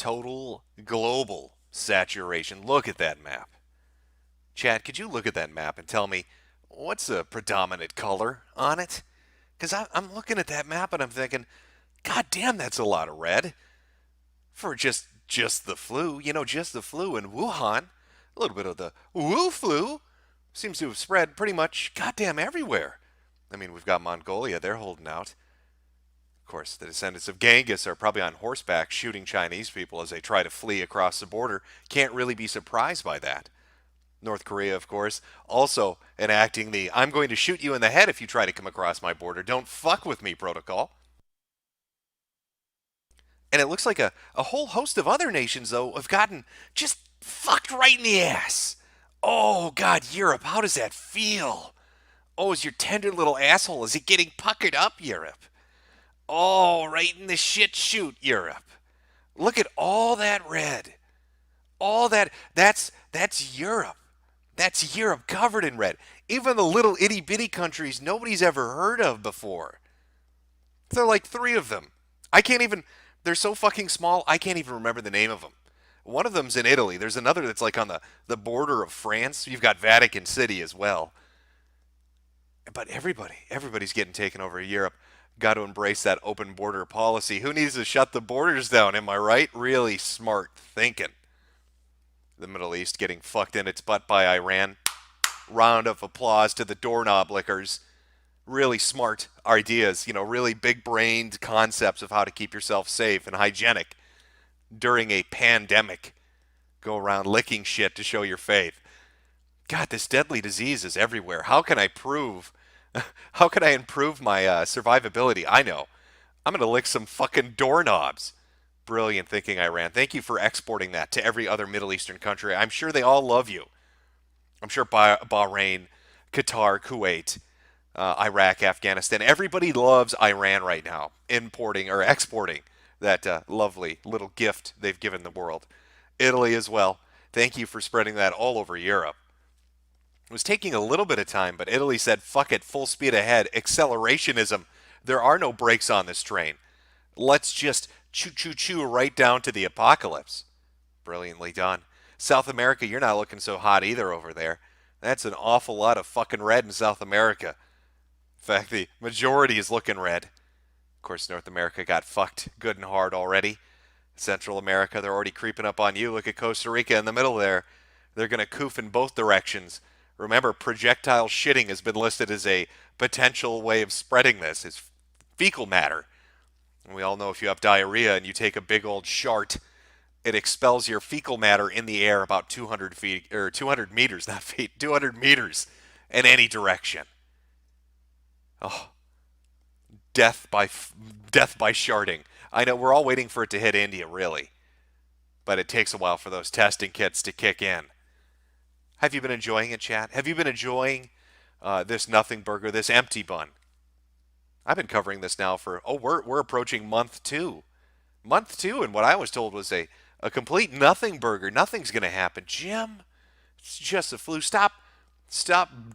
Total global saturation. Look at that map. Chad, could you look at that map and tell me what's the predominant color on it? Because I'm looking at that map and I'm thinking, God damn, that's a lot of red for just the flu. Just the flu in Wuhan. A little bit of the Wu flu seems to have spread pretty much goddamn everywhere. I mean, we've got Mongolia, they're holding out. Of course, the descendants of Genghis are probably on horseback shooting Chinese people as they try to flee across the border. Can't really be surprised by that. North Korea, of course, also enacting the I'm going to shoot you in the head if you try to come across my border. Don't fuck with me protocol. And it looks like a whole host of other nations, though, have gotten just fucked right in the ass. Oh, God, Europe, how does that feel? Oh, is your tender little asshole, is it getting puckered up, Europe? Oh, right in the shit chute, Europe. Look at all that red. All that's Europe. That's Europe covered in red. Even the little itty bitty countries nobody's ever heard of before. There are like three of them. I can't even. They're so fucking small. I can't even remember the name of them. One of them's in Italy. There's another that's like on the border of France. You've got Vatican City as well. But everybody's getting taken over in Europe. Got to embrace that open border policy. Who needs to shut the borders down? Am I right? Really smart thinking. The Middle East getting fucked in its butt by Iran. Round of applause to the doorknob lickers. Really smart ideas, really big-brained concepts of how to keep yourself safe and hygienic during a pandemic. Go around licking shit to show your faith. God, this deadly disease is everywhere. How can I improve my survivability? I know. I'm going to lick some fucking doorknobs. Brilliant thinking, Iran. Thank you for exporting that to every other Middle Eastern country. I'm sure they all love you. I'm sure Bahrain, Qatar, Kuwait, Iraq, Afghanistan. Everybody loves Iran right now, importing or exporting that lovely little gift they've given the world. Italy as well. Thank you for spreading that all over Europe. It was taking a little bit of time, but Italy said, fuck it, full speed ahead, accelerationism. There are no brakes on this train. Let's just choo-choo-choo right down to the apocalypse. Brilliantly done. South America, you're not looking so hot either over there. That's an awful lot of fucking red in South America. In fact, the majority is looking red. Of course, North America got fucked good and hard already. Central America, they're already creeping up on you. Look at Costa Rica in the middle there. They're going to coof in both directions. Remember, projectile shitting has been listed as a potential way of spreading this. It's fecal matter. And we all know if you have diarrhea and you take a big old shart, it expels your fecal matter in the air about 200 feet, or 200 meters, not feet, 200 meters in any direction. Oh, death by sharding. I know we're all waiting for it to hit India, really. But it takes a while for those testing kits to kick in. Have you been enjoying it, chat? Have you been enjoying this nothing burger, this empty bun? I've been covering this now for, we're approaching month two. Month two, and what I was told was a complete nothing burger. Nothing's going to happen. Jim, it's just a flu. Stop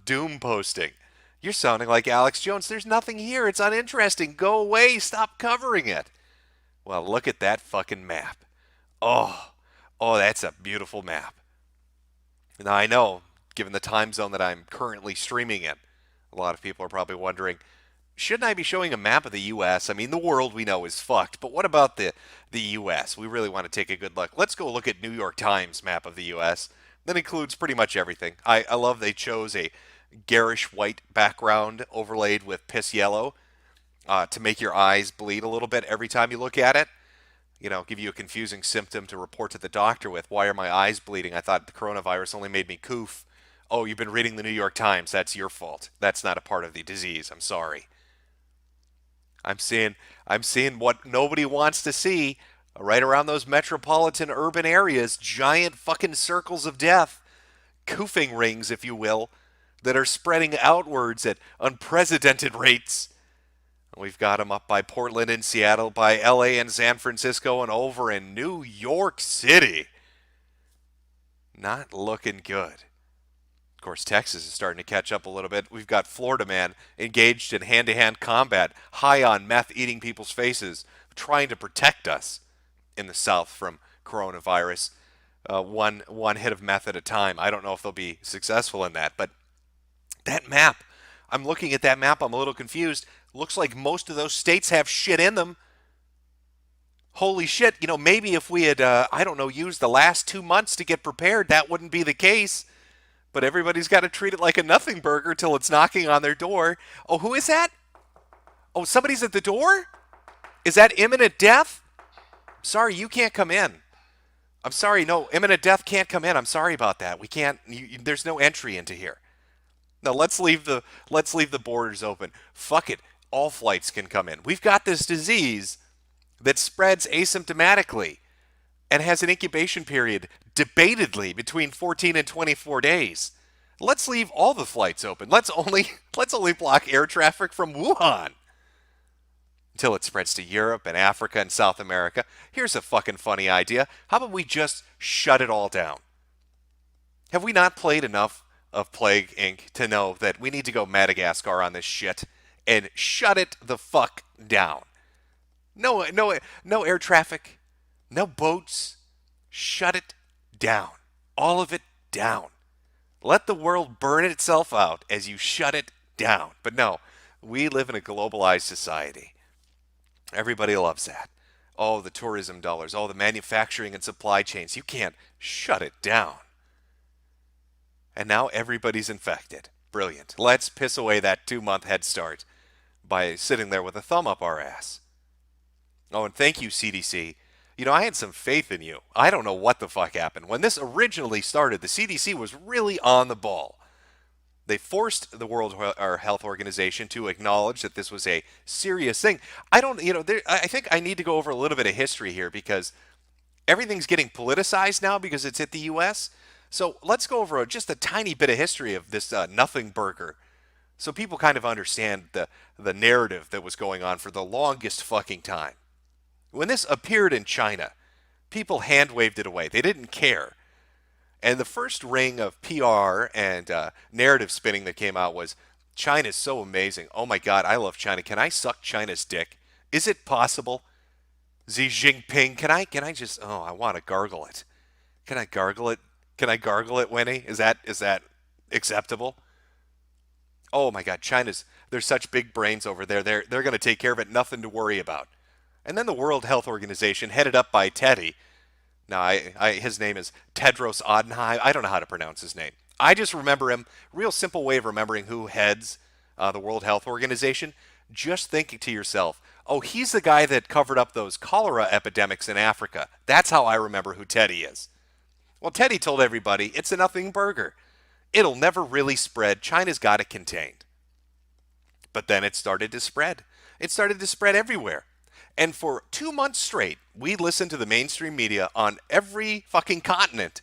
doom posting. You're sounding like Alex Jones. There's nothing here. It's uninteresting. Go away. Stop covering it. Well, look at that fucking map. Oh, that's a beautiful map. Now, I know, given the time zone that I'm currently streaming in, a lot of people are probably wondering, shouldn't I be showing a map of the U.S.? I mean, the world we know is fucked, but what about the U.S.? We really want to take a good look. Let's go look at New York Times map of the U.S. That includes pretty much everything. I love they chose a garish white background overlaid with piss yellow to make your eyes bleed a little bit every time you look at it. Give you a confusing symptom to report to the doctor with. Why are my eyes bleeding? I thought the coronavirus only made me coof. Oh, you've been reading the New York Times. That's your fault. That's not a part of the disease. I'm sorry. I'm seeing what nobody wants to see right around those metropolitan urban areas. Giant fucking circles of death. Coofing rings, if you will, that are spreading outwards at unprecedented rates. We've got them up by Portland and Seattle, by LA and San Francisco, and over in New York City. Not looking good. Of course, Texas is starting to catch up a little bit. We've got Florida man engaged in hand-to-hand combat, high on meth, eating people's faces, trying to protect us in the South from coronavirus, one hit of meth at a time. I don't know if they'll be successful in that, but that map, I'm looking at that map, I'm a little confused. Looks like most of those states have shit in them. Holy shit, maybe if we had, I don't know, used the last 2 months to get prepared, that wouldn't be the case. But everybody's got to treat it like a nothing burger till it's knocking on their door. Oh, who is that? Oh, somebody's at the door? Is that imminent death? Sorry, you can't come in. I'm sorry, no, imminent death can't come in. I'm sorry about that. We can't, there's no entry into here. No, let's leave the borders open. Fuck it. All flights can come in. We've got this disease that spreads asymptomatically and has an incubation period, debatedly, between 14 and 24 days. Let's leave all the flights open. Let's only block air traffic from Wuhan until it spreads to Europe and Africa and South America. Here's a fucking funny idea. How about we just shut it all down? Have we not played enough of Plague Inc. to know that we need to go Madagascar on this shit and shut it the fuck down? No air traffic, no boats. Shut it down. All of it down. Let the world burn itself out as you shut it down. But no, we live in a globalized society. Everybody loves that. Oh, the tourism dollars, all the manufacturing and supply chains. You can't shut it down. And now everybody's infected. Brilliant. Let's piss away that 2-month head start by sitting there with a thumb up our ass. Oh, and thank you, CDC. I had some faith in you. I don't know what the fuck happened. When this originally started, the CDC was really on the ball. They forced the World Health Organization to acknowledge that this was a serious thing. I think I need to go over a little bit of history here because everything's getting politicized now because it's at the U.S. So let's go over just a tiny bit of history of this nothing burger so people kind of understand the narrative that was going on for the longest fucking time. When this appeared in China, people hand-waved it away. They didn't care. And the first ring of PR and narrative spinning that came out was, China's so amazing. Oh my God, I love China. Can I suck China's dick? Is it possible? Xi Jinping, can I just, I want to gargle it. Can I gargle it? Can I gargle it, Winnie? Is that acceptable? Oh my God, there's such big brains over there. They're going to take care of it. Nothing to worry about. And then the World Health Organization, headed up by Teddy. Now, his name is Tedros Adhanom. I don't know how to pronounce his name. I just remember him. Real simple way of remembering who heads the World Health Organization. Just think to yourself, oh, he's the guy that covered up those cholera epidemics in Africa. That's how I remember who Teddy is. Well, Teddy told everybody, it's a nothing burger. It'll never really spread. China's got it contained. But then it started to spread. It started to spread everywhere. And for 2 months straight, we listened to the mainstream media on every fucking continent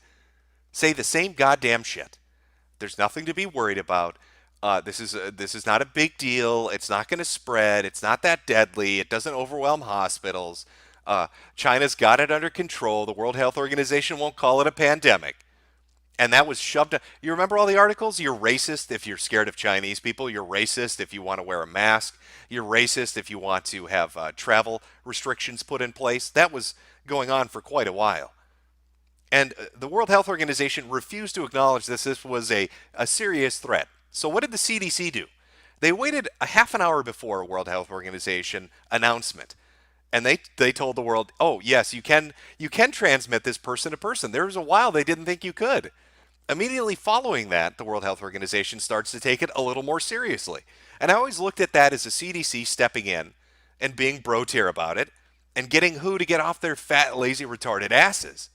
say the same goddamn shit. There's nothing to be worried about. This is not a big deal. It's not going to spread. It's not that deadly. It doesn't overwhelm hospitals. China's got it under control. The World Health Organization won't call it a pandemic. And that was shoved. You remember all the articles? You're racist if you're scared of Chinese people. You're racist if you want to wear a mask. You're racist if you want to have travel restrictions put in place. That was going on for quite a while. And the World Health Organization refused to acknowledge this was a serious threat. So what did the CDC do? They waited a half an hour before a World Health Organization announcement. And they told the world, oh, yes, you can transmit this person to person. There was a while they didn't think you could. Immediately following that, the World Health Organization starts to take it a little more seriously. And I always looked at that as the CDC stepping in and being bro-tier about it and getting WHO to get off their fat, lazy, retarded asses.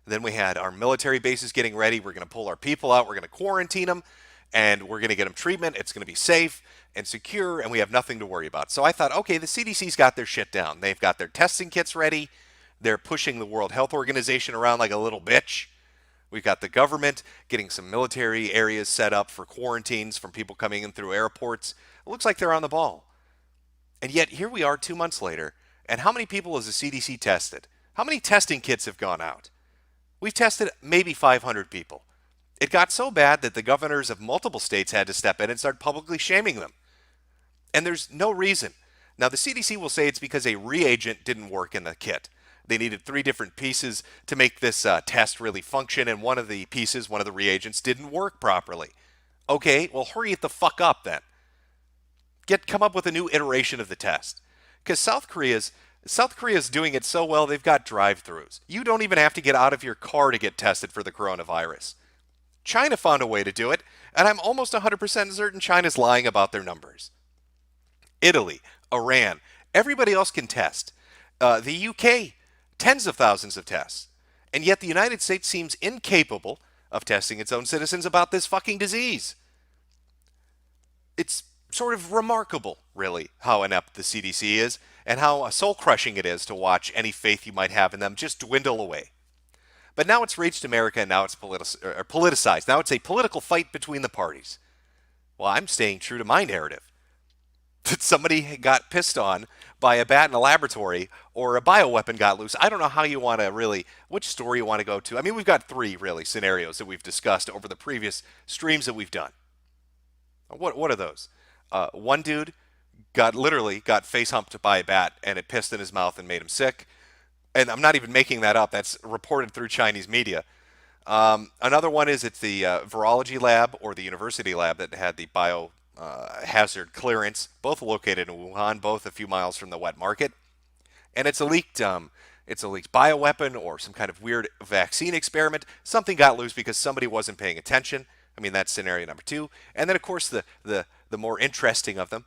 Then we had our military bases getting ready. We're going to pull our people out. We're going to quarantine them. And we're going to get them treatment. It's going to be safe and secure. And we have nothing to worry about. So I thought, okay, the CDC's got their shit down. They've got their testing kits ready. They're pushing the World Health Organization around like a little bitch. We've got the government getting some military areas set up for quarantines from people coming in through airports. It looks like they're on the ball. And yet here we are 2 months later. And how many people has the CDC tested? How many testing kits have gone out? We've tested maybe 500 people. It got so bad that the governors of multiple states had to step in and start publicly shaming them. And there's no reason. Now, the CDC will say it's because a reagent didn't work in the kit. They needed 3 different pieces to make this test really function, and one of the pieces, one of the reagents, didn't work properly. Okay, well, hurry it the fuck up then. Come up with a new iteration of the test. Because South Korea's doing it so well, they've got drive-thrus. You don't even have to get out of your car to get tested for the coronavirus. China found a way to do it, and I'm almost 100% certain China's lying about their numbers. Italy, Iran, everybody else can test. The UK, tens of thousands of tests. And yet the United States seems incapable of testing its own citizens about this fucking disease. It's sort of remarkable, really, how inept the CDC is, and how soul-crushing it is to watch any faith you might have in them just dwindle away. But now it's reached America, and now it's politicized. Now it's a political fight between the parties. Well, I'm staying true to my narrative. That somebody got pissed on by a bat in a laboratory, or a bioweapon got loose. I don't know how you want to really, which story you want to go to. I mean, we've got 3, really, scenarios that we've discussed over the previous streams that we've done. What are those? One dude literally got face humped by a bat, and it pissed in his mouth and made him sick. And I'm not even making that up. That's reported through Chinese media. Another one is it's the virology lab or the university lab that had the hazard clearance, both located in Wuhan, both a few miles from the wet market. And it's a leaked bioweapon or some kind of weird vaccine experiment. Something got loose because somebody wasn't paying attention. I mean, that's scenario number 2. And then, of course, the more interesting of them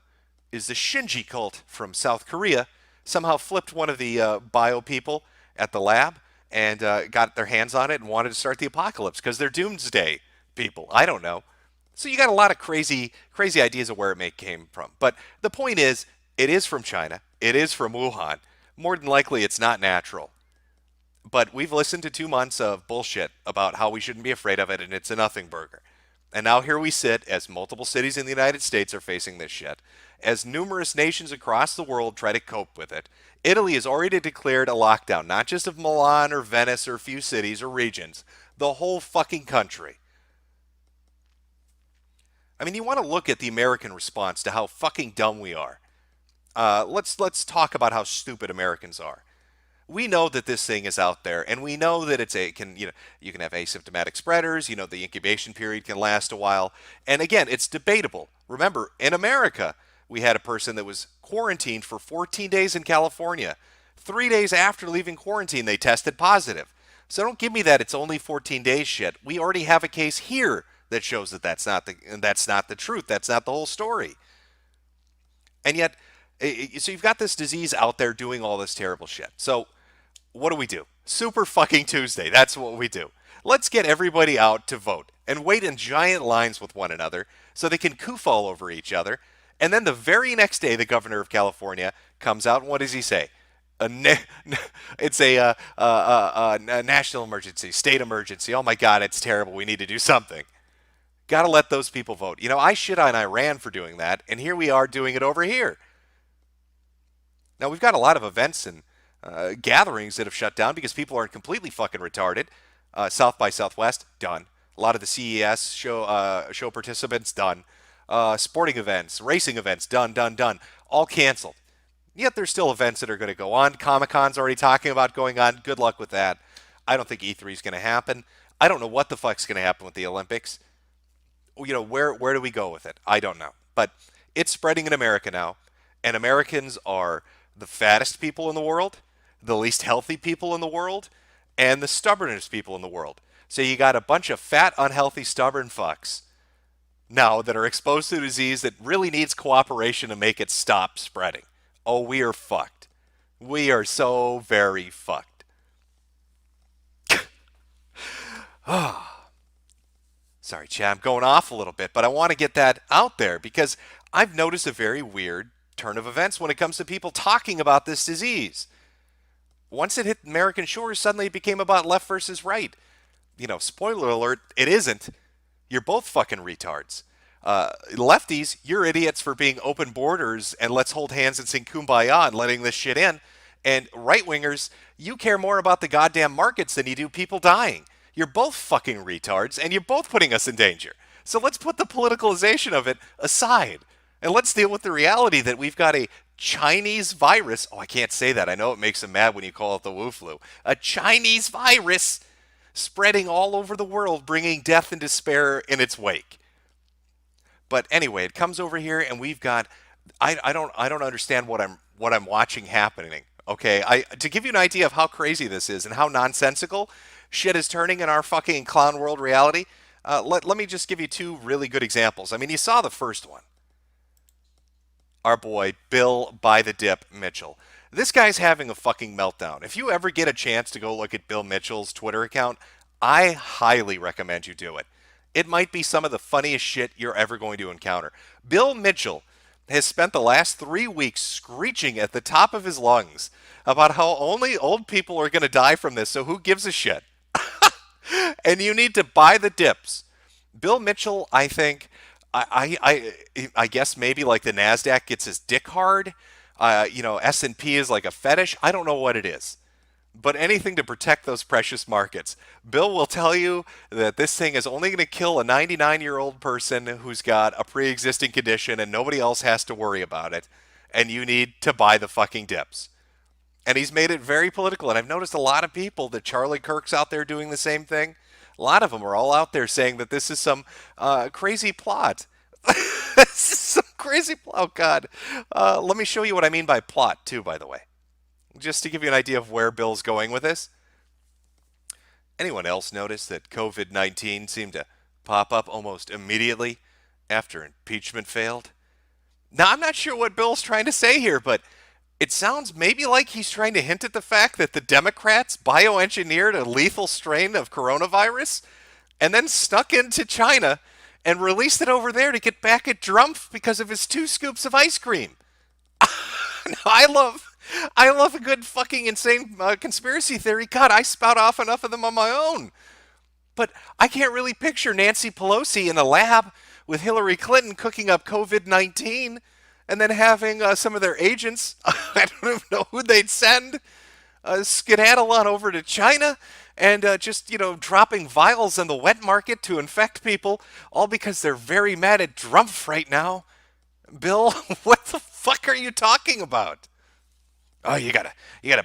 is the Shinji cult from South Korea somehow flipped one of the bio people at the lab and got their hands on it and wanted to start the apocalypse because they're doomsday people. I don't know. So you got a lot of crazy ideas of where it came from. But the point is, it is from China. It is from Wuhan. More than likely, it's not natural. But we've listened to 2 months of bullshit about how we shouldn't be afraid of it, and it's a nothing burger. And now here we sit as multiple cities in the United States are facing this shit, as numerous nations across the world try to cope with it. Italy has already declared a lockdown, not just of Milan or Venice or a few cities or regions, the whole fucking country. I mean, you want to look at the American response to how fucking dumb we are. Let's talk about how stupid Americans are. We know that this thing is out there, and we know that you can have asymptomatic spreaders. The incubation period can last a while, and again, it's debatable. Remember, in America, we had a person that was quarantined for 14 days in California. 3 days after leaving quarantine, they tested positive. So don't give me that it's only 14 days shit. We already have a case here that shows that that's not the truth. That's not the whole story. And yet, so you've got this disease out there doing all this terrible shit. So what do? Super fucking Tuesday. That's what we do. Let's get everybody out to vote and wait in giant lines with one another so they can coof all over each other. And then the very next day, the governor of California comes out, and what does he say? It's a national emergency, state emergency. Oh my God, it's terrible. We need to do something. Got to let those people vote. I shit on Iran for doing that, and here we are doing it over here. Now, we've got a lot of events and gatherings that have shut down because people are completely fucking retarded. South by Southwest, done. A lot of the CES show participants, done. Sporting events, racing events, done. All canceled. Yet there's still events that are going to go on. Comic-Con's already talking about going on. Good luck with that. I don't think E3 is going to happen. I don't know what the fuck's going to happen with the Olympics. Where do we go with it? I don't know. But it's spreading in America now. And Americans are the fattest people in the world, the least healthy people in the world, and the stubbornest people in the world. So you got a bunch of fat, unhealthy, stubborn fucks now that are exposed to a disease that really needs cooperation to make it stop spreading. Oh, we are fucked. We are so very fucked. Sorry, Chad, I'm going off a little bit, but I want to get that out there because I've noticed a very weird turn of events when it comes to people talking about this disease. Once it hit American shores, suddenly it became about left versus right. Spoiler alert, it isn't. You're both fucking retards. Lefties, you're idiots for being open borders and let's hold hands and sing Kumbaya and letting this shit in. And right-wingers, you care more about the goddamn markets than you do people dying. You're both fucking retards and you're both putting us in danger. So let's put the politicalization of it aside. And let's deal with the reality that we've got a Chinese virus. Oh, I can't say that. I know it makes him mad when you call it the Wu flu. A Chinese virus spreading all over the world, bringing death and despair in its wake. But anyway, it comes over here, and we've got. I don't understand what I'm watching happening. Okay, to give you an idea of how crazy this is and how nonsensical shit is turning in our fucking clown world reality. Let me just give you two really good examples. I mean, you saw the first one. Our boy Bill by the Dip Mitchell. This guy's having a fucking meltdown. If you ever get a chance to go look at Bill Mitchell's Twitter account, I highly recommend you do it. It might be some of the funniest shit you're ever going to encounter. Bill Mitchell has spent the last 3 weeks screeching at the top of his lungs about how only old people are going to die from this, so who gives a shit? And you need to buy the dips. Bill Mitchell, I think, I guess maybe like the Nasdaq gets his dick hard. S&P is like a fetish. I don't know what it is, but anything to protect those precious markets. Bill will tell you that this thing is only going to kill a 99-year-old person who's got a pre-existing condition and nobody else has to worry about it. And you need to buy the fucking dips. And he's made it very political. And I've noticed a lot of people that Charlie Kirk's out there doing the same thing. A lot of them are all out there saying that this is some crazy plot. This is some crazy plot. Oh, God. Let me show you what I mean by plot, too, by the way. Just to give you an idea of where Bill's going with this. Anyone else notice that COVID-19 seemed to pop up almost immediately after impeachment failed? Now, I'm not sure what Bill's trying to say here, but it sounds maybe like he's trying to hint at the fact that the Democrats bioengineered a lethal strain of coronavirus and then snuck into China and released it over there to get back at Trump because of his 2 scoops of ice cream. No, I love a good fucking insane conspiracy theory. God, I spout off enough of them on my own. But I can't really picture Nancy Pelosi in a lab with Hillary Clinton cooking up COVID-19 and then having some of their agents, I don't even know who they'd send, skedaddle on over to China and just, dropping vials in the wet market to infect people, all because they're very mad at Trump right now. Bill, what the fuck are you talking about? Oh, you gotta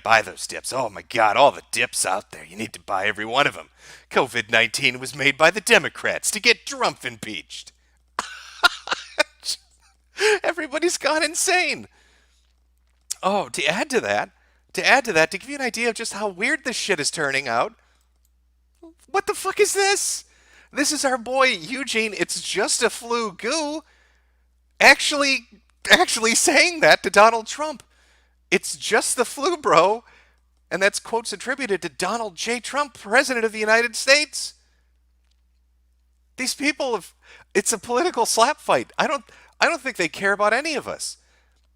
buy those dips. Oh my God, all the dips out there. You need to buy every one of them. COVID-19 was made by the Democrats to get Trump impeached. Everybody's gone insane. Oh, to add to that, to give you an idea of just how weird this shit is turning out, what the fuck is this? This is our boy Eugene, it's just a flu goo, actually saying that to Donald Trump. It's just the flu, bro. And that's quotes attributed to Donald J. Trump, President of the United States. These people it's a political slap fight. I don't think they care about any of us.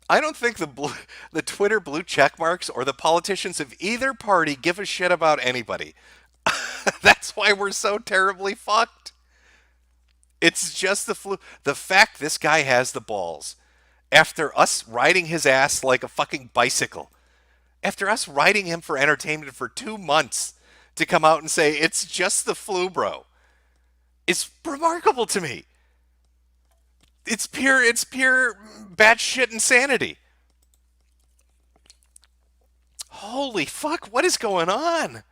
I don't think the Twitter blue check marks or the politicians of either party give a shit about anybody. That's why we're so terribly fucked. It's just the flu. The fact this guy has the balls, after us riding his ass like a fucking bicycle, after us riding him for entertainment for 2 months, to come out and say, it's just the flu, bro, is remarkable to me. It's pure batshit insanity. Holy fuck, what is going on?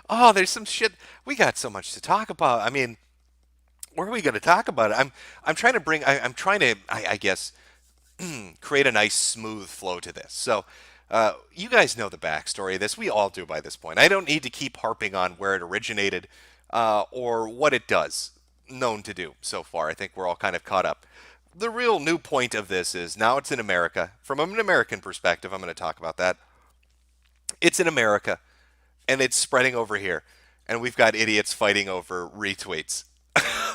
Oh, there's some shit. We got so much to talk about. I mean, where are we going to talk about it? I'm trying to bring, I'm trying to, I guess, create a nice smooth flow to this. So, you guys know the backstory of this. We all do by this point. I don't need to keep harping on where it originated or what it does. Known to do so far. I think we're all kind of caught up. The real new point of this is now it's in America. From an American perspective, I'm going to talk about that. It's in America, and it's spreading over here. And we've got idiots fighting over retweets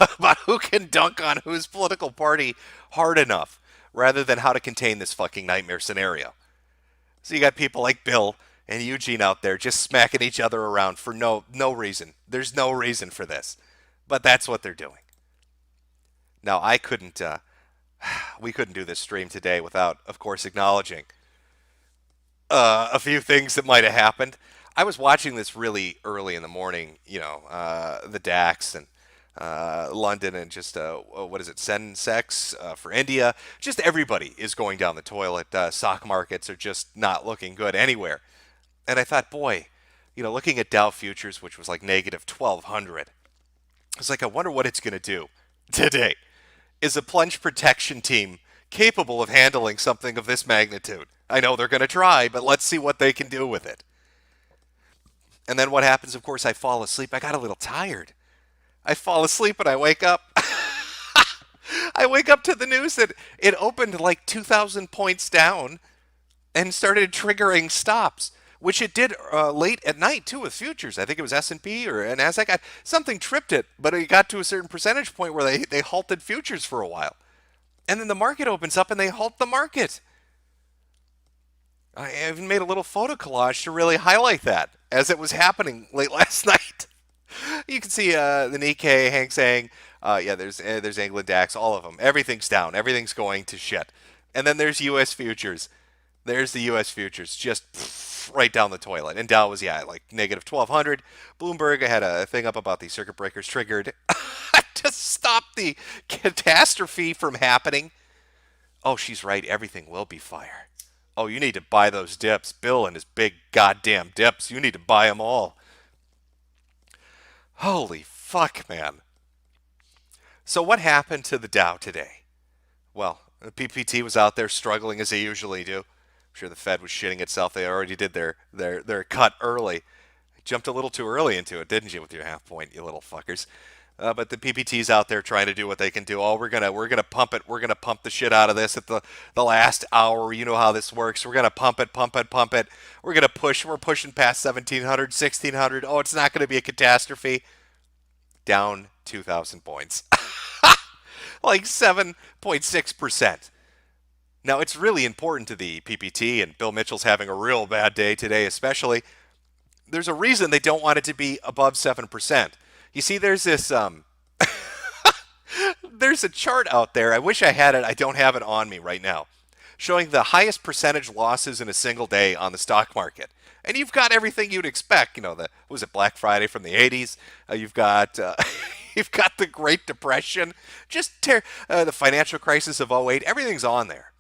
about who can dunk on whose political party hard enough, rather than how to contain this fucking nightmare scenario. So you got people like Bill and Eugene out there just smacking each other around for no reason. There's no reason for this. But that's what they're doing. Now, we couldn't do this stream today without, of course, acknowledging a few things that might have happened. I was watching this really early in the morning, the DAX, and London, and just what is it, Sensex for India. Just everybody is going down the toilet. Stock markets are just not looking good anywhere. And I thought, boy, looking at Dow futures, which was like negative 1,200, I was like, I wonder what it's going to do today. Is a plunge protection team capable of handling something of this magnitude? I know they're going to try, but let's see what they can do with it. And then what happens, of course, I fall asleep. I got a little tired. I fall asleep and I wake up. I wake up to the news that it opened like 2,000 points down and started triggering stops, which it did late at night too with futures. I think it was S&P or NASDAQ. Something tripped it, but it got to a certain percentage point where they halted futures for a while. And then the market opens up and they halt the market. I even made a little photo collage to really highlight that as it was happening late last night. You can see the Nikkei, Hang Seng, there's England DAX, all of them. Everything's down. Everything's going to shit. And then there's U.S. futures. There's the U.S. futures, just right down the toilet. And Dow was, like negative 1,200. Bloomberg had a thing up about the circuit breakers triggered to stop the catastrophe from happening. Oh, she's right. Everything will be fire. Oh, you need to buy those dips. Bill and his big goddamn dips. You need to buy them all. Holy fuck, man. So what happened to the Dow today? Well, the PPT was out there struggling as they usually do. I'm sure the Fed was shitting itself. They already did their cut early. Jumped a little too early into it, didn't you, with your half point, you little fuckers? But the PPT's out there trying to do what they can do. Oh, we're gonna pump it. We're gonna pump the shit out of this at the last hour. You know how this works. We're gonna pump it. We're gonna push. We're pushing past 1,700, 1,600. Oh, it's not gonna be a catastrophe. Down 2,000 points, like 7.6%. Now it's really important to the PPT, and Bill Mitchell's having a real bad day today, especially. There's a reason they don't want it to be above 7%. You see, there's this, there's a chart out there. I wish I had it. I don't have it on me right now, showing the highest percentage losses in a single day on the stock market. And you've got everything you'd expect. Was it Black Friday from the 80s? You've got you've got the Great Depression, the financial crisis of '08. Everything's on there.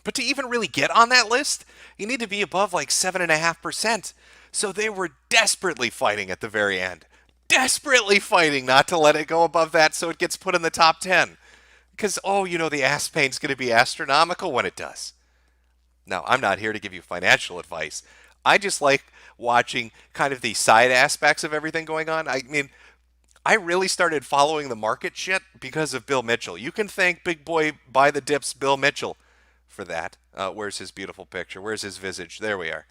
But to even really get on that list, you need to be above like 7.5%. So they were desperately fighting at the very end. Desperately fighting not to let it go above that so it gets put in the top 10. Because, the ass pain's going to be astronomical when it does. Now, I'm not here to give you financial advice. I just like watching kind of the side aspects of everything going on. I mean, I really started following the market shit because of Bill Mitchell. You can thank Big Boy Buy the Dips Bill Mitchell for that. Where's his beautiful picture? Where's his visage? There we are.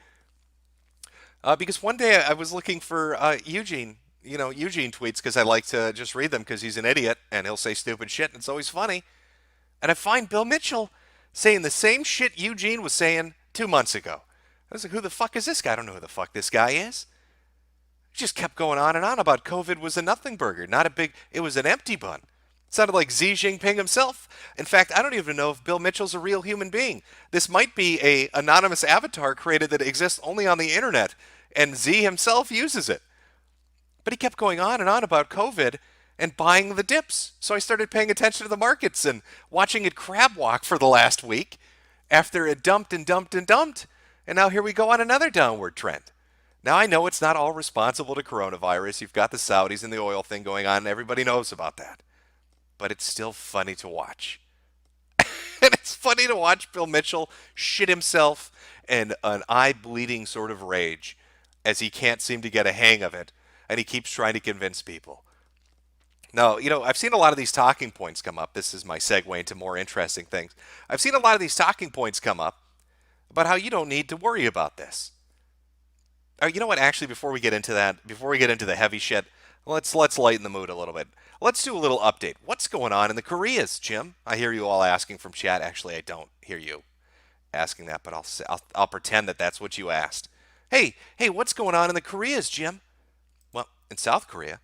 Because one day I was looking for Eugene tweets because I like to just read them because he's an idiot and he'll say stupid shit and it's always funny. And I find Bill Mitchell saying the same shit Eugene was saying 2 months ago. I was like, who the fuck is this guy? I don't know who the fuck this guy is. He just kept going on and on about COVID was a nothing burger, it was an empty bun. It sounded like Xi Jinping himself. In fact, I don't even know if Bill Mitchell's a real human being. This might be a anonymous avatar created that exists only on the internet, and Xi himself uses it. But he kept going on and on about COVID and buying the dips. So I started paying attention to the markets and watching it crab walk for the last week after it dumped and dumped and dumped. And now here we go on another downward trend. Now I know it's not all responsible to coronavirus. You've got the Saudis and the oil thing going on, and everybody knows about that. But it's still funny to watch. And it's funny to watch Bill Mitchell shit himself in an eye-bleeding sort of rage as he can't seem to get a hang of it, and he keeps trying to convince people. Now, I've seen a lot of these talking points come up. This is my segue into more interesting things. I've seen a lot of these talking points come up about how you don't need to worry about this. You know what? Actually, before we get into the heavy shit, let's lighten the mood a little bit. Let's do a little update. What's going on in the Koreas, Jim? I hear you all asking from chat. Actually, I don't hear you asking that, but I'll pretend that that's what you asked. Hey, what's going on in the Koreas, Jim? Well, in South Korea,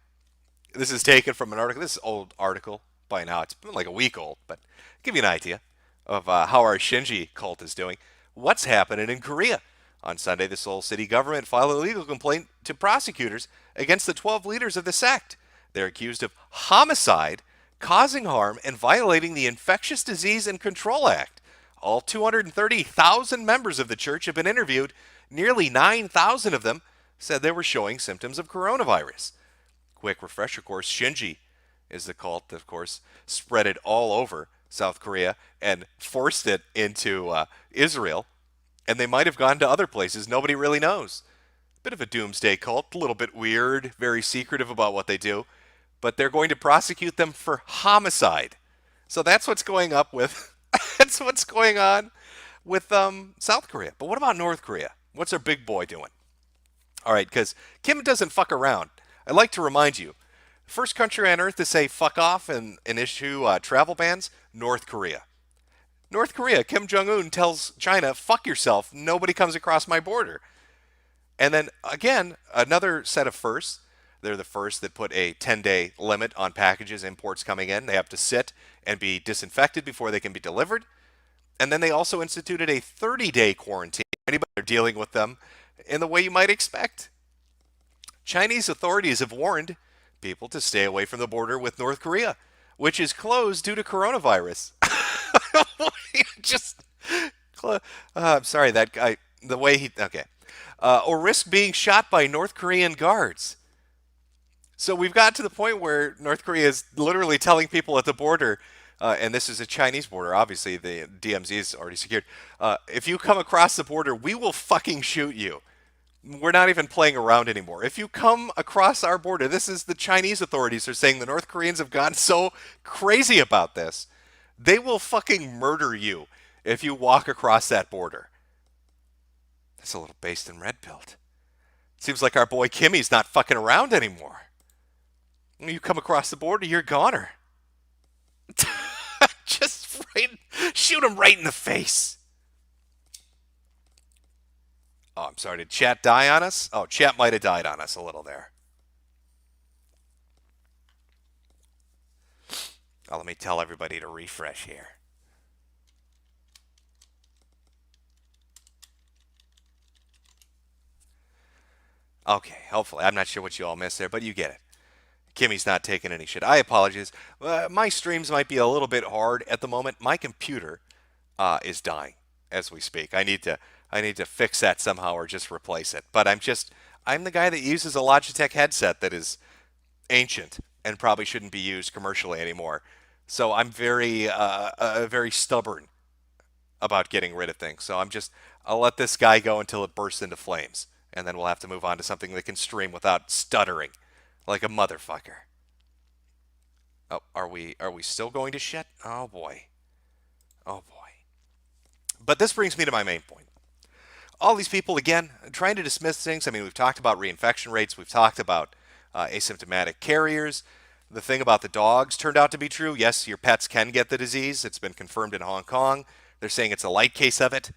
this is taken from an article. This is an old article by now. It's been like a week old, but I'll give you an idea of how our Shinji cult is doing. What's happening in Korea? On Sunday, the Seoul city government filed a legal complaint to prosecutors against the 12 leaders of the sect, They're accused of homicide, causing harm, and violating the Infectious Disease and Control Act. All 230,000 members of the church have been interviewed. Nearly 9,000 of them said they were showing symptoms of coronavirus. Quick refresher course, Shinji is the cult that, of course, spread it all over South Korea and forced it into Israel. And they might have gone to other places. Nobody really knows. Bit of a doomsday cult, a little bit weird, very secretive about what they do. But they're going to prosecute them for homicide. So that's what's going up with, that's what's going on with South Korea. But what about North Korea? What's our big boy doing? All right, because Kim doesn't fuck around. I'd like to remind you, first country on earth to say fuck off and issue travel bans, North Korea. North Korea, Kim Jong-un tells China, fuck yourself, nobody comes across my border. And then, again, another set of firsts. They're the first that put a 10-day limit on packages, imports coming in. They have to sit and be disinfected before they can be delivered. And then they also instituted a 30-day quarantine for anybody they're dealing with them in the way you might expect. Chinese authorities have warned people to stay away from the border with North Korea, which is closed due to coronavirus. I'm sorry, that guy, the way he, okay. Or risk being shot by North Korean guards. So we've got to the point where North Korea is literally telling people at the border, and this is a Chinese border, obviously the DMZ is already secured, if you come across the border, we will fucking shoot you. We're not even playing around anymore. If you come across our border, this is the Chinese authorities are saying the North Koreans have gotten so crazy about this, they will fucking murder you if you walk across that border. That's a little based in red pilled. Seems like our boy Kimmy's not fucking around anymore. When you come across the border, you're a goner. Just shoot him right in the face. Oh, I'm sorry. Did chat die on us? Oh, chat might have died on us a little there. Oh, let me tell everybody to refresh here. Okay, hopefully. I'm not sure what you all missed there, but you get it. Kimmy's not taking any shit. I apologize. My streams might be a little bit hard at the moment. My computer is dying as we speak. I need to fix that somehow or just replace it. But I'm the guy that uses a Logitech headset that is ancient and probably shouldn't be used commercially anymore. So I'm very stubborn about getting rid of things. So I'll let this guy go until it bursts into flames. And then we'll have to move on to something that can stream without stuttering like a motherfucker. Oh, are we still going to shit? Oh boy. Oh boy. But this brings me to my main point. All these people, again, trying to dismiss things. I mean, we've talked about reinfection rates. We've talked about asymptomatic carriers. The thing about the dogs turned out to be true. Yes, your pets can get the disease. It's been confirmed in Hong Kong. They're saying it's a light case of it.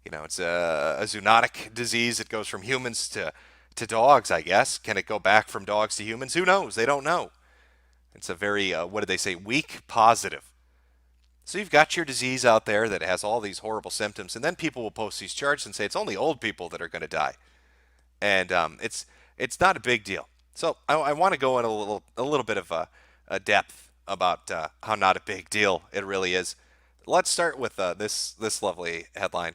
You know, it's a zoonotic disease. It goes from humans to dogs, I guess. Can it go back from dogs to humans? Who knows? They don't know. It's a very, what did they say, weak positive. So you've got your disease out there that has all these horrible symptoms, and then people will post these charts and say it's only old people that are going to die. And it's not a big deal. So I want to go in a little bit of a depth about how not a big deal it really is. Let's start with this lovely headline.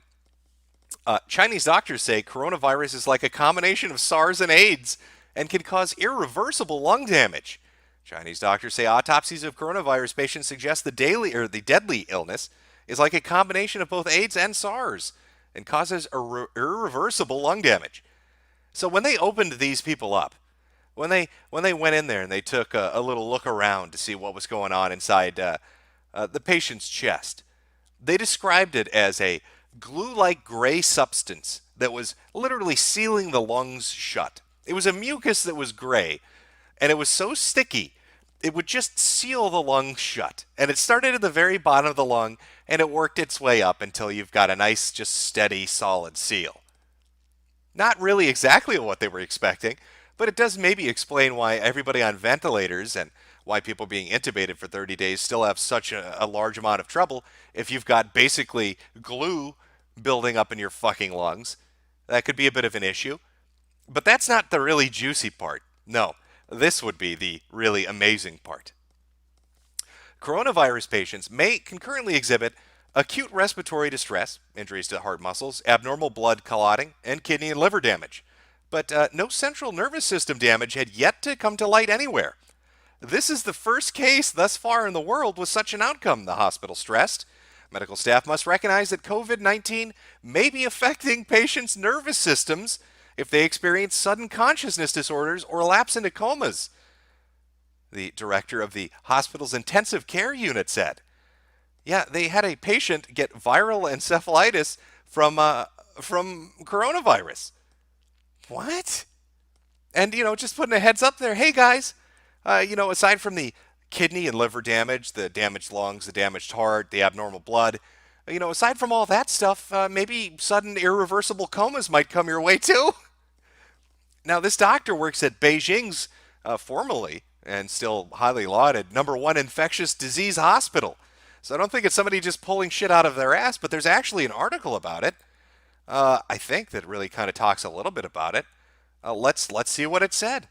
Chinese doctors say coronavirus is like a combination of SARS and AIDS and can cause irreversible lung damage. Chinese doctors say autopsies of coronavirus patients suggest the deadly illness is like a combination of both AIDS and SARS and causes irreversible lung damage. So when they opened these people up, when they went in there and they took a little look around to see what was going on inside the patient's chest, they described it as a glue-like gray substance that was literally sealing the lungs shut. It was a mucus that was gray, and it was so sticky, it would just seal the lungs shut. And it started at the very bottom of the lung, and it worked its way up until you've got a nice, just steady, solid seal. Not really exactly what they were expecting, but it does maybe explain why everybody on ventilators and why people being intubated for 30 days still have such a large amount of trouble if you've got basically glue building up in your fucking lungs. That could be a bit of an issue. But that's not the really juicy part. No. This would be the really amazing part. Coronavirus patients may concurrently exhibit acute respiratory distress, injuries to heart muscles, abnormal blood clotting, and kidney and liver damage. But no central nervous system damage had yet to come to light anywhere. This is the first case thus far in the world with such an outcome, the hospital stressed. Medical staff must recognize that COVID-19 may be affecting patients' nervous systems if they experience sudden consciousness disorders or lapse into comas, the director of the hospital's intensive care unit said. Yeah, they had a patient get viral encephalitis from coronavirus. What? And, just putting a heads up there. Hey, guys, aside from the kidney and liver damage, the damaged lungs, the damaged heart, the abnormal blood, aside from all that stuff, maybe sudden irreversible comas might come your way, too. Now, this doctor works at Beijing's formerly and still highly lauded #1 infectious disease hospital. So I don't think it's somebody just pulling shit out of their ass, but there's actually an article about it. I think that really kind of talks a little bit about it. Let's see what it said.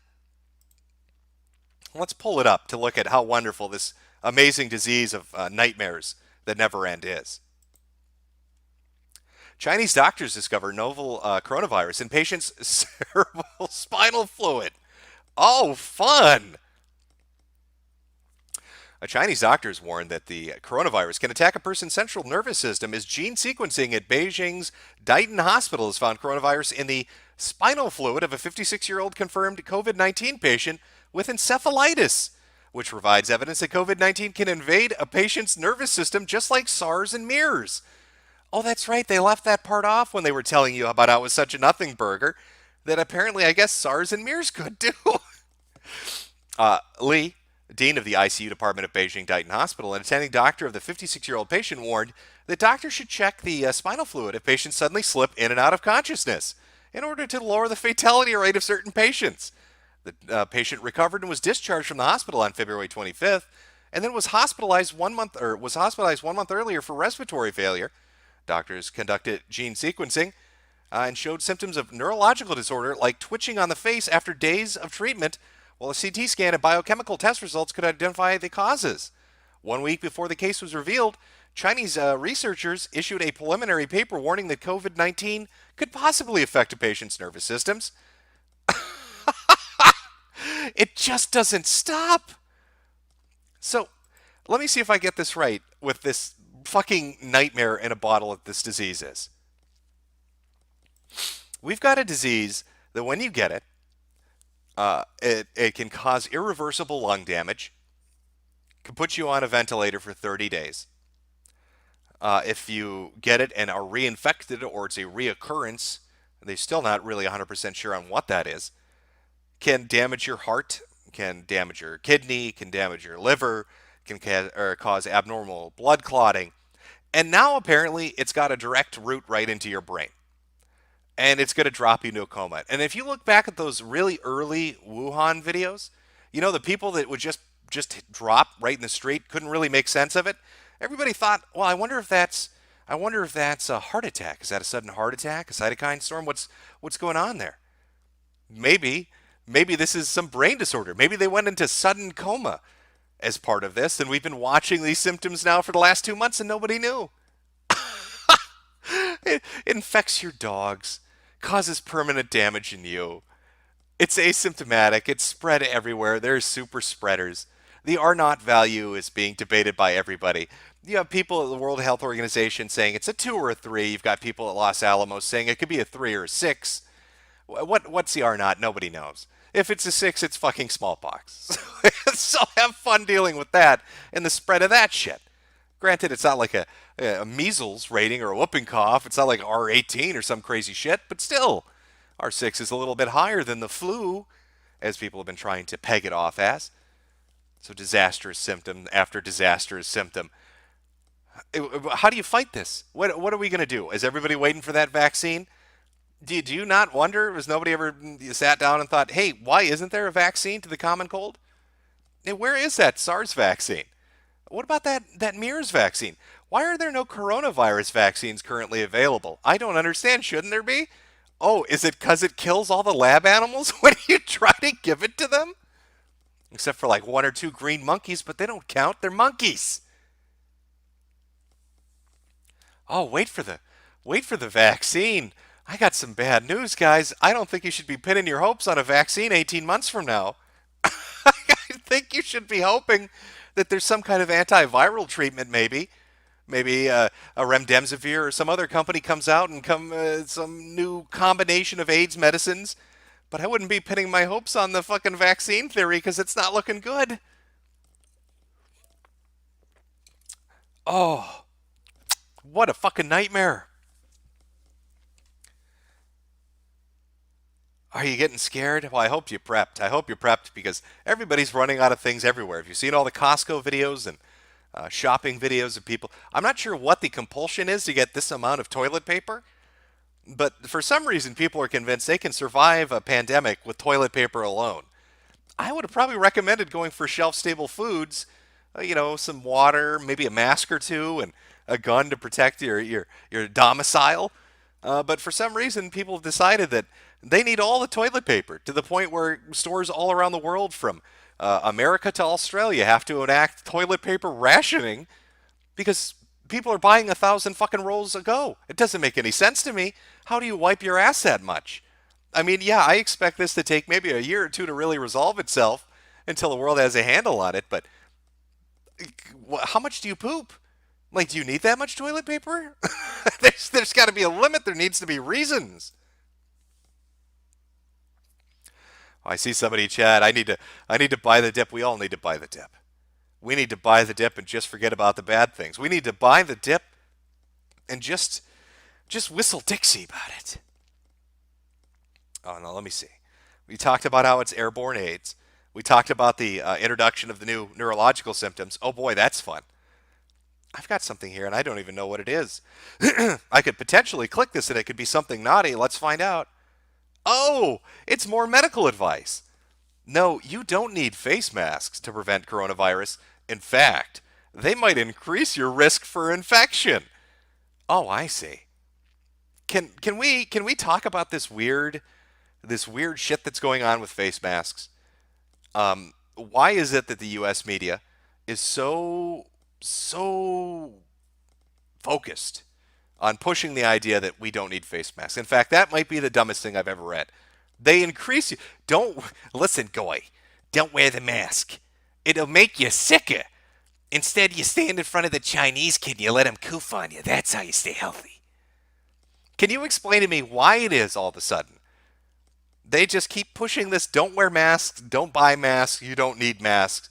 Let's pull it up to look at how wonderful this amazing disease of nightmares that never end is. Chinese doctors discover novel coronavirus in patients' cerebral spinal fluid. Oh, fun! Chinese doctors warned that the coronavirus can attack a person's central nervous system as gene sequencing at Beijing's Dighton Hospital has found coronavirus in the spinal fluid of a 56-year-old confirmed COVID-19 patient with encephalitis, which provides evidence that COVID-19 can invade a patient's nervous system just like SARS and MERS. Oh, that's right. They left that part off when they were telling you about how it was such a nothing burger that apparently, I guess, SARS and MERS could do. Li, dean of the ICU department at Beijing Dighton Hospital and attending doctor of the 56-year-old patient, warned that doctors should check the spinal fluid if patients suddenly slip in and out of consciousness in order to lower the fatality rate of certain patients. The patient recovered and was discharged from the hospital on February 25th, and then was hospitalized 1 month earlier for respiratory failure. Doctors conducted gene sequencing and showed symptoms of neurological disorder like twitching on the face after days of treatment, while a CT scan and biochemical test results could identify the causes. 1 week before the case was revealed, Chinese researchers issued a preliminary paper warning that COVID-19 could possibly affect a patient's nervous systems. It just doesn't stop. So, let me see if I get this right with this fucking nightmare in a bottle that this disease is. We've got a disease that when you get it, it can cause irreversible lung damage, can put you on a ventilator for 30 days. If you get it and are reinfected or it's a reoccurrence, they're still not really 100% sure on what that is, can damage your heart, can damage your kidney, can damage your liver, can cause abnormal blood clotting. And now apparently it's got a direct route right into your brain. And it's going to drop you into a coma. And if you look back at those really early Wuhan videos, the people that would just drop right in the street, couldn't really make sense of it. Everybody thought, well, I wonder if that's a heart attack. Is that a sudden heart attack, a cytokine storm? What's going on there? Maybe this is some brain disorder. Maybe they went into sudden coma as part of this, and we've been watching these symptoms now for the last 2 months and nobody knew. It infects your dogs, causes permanent damage in you. It's asymptomatic. It's spread everywhere. There's super spreaders. The R naught value is being debated by everybody. You have people at the World Health Organization saying it's a 2 or a 3. You've got people at Los Alamos saying it could be a 3 or a 6. What's the R naught? Nobody knows. If it's a 6, it's fucking smallpox. So have fun dealing with that and the spread of that shit. Granted, it's not like a measles rating or a whooping cough. It's not like R18 or some crazy shit, but still, R6 is a little bit higher than the flu, as people have been trying to peg it off as. So disastrous symptom after disastrous symptom. How do you fight this? What are we going to do? Is everybody waiting for that vaccine? Do you not wonder, has nobody ever sat down and thought, hey, why isn't there a vaccine to the common cold? Hey, where is that SARS vaccine? What about that MERS vaccine? Why are there no coronavirus vaccines currently available? I don't understand. Shouldn't there be? Oh, is it because it kills all the lab animals when you try to give it to them? except for like one or two green monkeys, but they don't count. They're monkeys. Oh, wait for the vaccine. I got some bad news, guys. I don't think you should be pinning your hopes on a vaccine 18 months from now. I think you should be hoping that there's some kind of antiviral treatment, maybe a remdesivir or some other company comes out and some new combination of AIDS medicines. But I wouldn't be pinning my hopes on the fucking vaccine theory because it's not looking good. Oh, what a fucking nightmare. Are you getting scared? Well, I hope you prepped. I hope you're prepped because everybody's running out of things everywhere. Have you seen all the Costco videos and shopping videos of people? I'm not sure what the compulsion is to get this amount of toilet paper, but for some reason, people are convinced they can survive a pandemic with toilet paper alone. I would have probably recommended going for shelf-stable foods, some water, maybe a mask or two, and a gun to protect your domicile. But for some reason, people have decided that they need all the toilet paper to the point where stores all around the world, from America to Australia, have to enact toilet paper rationing because people are buying 1,000 fucking rolls a go. It doesn't make any sense to me. How do you wipe your ass that much? I mean, yeah, I expect this to take maybe a year or two to really resolve itself until the world has a handle on it, but how much do you poop? Like, do you need that much toilet paper? There's got to be a limit. There needs to be reasons. Oh, I see somebody chat. I need to buy the dip. We all need to buy the dip. We need to buy the dip and just forget about the bad things. We need to buy the dip and just whistle Dixie about it. Oh, no, let me see. We talked about how it's airborne AIDS. We talked about the introduction of the new neurological symptoms. Oh boy, that's fun. I've got something here and I don't even know what it is. I could potentially click this and it could be something naughty. Let's find out. Oh, it's more medical advice. No, you don't need face masks to prevent coronavirus. In fact, they might increase your risk for infection. Oh, I see. Can we talk about this weird shit that's going on with face masks? Why is it that the U.S. media is so focused on pushing the idea that we don't need face masks? In fact, that might be the dumbest thing I've ever read. They increase you. Don't listen, Goy. Don't wear the mask. It'll make you sicker. Instead, you stand in front of the Chinese kid and you let him coof on you. That's how you stay healthy. Can you explain to me why it is all of a sudden they just keep pushing this don't wear masks, don't buy masks, you don't need masks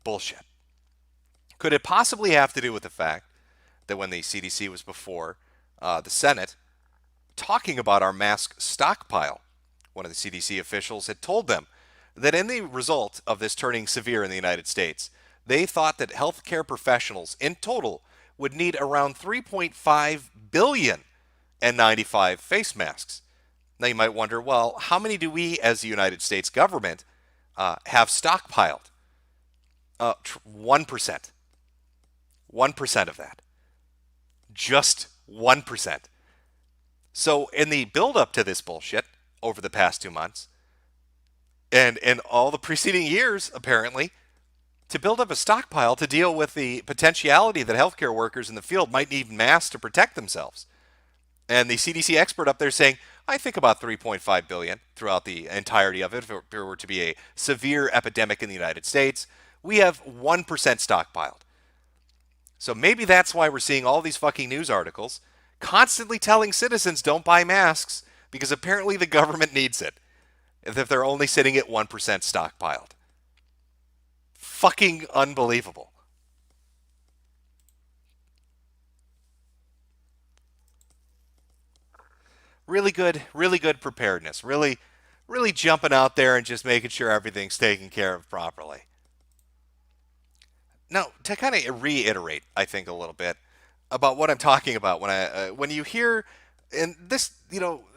bullshit? Could it possibly have to do with the fact that when the CDC was before the Senate talking about our mask stockpile, one of the CDC officials had told them that in the result of this turning severe in the United States, they thought that healthcare professionals in total would need around 3.5 billion N95 face masks. Now you might wonder, well, how many do we as the United States government have stockpiled? 1%. 1% of that. Just 1%. So in the build-up to this bullshit over the past 2 months, and in all the preceding years, apparently, to build up a stockpile to deal with the potentiality that healthcare workers in the field might need masks to protect themselves. And the CDC expert up there saying, I think about 3.5 billion throughout the entirety of it, if there were to be a severe epidemic in the United States. We have 1% stockpiled. So maybe that's why we're seeing all these fucking news articles constantly telling citizens don't buy masks, because apparently the government needs it if they're only sitting at 1% stockpiled. Fucking unbelievable. Really good preparedness. Really jumping out there and just making sure everything's taken care of properly. Now, to kind of reiterate, I think a little bit about what I'm talking about when you hear and this,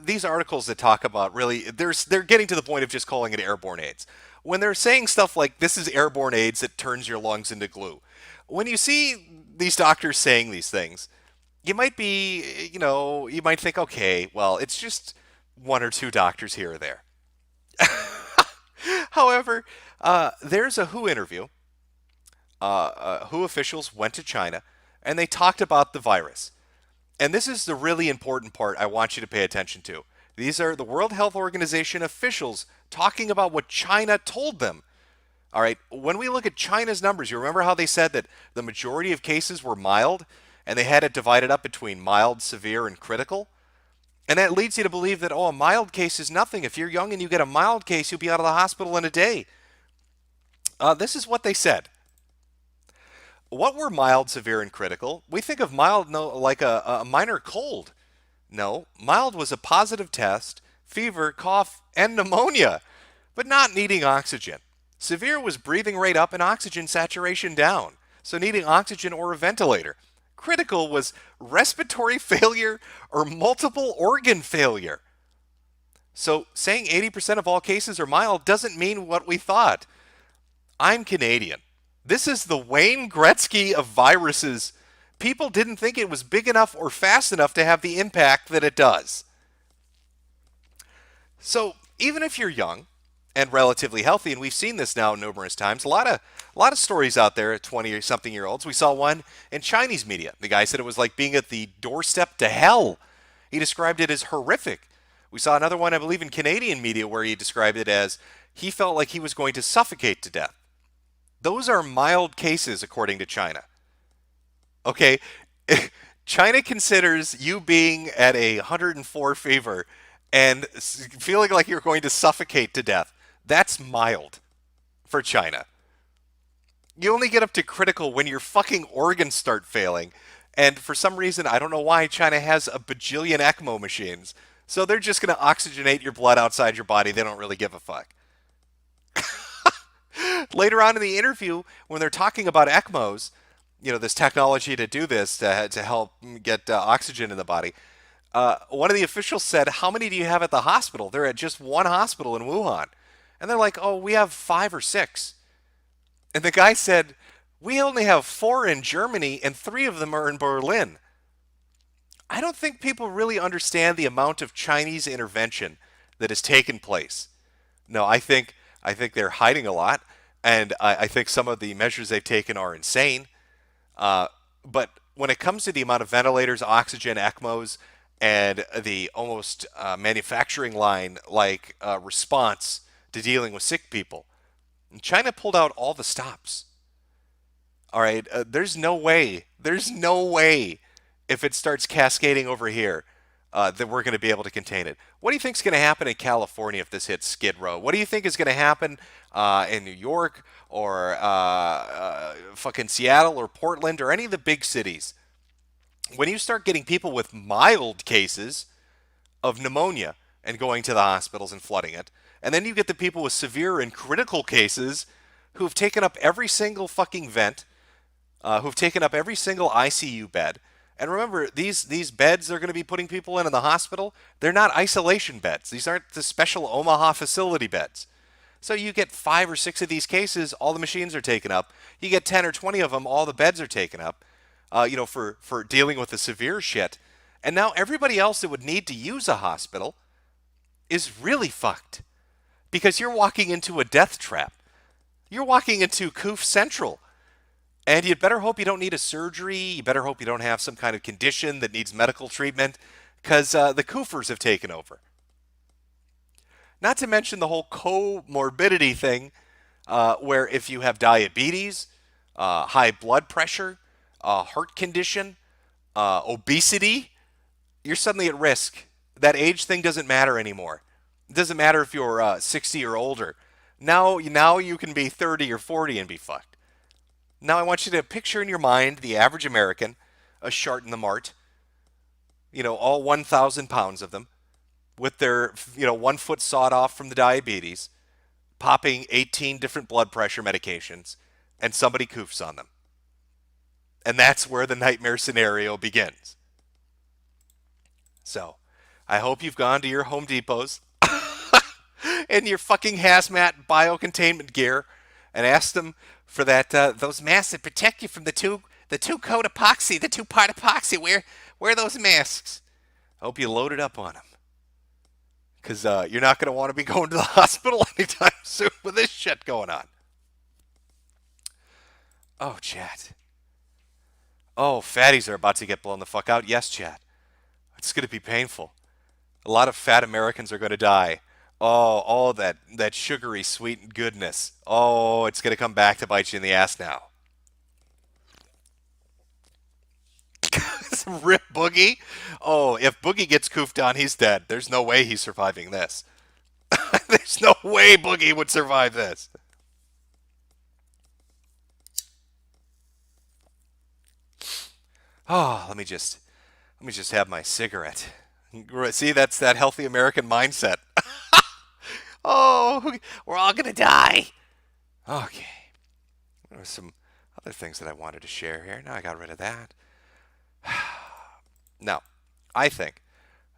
these articles that talk about really, they're getting to the point of just calling it airborne AIDS. When they're saying stuff like this is airborne AIDS that turns your lungs into glue, when you see these doctors saying these things, you might you might think, okay, well, it's just one or two doctors here or there. However, There's a WHO interview. WHO officials went to China and they talked about the virus. And this is the really important part I want you to pay attention to. These are the World Health Organization officials talking about what China told them. All right, when we look at China's numbers, you remember how they said that the majority of cases were mild and they had it divided up between mild, severe, and critical? And that leads you to believe that, oh, a mild case is nothing. If you're young and you get a mild case, you'll be out of the hospital in a day. This is what they said. What were mild, severe, and critical? We think of mild like a minor cold. No, mild was a positive test, fever, cough, and pneumonia, but not needing oxygen. Severe was breathing rate up and oxygen saturation down, so needing oxygen or a ventilator. Critical was respiratory failure or multiple organ failure. So saying 80% of all cases are mild doesn't mean what we thought. I'm Canadian. This is the Wayne Gretzky of viruses. People didn't think it was big enough or fast enough to have the impact that it does. So even if you're young and relatively healthy, and we've seen this now numerous times, a lot of stories out there at 20-something-year-olds. We saw one in Chinese media. The guy said it was like being at the doorstep to hell. He described it as horrific. We saw another one, I believe, in Canadian media where he described it as he felt like he was going to suffocate to death. Those are mild cases, according to China. Okay, China considers you being at 104 fever and feeling like you're going to suffocate to death. That's mild for China. You only get up to critical when your fucking organs start failing. And for some reason, I don't know why, China has a bajillion ECMO machines. So they're just going to oxygenate your blood outside your body. They don't really give a fuck. Later on in the interview, when they're talking about ECMOs, this technology to do this to help get oxygen in the body, one of the officials said, "How many do you have at the hospital?" They're at just one hospital in Wuhan. And they're like, "Oh, we have 5 or 6. And the guy said, "We only have 4 in Germany and 3 of them are in Berlin." I don't think people really understand the amount of Chinese intervention that has taken place. No, I think they're hiding a lot, and I think some of the measures they've taken are insane. But when it comes to the amount of ventilators, oxygen, ECMOs, and the almost manufacturing line like response to dealing with sick people, China pulled out all the stops. All right, there's no way if it starts cascading over here that we're going to be able to contain it. What do you think is going to happen in California if this hits Skid Row? What do you think is going to happen in New York or fucking Seattle or Portland or any of the big cities? When you start getting people with mild cases of pneumonia and going to the hospitals and flooding it, and then you get the people with severe and critical cases who've taken up every single fucking vent, who've taken up every single ICU bed. And remember, these beds they're going to be putting people in the hospital, they're not isolation beds. These aren't the special Omaha facility beds. So you get 5 or 6 of these cases, all the machines are taken up. You get 10 or 20 of them, all the beds are taken up, for dealing with the severe shit. And now everybody else that would need to use a hospital is really fucked. Because you're walking into a death trap. You're walking into Coof Central. And you'd better hope you don't need a surgery. You better hope you don't have some kind of condition that needs medical treatment, because the Koofers have taken over. Not to mention the whole comorbidity thing, where if you have diabetes, high blood pressure, heart condition, obesity, you're suddenly at risk. That age thing doesn't matter anymore. It doesn't matter if you're 60 or older. Now you can be 30 or 40 and be fucked. Now I want you to picture in your mind the average American, a shart in the mart, all 1,000 pounds of them, with their 1 foot sawed off from the diabetes, popping 18 different blood pressure medications, and somebody coofs on them. And that's where the nightmare scenario begins. So, I hope you've gone to your Home Depots in your fucking hazmat biocontainment gear and asked them for those masks that protect you from the two-coat epoxy, the two-part epoxy. Wear those masks. I hope you loaded up on them, because you're not going to want to be going to the hospital anytime soon. soon with this shit going on. Oh, chat. Oh, fatties are about to get blown the fuck out. Yes, chat. It's going to be painful. A lot of fat Americans are going to die. Oh, all that sugary sweet goodness. Oh, it's going to come back to bite you in the ass now. Rip Boogie. Oh, if Boogie gets coofed on, he's dead. There's no way he's surviving this. There's no way Boogie would survive this. Oh, let me just have my cigarette. See, that's that healthy American mindset. Oh, we're all gonna die. Okay. There were some other things that I wanted to share here. Now I got rid of that. Now, I think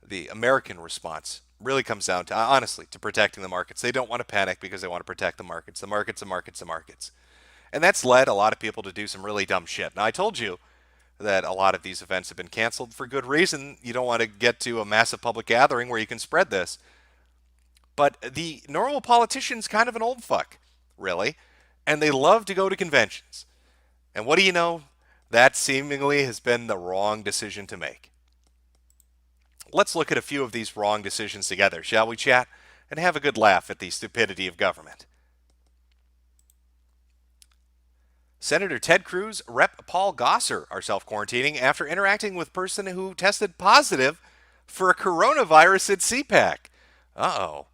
the American response really comes down to, honestly, to protecting the markets. They don't want to panic because they want to protect the markets. The markets, the markets, the markets. And that's led a lot of people to do some really dumb shit. Now, I told you that a lot of these events have been canceled for good reason. You don't want to get to a massive public gathering where you can spread this. But the normal politician's kind of an old fuck, really. And they love to go to conventions. And what do you know? That seemingly has been the wrong decision to make. Let's look at a few of these wrong decisions together, shall we, chat? And have a good laugh at the stupidity of government. Senator Ted Cruz, Rep. Paul Gosar are self-quarantining after interacting with a person who tested positive for a coronavirus at CPAC. Uh-oh.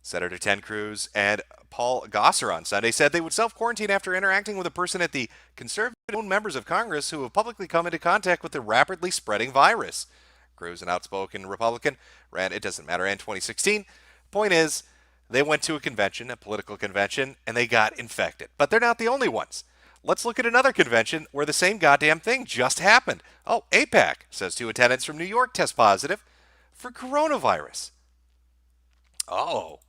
Senator Ted Cruz and Paul Gosar on Sunday said they would self-quarantine after interacting with a person at the conservative-owned members of Congress who have publicly come into contact with the rapidly spreading virus. Cruz, an outspoken Republican, ran It Doesn't Matter in 2016. Point is, they went to a convention, a political convention, and they got infected. But they're not the only ones. Let's look at another convention where the same goddamn thing just happened. Oh, AIPAC says 2 attendants from New York test positive for coronavirus. Oh.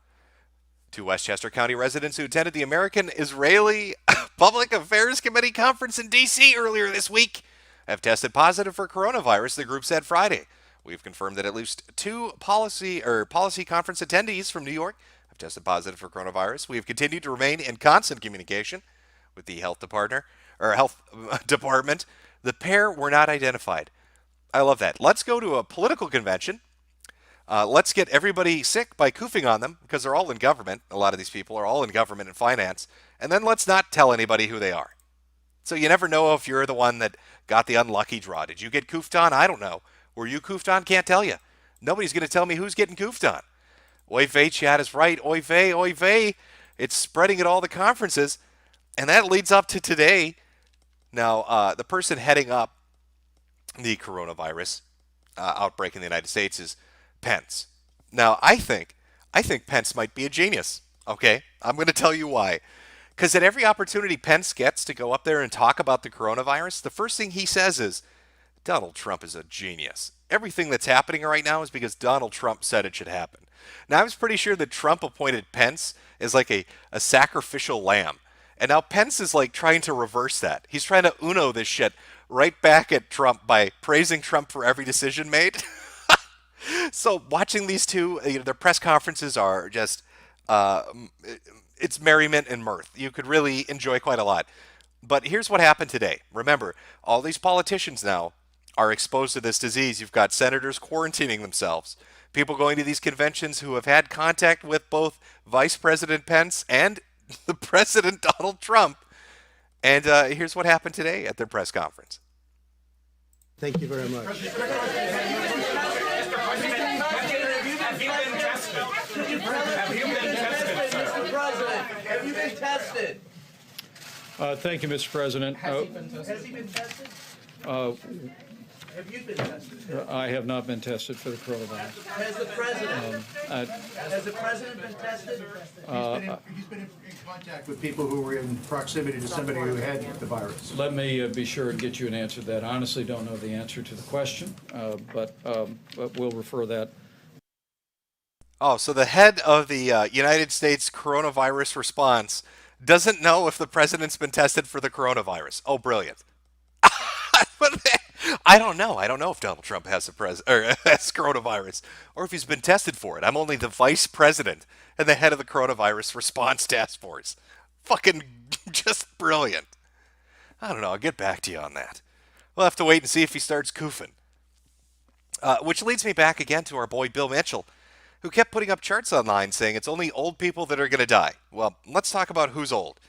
2 Westchester County residents who attended the American-Israeli Public Affairs Committee conference in D.C. earlier this week have tested positive for coronavirus, the group said Friday. We've confirmed that at least 2 policy conference attendees from New York have tested positive for coronavirus. We have continued to remain in constant communication with the health department. The pair were not identified. I love that. Let's go to a political convention. Let's get everybody sick by coofing on them because they're all in government. A lot of these people are all in government and finance. And then let's not tell anybody who they are. So you never know if you're the one that got the unlucky draw. Did you get coofed on? I don't know. Were you coofed on? Can't tell you. Nobody's going to tell me who's getting coofed on. Oy vey, chat is right. Oy vey, oy vey. It's spreading at all the conferences. And that leads up to today. Now, the person heading up the coronavirus outbreak in the United States is Pence. Now, I think Pence might be a genius. Okay? I'm going to tell you why. Because at every opportunity Pence gets to go up there and talk about the coronavirus, the first thing he says is, Donald Trump is a genius. Everything that's happening right now is because Donald Trump said it should happen. Now, I was pretty sure that Trump appointed Pence as like a sacrificial lamb. And now Pence is like trying to reverse that. He's trying to Uno this shit right back at Trump by praising Trump for every decision made. So watching these two, their press conferences are just, it's merriment and mirth. You could really enjoy quite a lot. But here's what happened today. Remember, all these politicians now are exposed to this disease. You've got senators quarantining themselves. People going to these conventions who have had contact with both Vice President Pence and the President Donald Trump. And here's what happened today at their press conference. Thank you very much. Have you been tested? Thank you, Mr. President. Has he been tested? Have you been tested? I have not been tested for the coronavirus. Has the president been tested? He's been in contact with people who were in proximity to somebody who had the virus. Let me be sure and get you an answer to that. I honestly don't know the answer to the question, but we'll refer that. Oh, so the head of the United States coronavirus response doesn't know if the president's been tested for the coronavirus. Oh, brilliant. I don't know. I don't know if Donald Trump has or has coronavirus, or if he's been tested for it. I'm only the vice president and the head of the coronavirus response task force. Fucking just brilliant. I don't know. I'll get back to you on that. We'll have to wait and see if he starts goofing. Which leads me back again to our boy Bill Mitchell, who kept putting up charts online saying it's only old people that are going to die. Well, let's talk about who's old.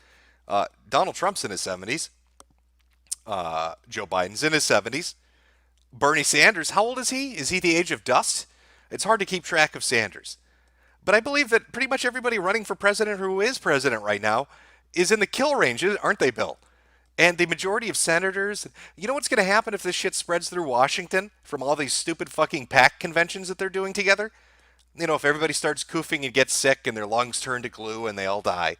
Donald Trump's in his 70s. Joe Biden's in his 70s. Bernie Sanders, how old is he? Is he the age of dust? It's hard to keep track of Sanders. But I believe that pretty much everybody running for president who is president right now is in the kill range, aren't they, Bill? And the majority of senators, you know what's going to happen if this shit spreads through Washington from all these stupid fucking PAC conventions that they're doing together? You know, if everybody starts coughing and gets sick and their lungs turn to glue and they all die,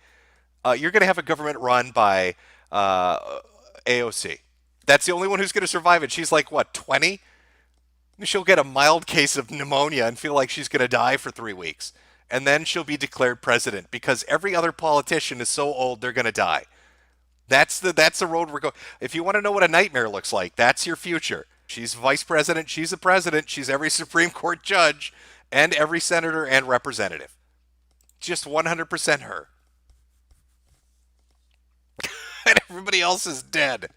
you're going to have a government run by AOC. That's the only one who's going to survive it. She's like, what, 20? She'll get a mild case of pneumonia and feel like she's going to die for 3 weeks. And then she'll be declared president because every other politician is so old they're going to die. That's the road we're going. If you want to know what a nightmare looks like, that's your future. She's vice president. She's a president. She's every Supreme Court judge and every senator and representative. Just 100% her. And everybody else is dead.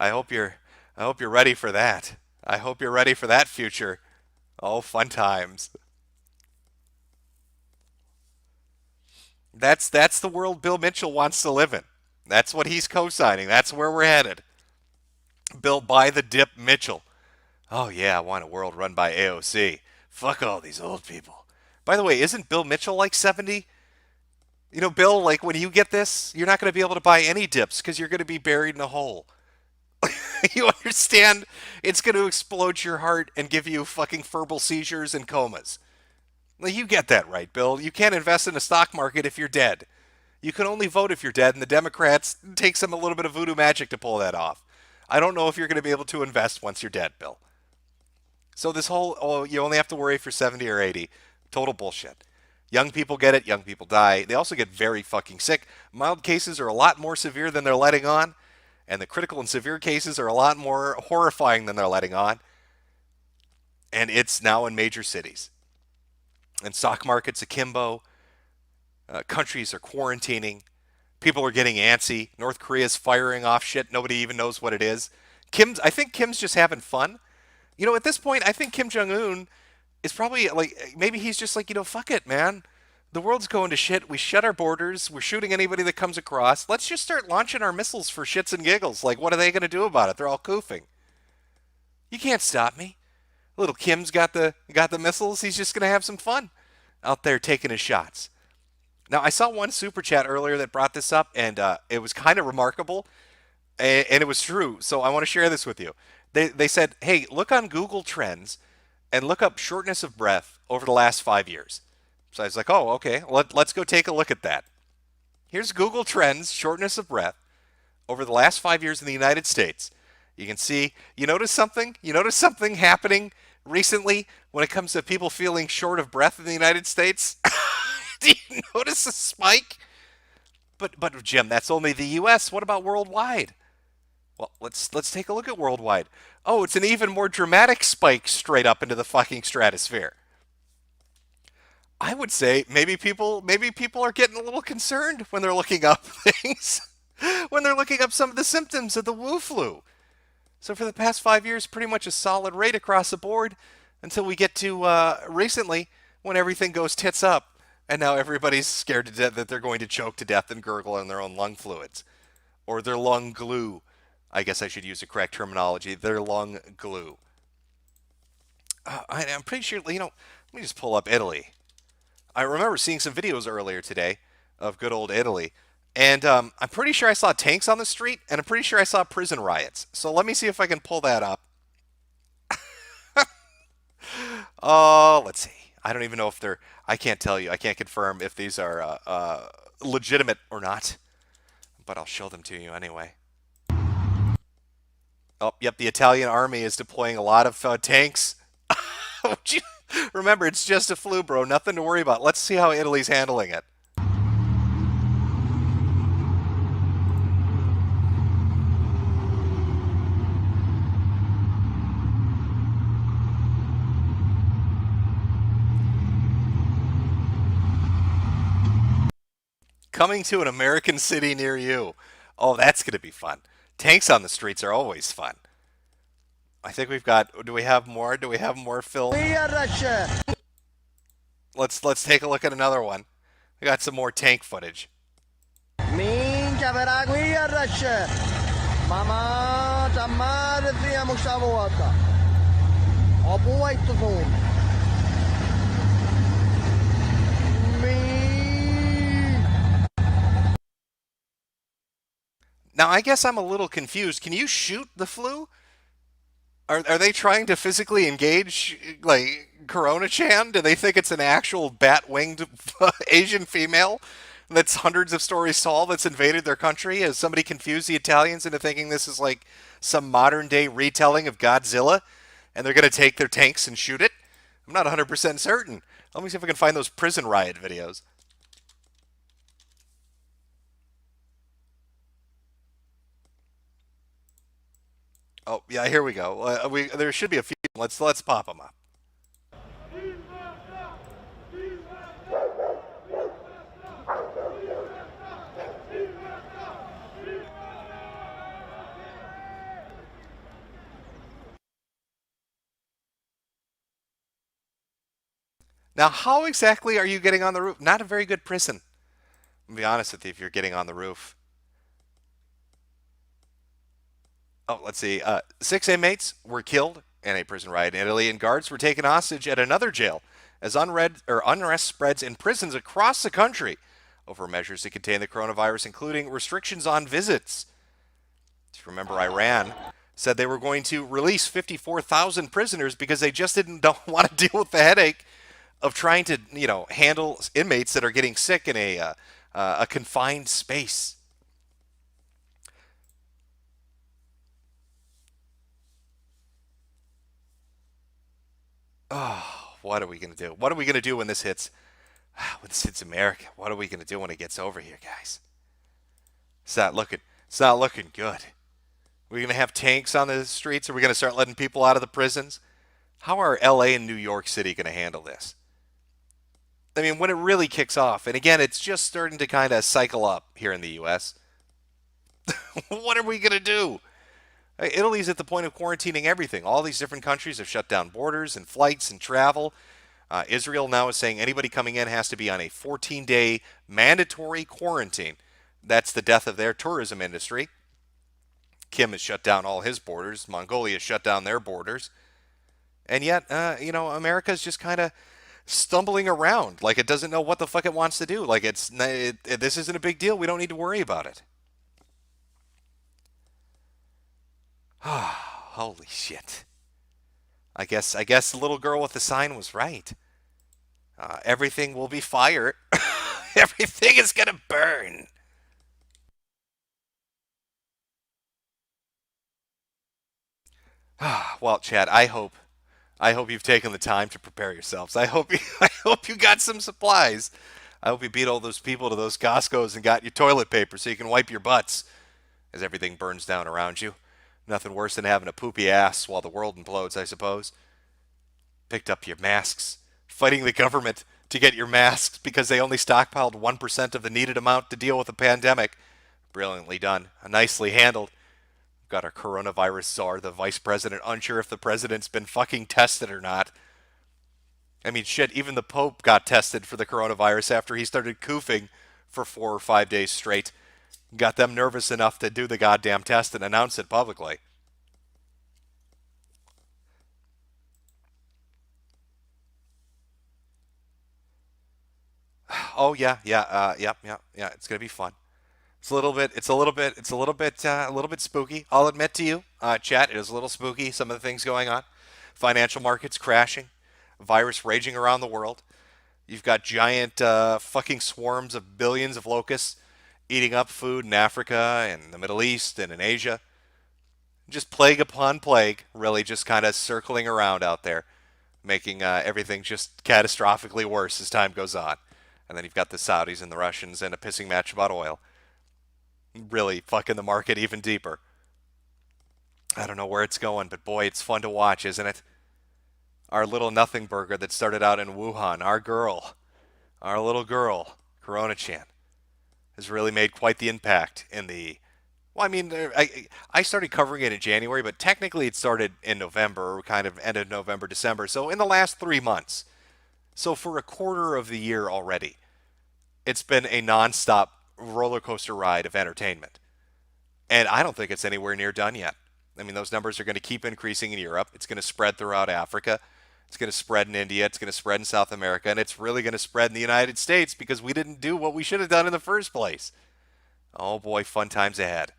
I hope you're ready for that. I hope you're ready for that future. Oh, fun times. That's the world Bill Mitchell wants to live in. That's what he's co-signing. That's where we're headed. Built by the Dip Mitchell. Oh yeah, I want a world run by AOC. Fuck all these old people. By the way, isn't Bill Mitchell like 70? You know, Bill, like when you get this, you're not going to be able to buy any dips because you're going to be buried in a hole. You understand? It's going to explode your heart and give you fucking verbal seizures and comas. Well, you get that right, Bill. You can't invest in the stock market if you're dead. You can only vote if you're dead, and the Democrats, it takes them a little bit of voodoo magic to pull that off. I don't know if you're going to be able to invest once you're dead, Bill. So this whole, you only have to worry if you're 70 or 80, total bullshit. Young people get it, young people die. They also get very fucking sick. Mild cases are a lot more severe than they're letting on, and the critical and severe cases are a lot more horrifying than they're letting on. And it's now in major cities. And stock markets akimbo. Countries are quarantining. People are getting antsy. North Korea's firing off shit. Nobody even knows what it is. I think Kim's just having fun. You know, at this point, I think Kim Jong-un is probably like, maybe he's just like, fuck it, man. The world's going to shit. We shut our borders. We're shooting anybody that comes across. Let's just start launching our missiles for shits and giggles. Like, what are they going to do about it? They're all koofing. You can't stop me. Little Kim's got the missiles. He's just going to have some fun out there taking his shots. Now, I saw one super chat earlier that brought this up, and it was kind of remarkable, and it was true. So I want to share this with you. They said, hey, look on Google Trends and look up shortness of breath over the last 5 years. So I was like, oh, okay, let's go take a look at that. Here's Google Trends, shortness of breath, over the last 5 years in the United States. You can see, you notice something? You notice something happening recently when it comes to people feeling short of breath in the United States? Do you notice a spike? But Jim, that's only the U.S. What about worldwide? Well, let's take a look at worldwide. Oh, it's an even more dramatic spike straight up into the fucking stratosphere. I would say maybe people are getting a little concerned when they're looking up things, when they're looking up some of the symptoms of the Wu flu. So for the past 5 years, pretty much a solid rate across the board until we get to recently when everything goes tits up. And now everybody's scared to death that they're going to choke to death and gurgle on their own lung fluids. Or their lung glue. I guess I should use the correct terminology. Their lung glue. I'm pretty sure, let me just pull up Italy. I remember seeing some videos earlier today of good old Italy. And I'm pretty sure I saw tanks on the street, and I'm pretty sure I saw prison riots. So let me see if I can pull that up. Oh, let's see. I don't even know if I can't tell you. I can't confirm if these are legitimate or not. But I'll show them to you anyway. Oh, yep, the Italian army is deploying a lot of tanks. Remember, it's just a flu, bro. Nothing to worry about. Let's see how Italy's handling it. Coming to an American city near you. Oh, that's going to be fun. Tanks on the streets are always fun. I think we've got. Do we have more? Do we have more film? Let's take a look at another one. We got some more tank footage. Minchia veraglia race. Mama tamar triamo savota. Obu wait to phone. Now, I guess I'm a little confused. Can you shoot the flu? Are they trying to physically engage, like, Corona-chan? Do they think it's an actual bat-winged Asian female that's hundreds of stories tall that's invaded their country? Has somebody confused the Italians into thinking this is like some modern-day retelling of Godzilla, and they're going to take their tanks and shoot it? I'm not 100% certain. Let me see if I can find those prison riot videos. Oh, yeah, here we go. There should be a few. Let's pop them up. Now, how exactly are you getting on the roof? Not a very good prison. I'll be honest with you if you're getting on the roof. Oh, let's see. 6 inmates were killed in a prison riot in Italy, and guards were taken hostage at another jail as unrest spreads in prisons across the country over measures to contain the coronavirus, including restrictions on visits. If you remember, Iran said they were going to release 54,000 prisoners because they just don't want to deal with the headache of trying to, handle inmates that are getting sick in a confined space. Oh, what are we going to do? What are we going to do when this hits? When this hits America, what are we going to do when it gets over here, guys? It's not looking good. We're going to have tanks on the streets? Are we going to start letting people out of the prisons? How are LA and New York City going to handle this? I mean, when it really kicks off, and again, it's just starting to kind of cycle up here in the U.S., what are we going to do? Italy's at the point of quarantining everything. All these different countries have shut down borders and flights and travel. Israel now is saying anybody coming in has to be on a 14-day mandatory quarantine. That's the death of their tourism industry. Kim has shut down all his borders. Mongolia has shut down their borders. And yet, America's just kind of stumbling around like it doesn't know what the fuck it wants to do. Like this isn't a big deal. We don't need to worry about it. Holy shit. I guess the little girl with the sign was right. Everything will be fire. Everything is going to burn. Well, Chad, I hope you've taken the time to prepare yourselves. I hope you got some supplies. I hope you beat all those people to those Costco's and got your toilet paper so you can wipe your butts as everything burns down around you. Nothing worse than having a poopy ass while the world implodes, I suppose. Picked up your masks, fighting the government to get your masks because they only stockpiled 1% of the needed amount to deal with the pandemic. Brilliantly done. Nicely handled. Got our coronavirus czar, the vice president, unsure if the president's been fucking tested or not. I mean, shit, even the Pope got tested for the coronavirus after he started coofing for 4 or 5 days straight. Got them nervous enough to do the goddamn test and announce it publicly. Oh yeah. It's gonna be fun. It's a little bit spooky. I'll admit to you, chat, it is a little spooky. Some of the things going on, financial markets crashing, virus raging around the world. You've got giant fucking swarms of billions of locusts eating up food in Africa and the Middle East and in Asia. Just plague upon plague, really just kind of circling around out there, making everything just catastrophically worse as time goes on. And then you've got the Saudis and the Russians and a pissing match about oil. Really fucking the market even deeper. I don't know where it's going, but boy, it's fun to watch, isn't it? Our little nothing burger that started out in Wuhan, our little girl, Corona-chan, has really made quite the impact in the. Well, I mean, I started covering it in January, but technically it started in November, kind of end of November, December. So in the last 3 months. So for a quarter of the year already, it's been a nonstop roller coaster ride of entertainment. And I don't think it's anywhere near done yet. I mean, those numbers are going to keep increasing in Europe. It's going to spread throughout Africa. It's going to spread in India. It's going to spread in South America. And it's really going to spread in the United States because we didn't do what we should have done in the first place. Oh boy, fun times ahead.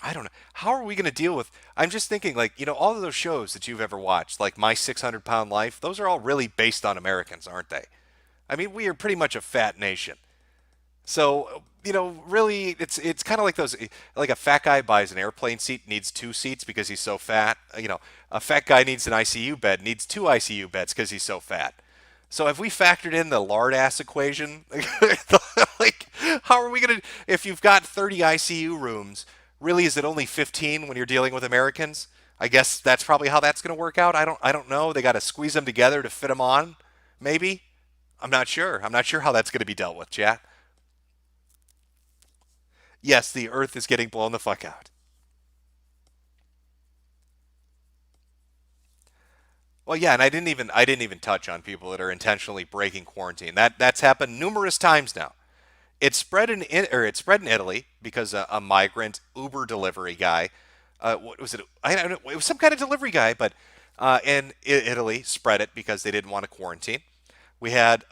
I don't know. How are we going to deal with. I'm just thinking, like, all of those shows that you've ever watched, like My 600-Pound Life, those are all really based on Americans, aren't they? I mean, we are pretty much a fat nation. So, really, it's kind of like those, like a fat guy buys an airplane seat, needs 2 seats because he's so fat. A fat guy needs an ICU bed, needs 2 ICU beds because he's so fat. So have we factored in the lard ass equation? Like, how are we going to, if you've got 30 ICU rooms, really is it only 15 when you're dealing with Americans? I guess that's probably how that's going to work out. I don't know. They got to squeeze them together to fit them on, maybe. I'm not sure. I'm not sure how that's going to be dealt with, chat. Yes, the Earth is getting blown the fuck out. Well, yeah, and I didn't even touch on people that are intentionally breaking quarantine. That's happened numerous times now. It spread it spread in Italy because a migrant Uber delivery guy, what was it? I don't know. It was some kind of delivery guy, but in Italy spread it because they didn't want to quarantine. We had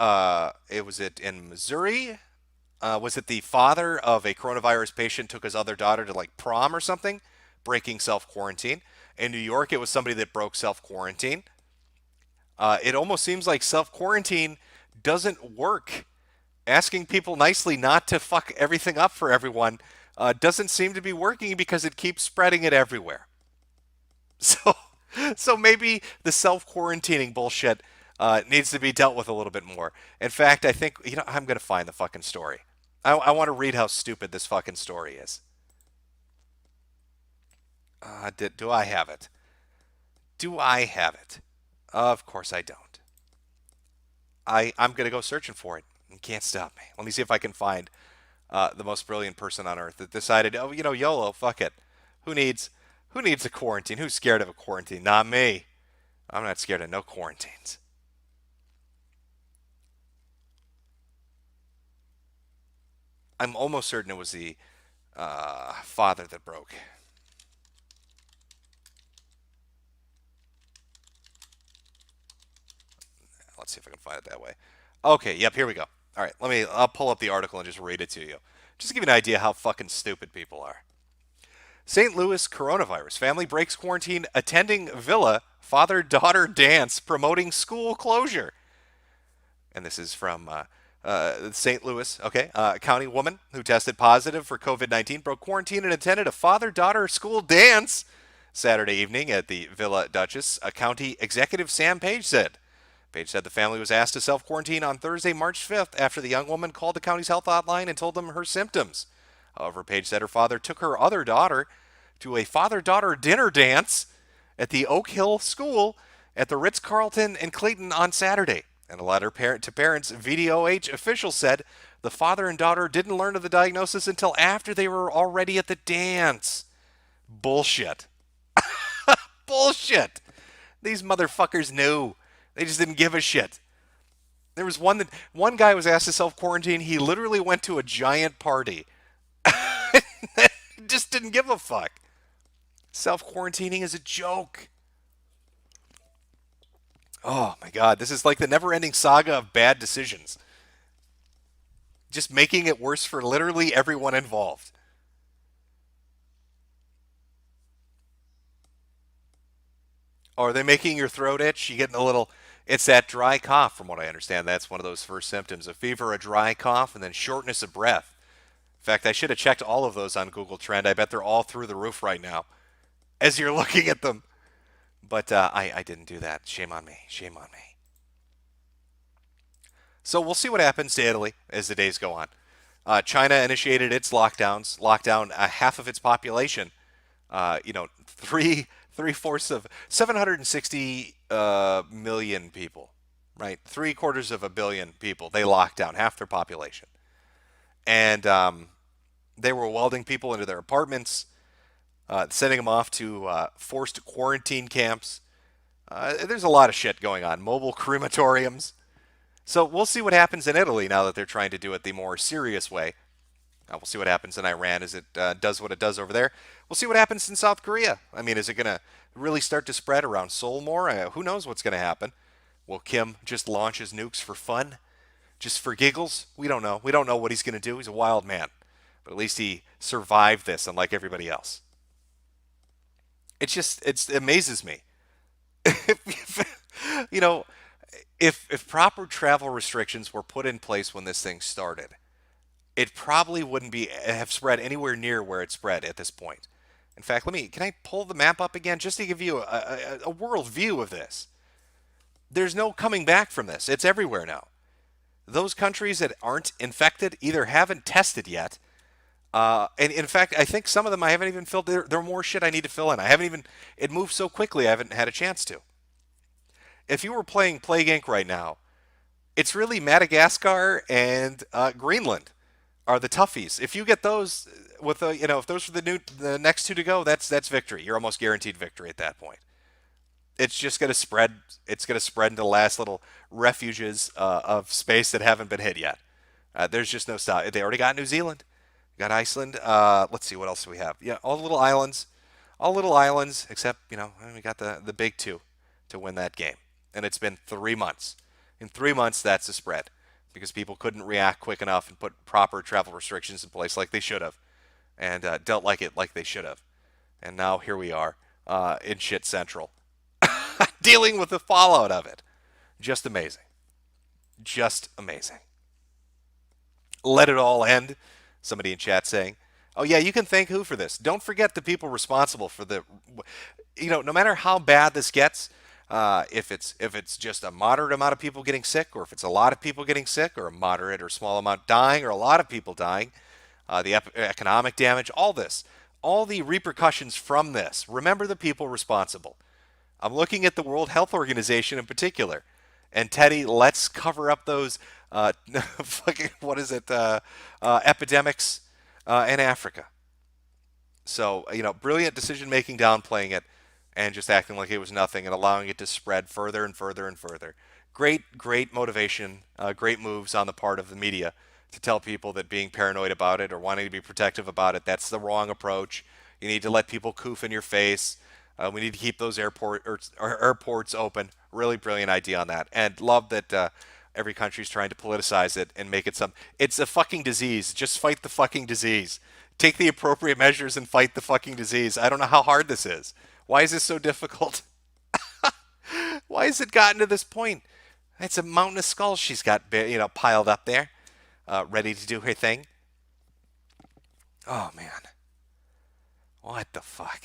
it in Missouri. Was it the father of a coronavirus patient took his other daughter to like prom or something, breaking self-quarantine? In New York, it was somebody that broke self-quarantine. It almost seems like self-quarantine doesn't work. Asking people nicely not to fuck everything up for everyone doesn't seem to be working because it keeps spreading it everywhere. So, so maybe the self-quarantining bullshit needs to be dealt with a little bit more. In fact, I think, I'm going to find the fucking story. I want to read how stupid this fucking story is. Do I have it? Do I have it? Of course I don't. I'm going to go searching for it. You can't stop me. Let me see if I can find the most brilliant person on earth that decided, YOLO, fuck it. Who needs a quarantine? Who's scared of a quarantine? Not me. I'm not scared of no quarantines. I'm almost certain it was the father that broke. Let's see if I can find it that way. Okay, yep, here we go. All right, I'll pull up the article and just read it to you. Just to give you an idea how fucking stupid people are. St. Louis coronavirus. Family breaks quarantine attending villa. Father-daughter dance promoting school closure. And this is from St. Louis, county woman who tested positive for COVID-19 broke quarantine and attended a father-daughter school dance Saturday evening at the Villa Duchess. A county executive, Sam Page, said. Page said the family was asked to self-quarantine on Thursday, March 5th, after the young woman called the county's health hotline and told them her symptoms. However, Page said her father took her other daughter to a father-daughter dinner dance at the Oak Hill School at the Ritz-Carlton in Clayton on Saturday. In a letter to parents, VDOH officials said the father and daughter didn't learn of the diagnosis until after they were already at the dance. Bullshit. Bullshit. These motherfuckers knew. They just didn't give a shit. There was one guy was asked to self-quarantine. He literally went to a giant party. Just didn't give a fuck. Self-quarantining is a joke. Oh my God, this is like the never-ending saga of bad decisions. Just making it worse for literally everyone involved. Oh, are they making your throat itch? You getting a little... It's that dry cough, from what I understand. That's one of those first symptoms. A fever, a dry cough, and then shortness of breath. In fact, I should have checked all of those on Google Trend. I bet they're all through the roof right now as you're looking at them. But I didn't do that. Shame on me. Shame on me. So we'll see what happens to Italy as the days go on. China initiated its lockdown half of its population. Three-fourths of 760 million people, right? 750 million people. They locked down half their population. and they were welding people into their apartments, sending them off to forced quarantine camps. There's a lot of shit going on. Mobile crematoriums. So we'll see what happens in Italy now that they're trying to do it the more serious way. We'll see what happens in Iran as it does what it does over there. We'll see what happens in South Korea. I mean, is it going to really start to spread around Seoul more? Who knows what's going to happen? Will Kim just launch his nukes for fun? Just for giggles? We don't know. We don't know what he's going to do. He's a wild man. But at least he survived this, unlike everybody else. It amazes me. you know, if proper travel restrictions were put in place when this thing started, it probably wouldn't have spread anywhere near where it spread at this point. In fact, can I pull the map up again just to give you a world view of this? There's no coming back from this. It's everywhere now. Those countries that aren't infected either haven't tested yet, and in fact, I think some of them I haven't even filled. There are more shit I need to fill in. It moved so quickly I haven't had a chance to. If you were playing Plague Inc. right now, it's really Madagascar and Greenland are the toughies. If you get those if those are the next two to go, that's victory. You're almost guaranteed victory at that point. It's just going to spread. It's going to spread into the last little refuges of space that haven't been hit yet. There's just no stop. They already got New Zealand, got Iceland. Let's see what else do we have. Yeah, all little islands, except we got the big two to win that game, and it's been 3 months. In 3 months, that's a spread because people couldn't react quick enough and put proper travel restrictions in place like they should have, and dealt like they should have. And now here we are in shit central, dealing with the fallout of it. Just amazing. Just amazing. Let it all end. Somebody in chat saying, "Oh yeah, you can thank who for this? Don't forget the people responsible for the. No matter how bad this gets." If it's just a moderate amount of people getting sick, or if it's a lot of people getting sick, or a moderate or small amount dying, or a lot of people dying, the economic damage, all the repercussions from this. Remember the people responsible. I'm looking at the World Health Organization in particular, and Teddy, let's cover up those epidemics in Africa. So brilliant decision making, downplaying it, and just acting like it was nothing and allowing it to spread further and further and further. Great motivation, great moves on the part of the media to tell people that being paranoid about it or wanting to be protective about it, that's the wrong approach. You need to let people coof in your face. We need to keep those airports open. Really brilliant idea on that. And love that every country's trying to politicize it and make it it's a fucking disease. Just fight the fucking disease. Take the appropriate measures and fight the fucking disease. I don't know how hard this is. Why is this so difficult? Why has it gotten to this point? It's a mountain of skulls she's got, piled up there, ready to do her thing. Oh, man. What the fuck?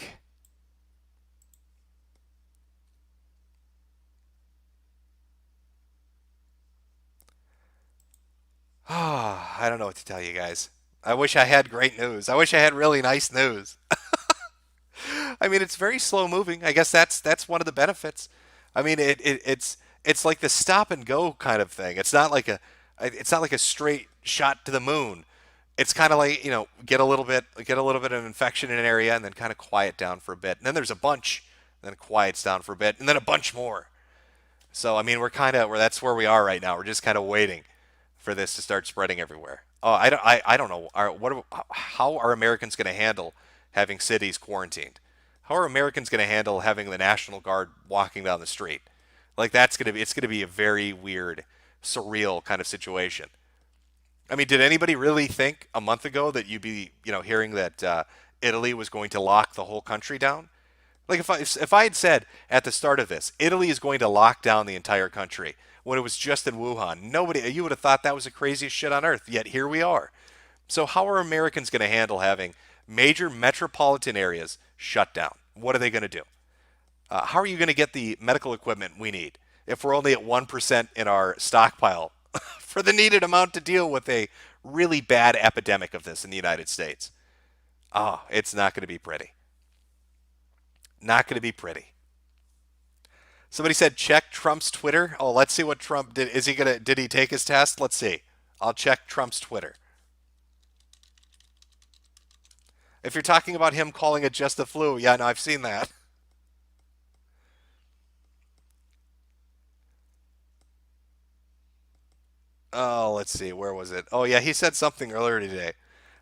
Oh, I don't know what to tell you guys. I wish I had great news. I wish I had really nice news. I mean, it's very slow moving. I guess that's one of the benefits. I mean, it's like the stop and go kind of thing. It's not like a straight shot to the moon. It's kind of like get a little bit of infection in an area and then kind of quiet down for a bit. And then there's a bunch, and then it quiets down for a bit, and then a bunch more. So I mean, that's where we are right now. We're just kind of waiting for this to start spreading everywhere. Oh, I don't know. How are Americans going to handle having cities quarantined? How are Americans going to handle having the National Guard walking down the street? Like it's going to be a very weird, surreal kind of situation. I mean, did anybody really think a month ago that you'd be, hearing that Italy was going to lock the whole country down? Like if I had said at the start of this, Italy is going to lock down the entire country when it was just in Wuhan, you would have thought that was the craziest shit on earth. Yet here we are. So how are Americans going to handle having major metropolitan areas shut down? What are they going to do? How are you going to get the medical equipment we need if we're only at 1% in our stockpile for the needed amount to deal with a really bad epidemic of this in the United States? Oh, it's not going to be pretty. Not going to be pretty. Somebody said check Trump's Twitter. Oh, let's see what Trump did. Did he take his test? Let's see. I'll check Trump's Twitter. If you're talking about him calling it just the flu, yeah, no, I've seen that. Oh, let's see, where was it? Oh, yeah, he said something earlier today.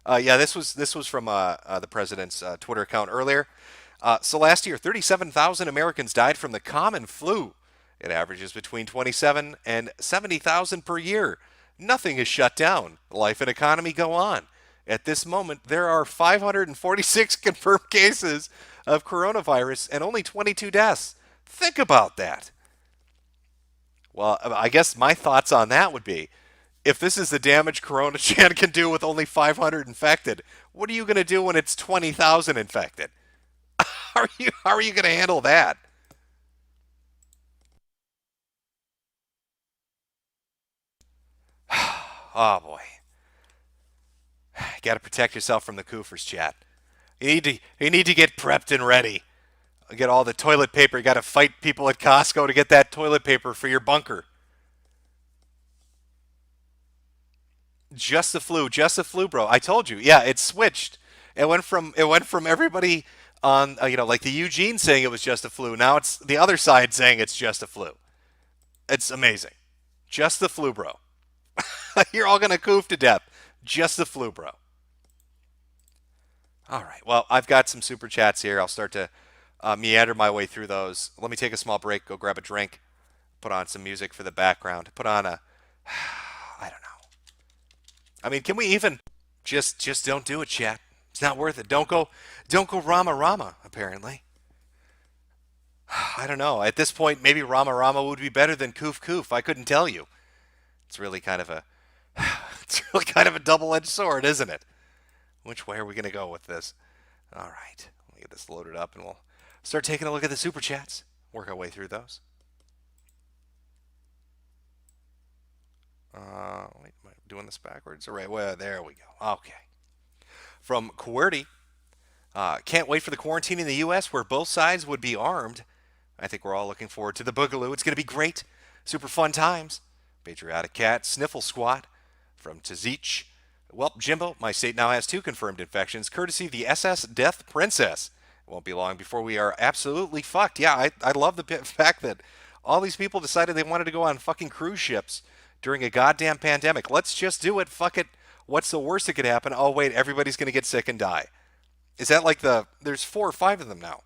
Yeah, this was from the president's Twitter account earlier. So last year, 37,000 Americans died from the common flu. It averages between 27 and 70,000 per year. Nothing is shut down. Life and economy go on. At this moment, there are 546 confirmed cases of coronavirus and only 22 deaths. Think about that. Well, I guess my thoughts on that would be, if this is the damage Corona Chan can do with only 500 infected, what are you going to do when it's 20,000 infected? How are you going to handle that? Oh boy. Got to protect yourself from the Koofers, chat. You need to get prepped and ready. Get all the toilet paper. You got to fight people at Costco to get that toilet paper for your bunker. Just the flu, bro. I told you. Yeah, it switched. It went from everybody on like the Eugene saying it was just the flu. Now it's the other side saying it's just the flu. It's amazing. Just the flu, bro. You're all gonna coof to death. Just the flu, bro. All right. Well, I've got some super chats here. I'll start to meander my way through those. Let me take a small break. Go grab a drink. Put on some music for the background. Put on a I don't know. I mean, can we even just don't do it, chat? It's not worth it. Don't go Rama Rama, apparently. I don't know. At this point, maybe Rama Rama would be better than Koof Koof. I couldn't tell you. It's really kind of a it's really kind of a double-edged sword, isn't it? Which way are we going to go with this? All right. Let me get this loaded up and we'll start taking a look at the super chats. Work our way through those. Wait, am I doing this backwards? All right, well, there we go. Okay. From QWERTY, can't wait for the quarantine in the U.S. where both sides would be armed. I think we're all looking forward to the boogaloo. It's going to be great. Super fun times. Patriotic Cat, Sniffle Squat. From Tzich. Well, Jimbo, my state now has 2 confirmed infections, courtesy of the SS Death Princess. It won't be long before we are absolutely fucked. Yeah, I love the fact that all these people decided they wanted to go on fucking cruise ships during a goddamn pandemic. Let's just do it. Fuck it. What's the worst that could happen? Oh, wait, everybody's going to get sick and die. Is that like there's 4 or 5 of them now.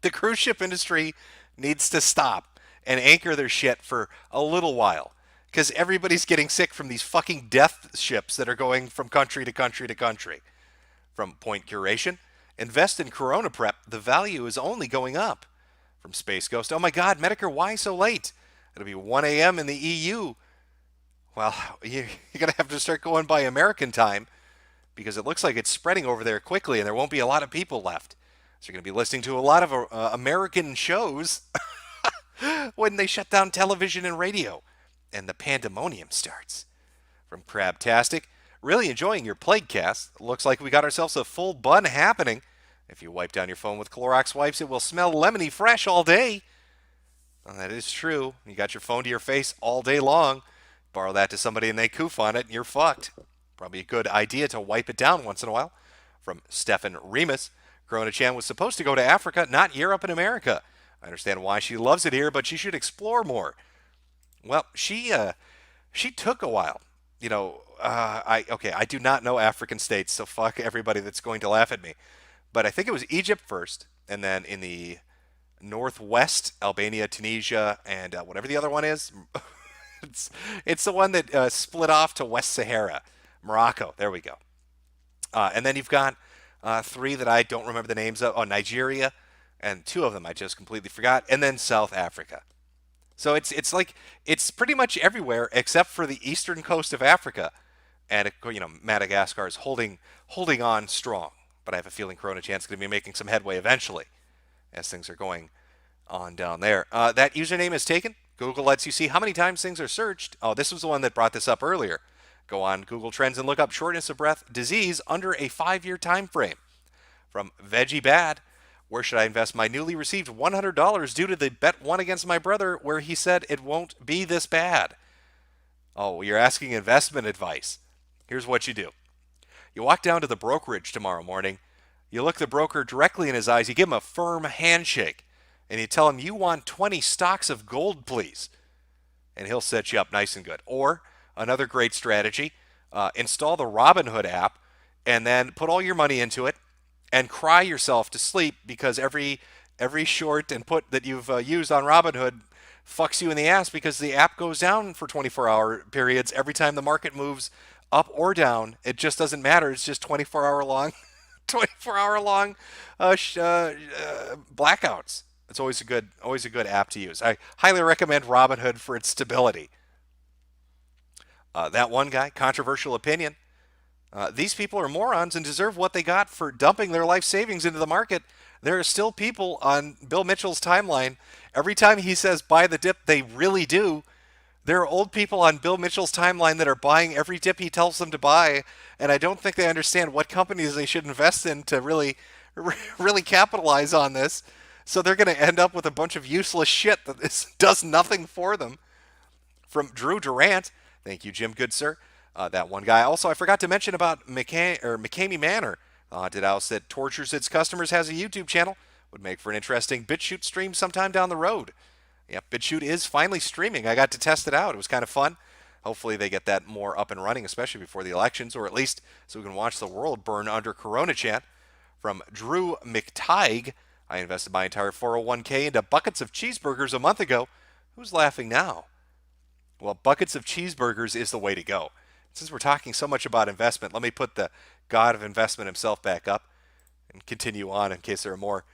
The cruise ship industry needs to stop and anchor their shit for a little while. Because everybody's getting sick from these fucking death ships that are going from country to country to country. From Point Curation, invest in Corona Prep. The value is only going up. From Space Ghost, oh my god, Metokur, why so late? It'll be 1 a.m. in the EU. Well, you're going to have to start going by American time because it looks like it's spreading over there quickly and there won't be a lot of people left. So you're going to be listening to a lot of American shows when they shut down television and radio and the pandemonium starts. From Crabtastic, really enjoying your Plaguecast. Looks like we got ourselves a full bun happening. If you wipe down your phone with Clorox wipes, it will smell lemony fresh all day. Well, that is true. You got your phone to your face all day long. Borrow that to somebody and they coof on it and you're fucked. Probably a good idea to wipe it down once in a while. From Stefan Remus, Corona Chan was supposed to go to Africa, not Europe and America. I understand why she loves it here, but she should explore more. Well, she took a while. I do not know African states, so fuck everybody that's going to laugh at me. But I think it was Egypt first, and then in the northwest, Albania, Tunisia, and whatever the other one is. it's the one that split off to West Sahara, Morocco. There we go. And then you've got 3 that I don't remember the names of. Oh, Nigeria, and 2 of them I just completely forgot, and then South Africa. So it's pretty much everywhere except for the eastern coast of Africa, and Madagascar is holding on strong. But I have a feeling Corona Chan's going to be making some headway eventually, as things are going on down there. That username is taken. Google lets you see how many times things are searched. Oh, this was the one that brought this up earlier. Go on Google Trends and look up shortness of breath disease under a 5-year time frame. From Veggie Bad. Where should I invest my newly received $100 due to the bet won against my brother where he said it won't be this bad? Oh, you're asking investment advice. Here's what you do. You walk down to the brokerage tomorrow morning, you look the broker directly in his eyes, you give him a firm handshake, and you tell him, you want 20 stocks of gold, please. And he'll set you up nice and good. Or another great strategy, install the Robinhood app and then put all your money into it and cry yourself to sleep because every short and put that you've used on Robinhood fucks you in the ass because the app goes down for 24-hour periods every time the market moves up or down. It just doesn't matter. It's just 24-hour long, 24-hour long blackouts. It's always a good app to use. I highly recommend Robinhood for its stability. That one guy, controversial opinion. These people are morons and deserve what they got for dumping their life savings into the market. There are still people on Bill Mitchell's timeline. Every time he says buy the dip, they really do. There are old people on Bill Mitchell's timeline that are buying every dip he tells them to buy, and I don't think they understand what companies they should invest in to really capitalize on this. So they're going to end up with a bunch of useless shit that does nothing for them. From Drew Durant, thank you, Jim Goodsir. That one guy. Also, I forgot to mention about McCamey Manor. Haunted house that tortures its customers has a YouTube channel. Would make for an interesting BitChute stream sometime down the road. Yep, BitChute is finally streaming. I got to test it out. It was kind of fun. Hopefully they get that more up and running, especially before the elections, or at least so we can watch the world burn under Corona chant. From Drew McTighe, I invested my entire 401k into buckets of cheeseburgers a month ago. Who's laughing now? Well, buckets of cheeseburgers is the way to go. Since we're talking so much about investment, let me put the god of investment himself back up and continue on in case there are more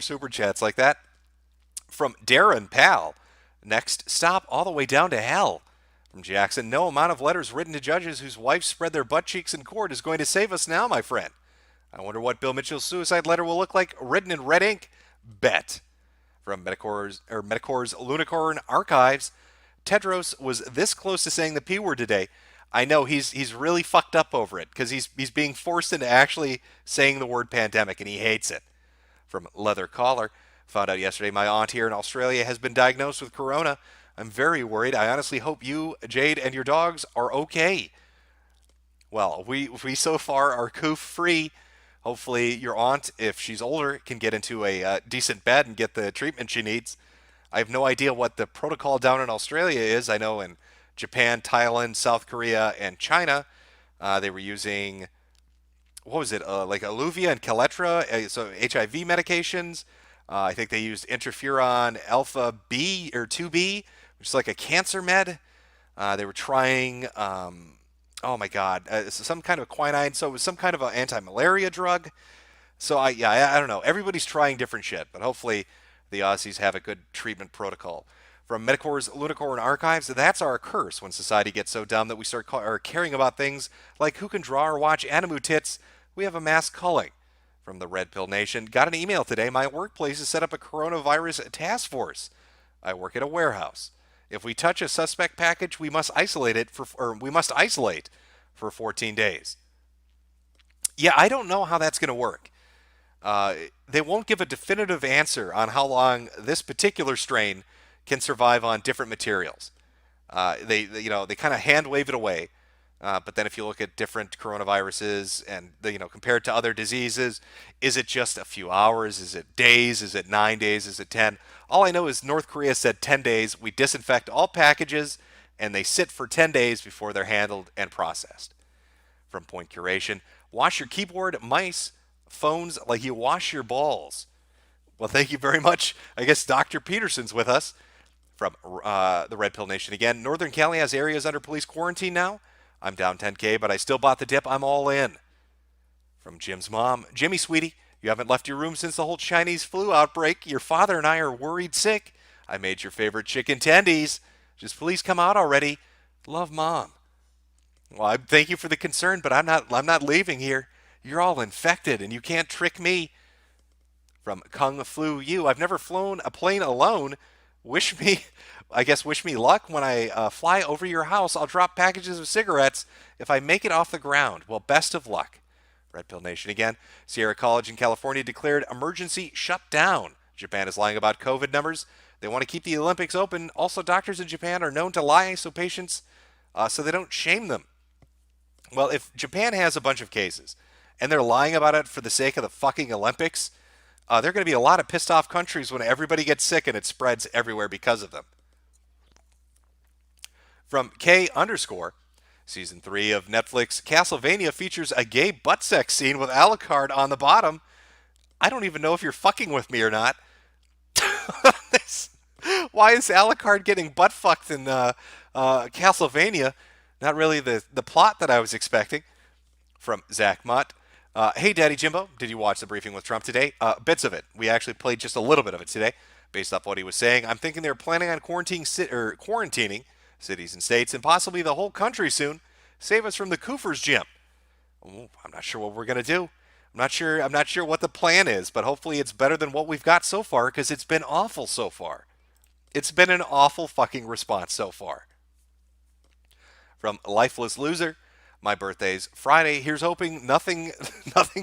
super chats like that. From Darren Pal, next stop all the way down to hell. From Jackson, no amount of letters written to judges whose wives spread their butt cheeks in court is going to save us now, my friend. I wonder what Bill Mitchell's suicide letter will look like written in red ink. Bet. From Metokur's Loonicorn Archives, Tedros was this close to saying the P word today. I know he's really fucked up over it because he's being forced into actually saying the word pandemic and he hates it. From Leather Collar, found out yesterday my aunt here in Australia has been diagnosed with corona. I'm very worried. I honestly hope you, Jade, and your dogs are okay. Well, we so far are coof free. Hopefully your aunt, if she's older, can get into a decent bed and get the treatment she needs. I have no idea what the protocol down in Australia is. I know in Japan, Thailand, South Korea, and China, they were using, what was it, like Alluvia and Kaletra, so HIV medications. I think they used interferon alpha B or 2B, which is like a cancer med. They were trying, oh my God, some kind of quinine, so it was some kind of an anti-malaria drug. So I don't know. Everybody's trying different shit, but hopefully the Aussies have a good treatment protocol. From Metokur's Loonicorn Archives, that's our curse when society gets so dumb that we start caring about things like who can draw or watch anime tits. We have a mass culling. From the Red Pill Nation, got an email today. My workplace has set up a coronavirus task force. I work at a warehouse. If we touch a suspect package, we must isolate for 14 days. Yeah, I don't know how that's going to work. They won't give a definitive answer on how long this particular strain can survive on different materials. They kind of hand wave it away. But then if you look at different coronaviruses and compared to other diseases, is it just a few hours? Is it days? Is it 9 days? Is it 10? All I know is North Korea said 10 days. We disinfect all packages and they sit for 10 days before they're handled and processed. From Point Curation, wash your keyboard, mice, phones like you wash your balls. Well, thank you very much. I guess Dr. Peterson's with us. From the Red Pill Nation again, Northern Cali has areas under police quarantine now. I'm down 10K, but I still bought the dip. I'm all in. From Jim's mom, Jimmy, sweetie, you haven't left your room since the whole Chinese flu outbreak. Your father and I are worried sick. I made your favorite chicken tendies. Just please come out already. Love, Mom. Well, I thank you for the concern, but I'm not leaving here. You're all infected, and you can't trick me. From Kung Flu You, I've never flown a plane alone. Wish me luck when I fly over your house. I'll drop packages of cigarettes if I make it off the ground. Well, best of luck. Red Pill Nation again. Sierra College in California declared emergency shutdown. Japan is lying about COVID numbers. They want to keep the Olympics open. Also, doctors in Japan are known to lie so they don't shame them. Well, if Japan has a bunch of cases and they're lying about it for the sake of the fucking Olympics, there are going to be a lot of pissed off countries when everybody gets sick and it spreads everywhere because of them. From K underscore, season 3 of Netflix, Castlevania features a gay butt sex scene with Alucard on the bottom. I don't even know if you're fucking with me or not. Why is Alucard getting butt fucked in Castlevania? Not really the plot that I was expecting. From Zach Mott. Hey, Daddy Jimbo, did you watch the briefing with Trump today? Bits of it. We actually played just a little bit of it today, based off what he was saying. I'm thinking they're planning on quarantining cities and states and possibly the whole country soon. Save us from the Koofers gym. Oh, I'm not sure what we're gonna do. I'm not sure what the plan is, but hopefully it's better than what we've got so far because it's been awful so far. It's been an awful fucking response so far. From Lifeless Loser, my birthday's Friday. Here's hoping nothing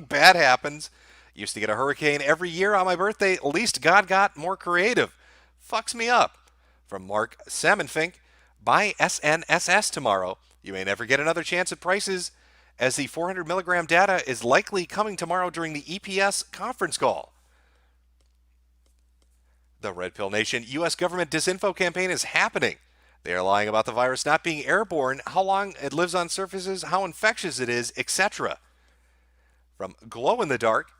bad happens. Used to get a hurricane every year on my birthday. At least God got more creative. Fucks me up. From Mark Salmonfink, buy SNSS tomorrow. You may never get another chance at prices, as the 400 milligram data is likely coming tomorrow during the EPS conference call. The Red Pill Nation U.S. government disinfo campaign is happening. They are lying about the virus not being airborne, how long it lives on surfaces, how infectious it is, etc. From Glow in the Dark,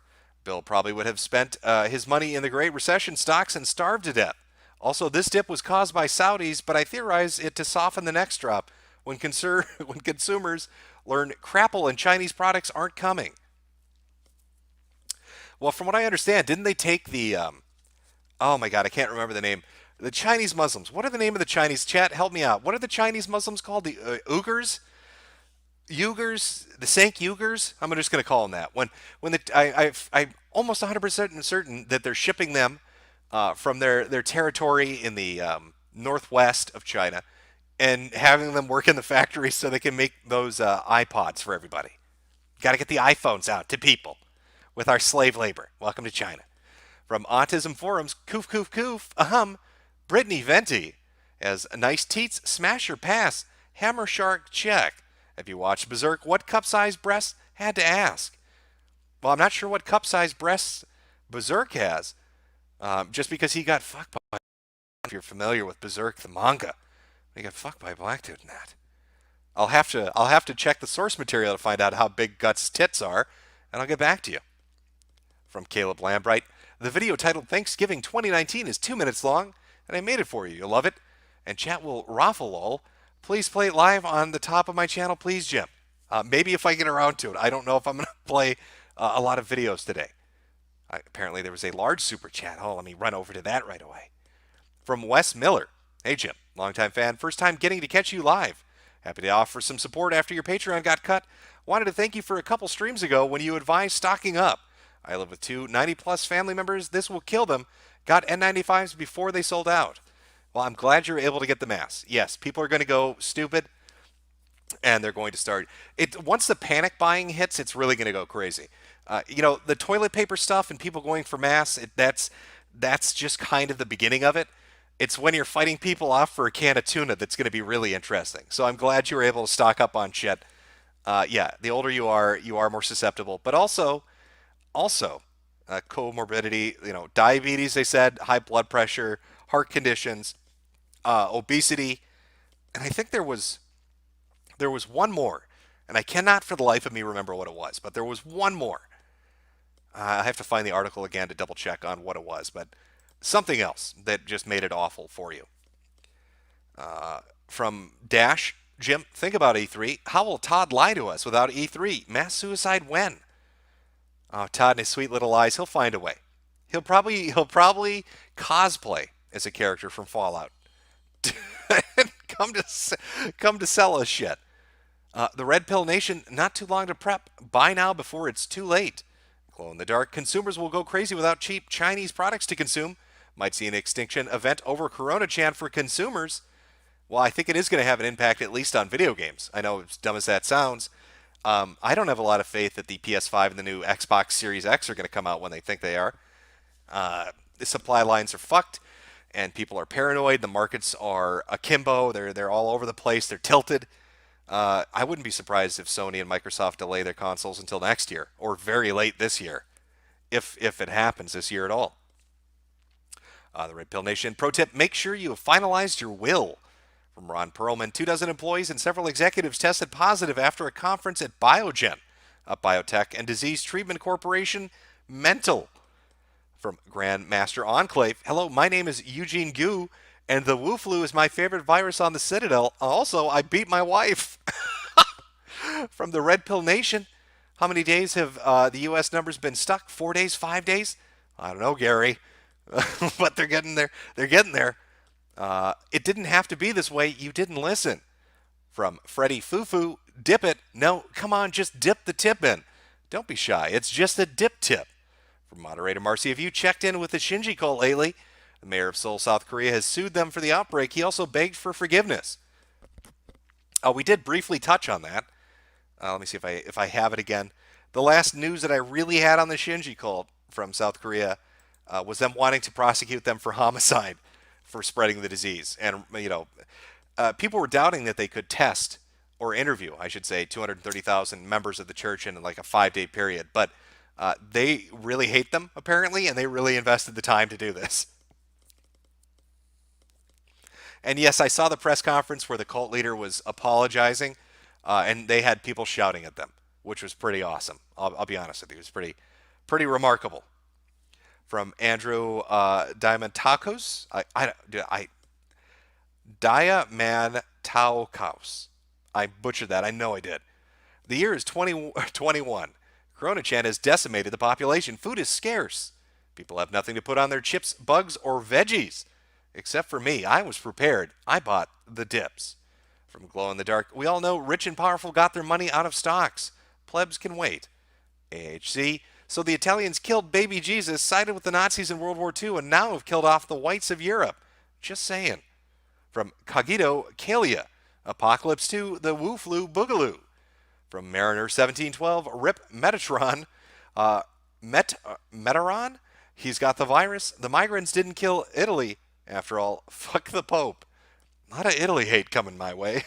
Bill probably would have spent his money in the Great Recession stocks and starved to death. Also, this dip was caused by Saudis, but I theorize it to soften the next drop when consumers learn crapple and Chinese products aren't coming. Well, from what I understand, didn't they take the... oh my god, I can't remember the name. The Chinese Muslims. What are the name of the Chinese? Chat, help me out. What are the Chinese Muslims called? The Uyghurs? Uyghurs? The Sank Uyghurs? I'm just going to call them that. I'm almost 100% certain that they're shipping them from their territory in the northwest of China and having them work in the factories so they can make those iPods for everybody. Got to get the iPhones out to people with our slave labor. Welcome to China. From Autism Forums, coof, coof, coof, Brittany Venti as nice teats, smash or pass, hammer shark check. Have you watched Berserk? What cup-sized breasts? Had to ask. Well, I'm not sure what cup-sized breasts Berserk has, just because he got fucked by, if you're familiar with Berserk, the manga. He got fucked by a black dude in that. I'll have to check the source material to find out how big Guts' tits are, and I'll get back to you. From Caleb Lambright, the video titled Thanksgiving 2019 is 2 minutes long, and I made it for you. You'll love it. And chat will raffle all. Please play it live on the top of my channel, please, Jim. Maybe if I get around to it. I don't know if I'm going to play a lot of videos today. Apparently there was a large super chat. Oh, let me run over to that right away. From Wes Miller. Hey, Jim. Longtime fan. First time getting to catch you live. Happy to offer some support after your Patreon got cut. Wanted to thank you for a couple streams ago when you advised stocking up. I live with 2 90-plus family members. This will kill them. Got N95s before they sold out. Well, I'm glad you're able to get the mask. Yes, people are going to go stupid, and they're going to start. Once the panic buying hits, it's really going to go crazy. The toilet paper stuff and people going for masks, that's just kind of the beginning of it. It's when you're fighting people off for a can of tuna that's going to be really interesting. So I'm glad you were able to stock up on shit. The older you are more susceptible. But also comorbidity, diabetes, they said, high blood pressure, heart conditions, obesity, and I think there was one more, and I cannot for the life of me remember what it was, but there was one more. I have to find the article again to double check on what it was, but something else that just made it awful for you. From Dash, Jim, think about E3. How will Todd lie to us without E3? Mass suicide when? Oh, Todd and his sweet little eyes, he'll find a way. He'll probably cosplay as a character from Fallout. come to sell us shit. The Red Pill Nation, not too long to prep. Buy now before it's too late. Glow in the dark, consumers will go crazy without cheap Chinese products to consume. Might see an extinction event over Corona Chan for consumers. Well, I think it is going to have an impact at least on video games. I know, as dumb as that sounds. I don't have a lot of faith that the PS5 and the new Xbox Series X are going to come out when they think they are. The supply lines are fucked, and people are paranoid. The markets are akimbo. They're all over the place. They're tilted. I wouldn't be surprised if Sony and Microsoft delay their consoles until next year, or very late this year, if it happens this year at all. The Red Pill Nation pro tip: make sure you have finalized your will. From Ron Perlman, 24 employees and several executives tested positive after a conference at Biogen, a biotech and disease treatment corporation. Mental. From Grandmaster Enclave: hello, my name is Eugene Gu, and the Wu flu is my favorite virus on the Citadel. Also, I beat my wife. From the Red Pill Nation: how many days have the U.S. numbers been stuck? 4 days, 5 days? I don't know, Gary. But they're getting there. They're getting there. It didn't have to be this way. You didn't listen. From Freddie Fufu: dip it. No, come on, just dip the tip in. Don't be shy. It's just a dip tip. From Moderator Marcy: have you checked in with the Shinji cult lately? The mayor of Seoul, South Korea, has sued them for the outbreak. He also begged for forgiveness. We did briefly touch on that. Let me see if I have it again. The last news that I really had on the Shinji cult from South Korea was them wanting to prosecute them for homicide for spreading the disease. And, people were doubting that they could test or interview, I should say, 230,000 members of the church in like a 5-day period. But they really hate them, apparently, and they really invested the time to do this. And yes, I saw the press conference where the cult leader was apologizing, and they had people shouting at them, which was pretty awesome. I'll be honest with you. It was pretty remarkable. From Andrew Diamantakos: Diamantakos. I butchered that. I know I did. The year is 2021. Corona-chan has decimated the population. Food is scarce. People have nothing to put on their chips, bugs, or veggies. Except for me. I was prepared. I bought the dips. From Glow in the Dark: we all know rich and powerful got their money out of stocks. Plebs can wait. AHC: so the Italians killed baby Jesus, sided with the Nazis in World War II, and now have killed off the whites of Europe. Just saying. From Cogito Kalia: Apocalypse 2, the Wu Flu Boogaloo. From Mariner 1712: rip Metatron. Metaron? He's got the virus. The migrants didn't kill Italy. After all, fuck the Pope. A lot of Italy hate coming my way.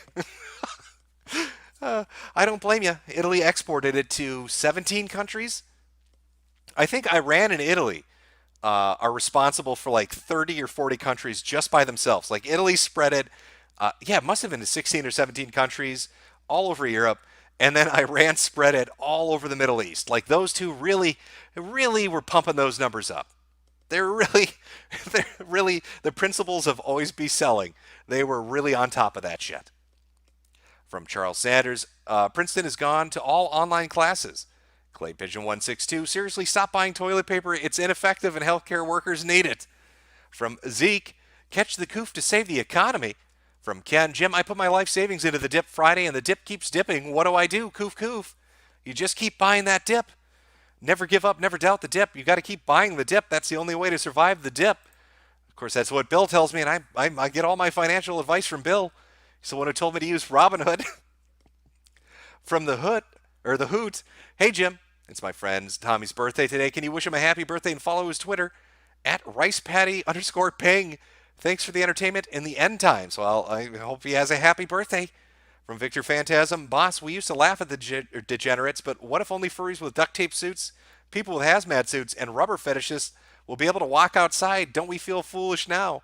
I don't blame you. Italy exported it to 17 countries. I think Iran and Italy are responsible for like 30 or 40 countries just by themselves. Like Italy spread it, it must have been to 16 or 17 countries all over Europe. And then Iran spread it all over the Middle East. Like those two really were pumping those numbers up. They're really, the principles of always be selling. They were really on top of that shit. From Charles Sanders: Princeton has gone to all online classes. Clay Pigeon 162: seriously, stop buying toilet paper. It's ineffective and healthcare workers need it. From Zeke: catch the coof to save the economy. From Ken: Jim, I put my life savings into the dip Friday and the dip keeps dipping. What do? Coof, coof. You just keep buying that dip. Never give up, never doubt the dip. You got to keep buying the dip. That's the only way to survive the dip. Of course, that's what Bill tells me, and I get all my financial advice from Bill. He's the one who told me to use Robinhood. From the Hoot: hey Jim, it's my friend Tommy's birthday today. Can you wish him a happy birthday and follow his Twitter at @RicePatty_Ping? Thanks for the entertainment in the end times. Well, I hope he has a happy birthday. From Victor Phantasm: boss, we used to laugh at the degenerates, but what if only furries with duct tape suits, people with hazmat suits, and rubber fetishists will be able to walk outside? Don't we feel foolish now?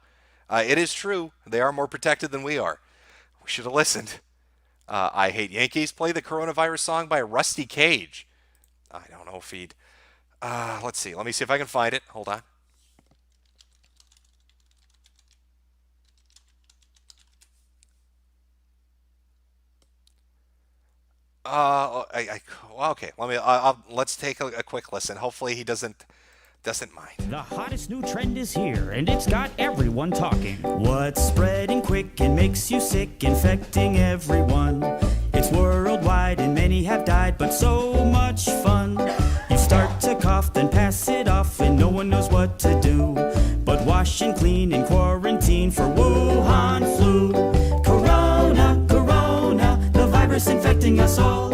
It is true. They are more protected than we are. We should have listened. I Hate Yankees: play the coronavirus song by Rusty Cage. I don't know if he'd... let's see. Let me see if I can find it. Hold on. Okay. Let's take a quick listen. Hopefully he doesn't mind. The hottest new trend is here, and it's got everyone talking. What's spreading quick and makes you sick, infecting everyone? It's worldwide and many have died, but so much fun. You start to cough, then pass it off, and no one knows what to do. But wash and clean and quarantine for Wuhan flu. Corona, corona, the virus infecting us all.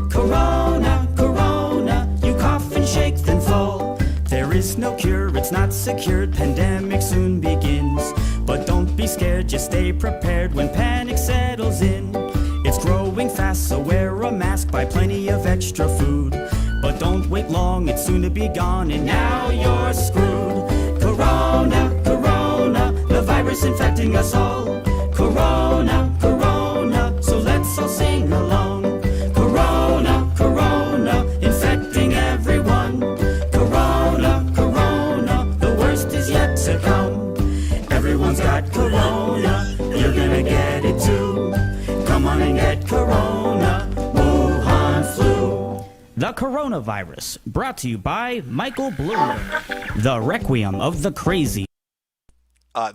Corona, corona, you cough and shake then fall. There is no cure, it's not secured, pandemic soon begins. But don't be scared, just stay prepared when panic settles in. It's growing fast. last, so wear a mask, buy plenty of extra food. But don't wait long, it's soon to be gone, and now you're screwed. Corona, corona, the virus infecting us all. Corona, corona, so let's all sing along. Corona, corona, infecting everyone. Corona, corona, the worst is yet to come. Everyone's got corona, you're gonna get it too. Come on and get corona, Wuhan flu. The coronavirus, brought to you by Michael Bloom, the Requiem of the Crazy.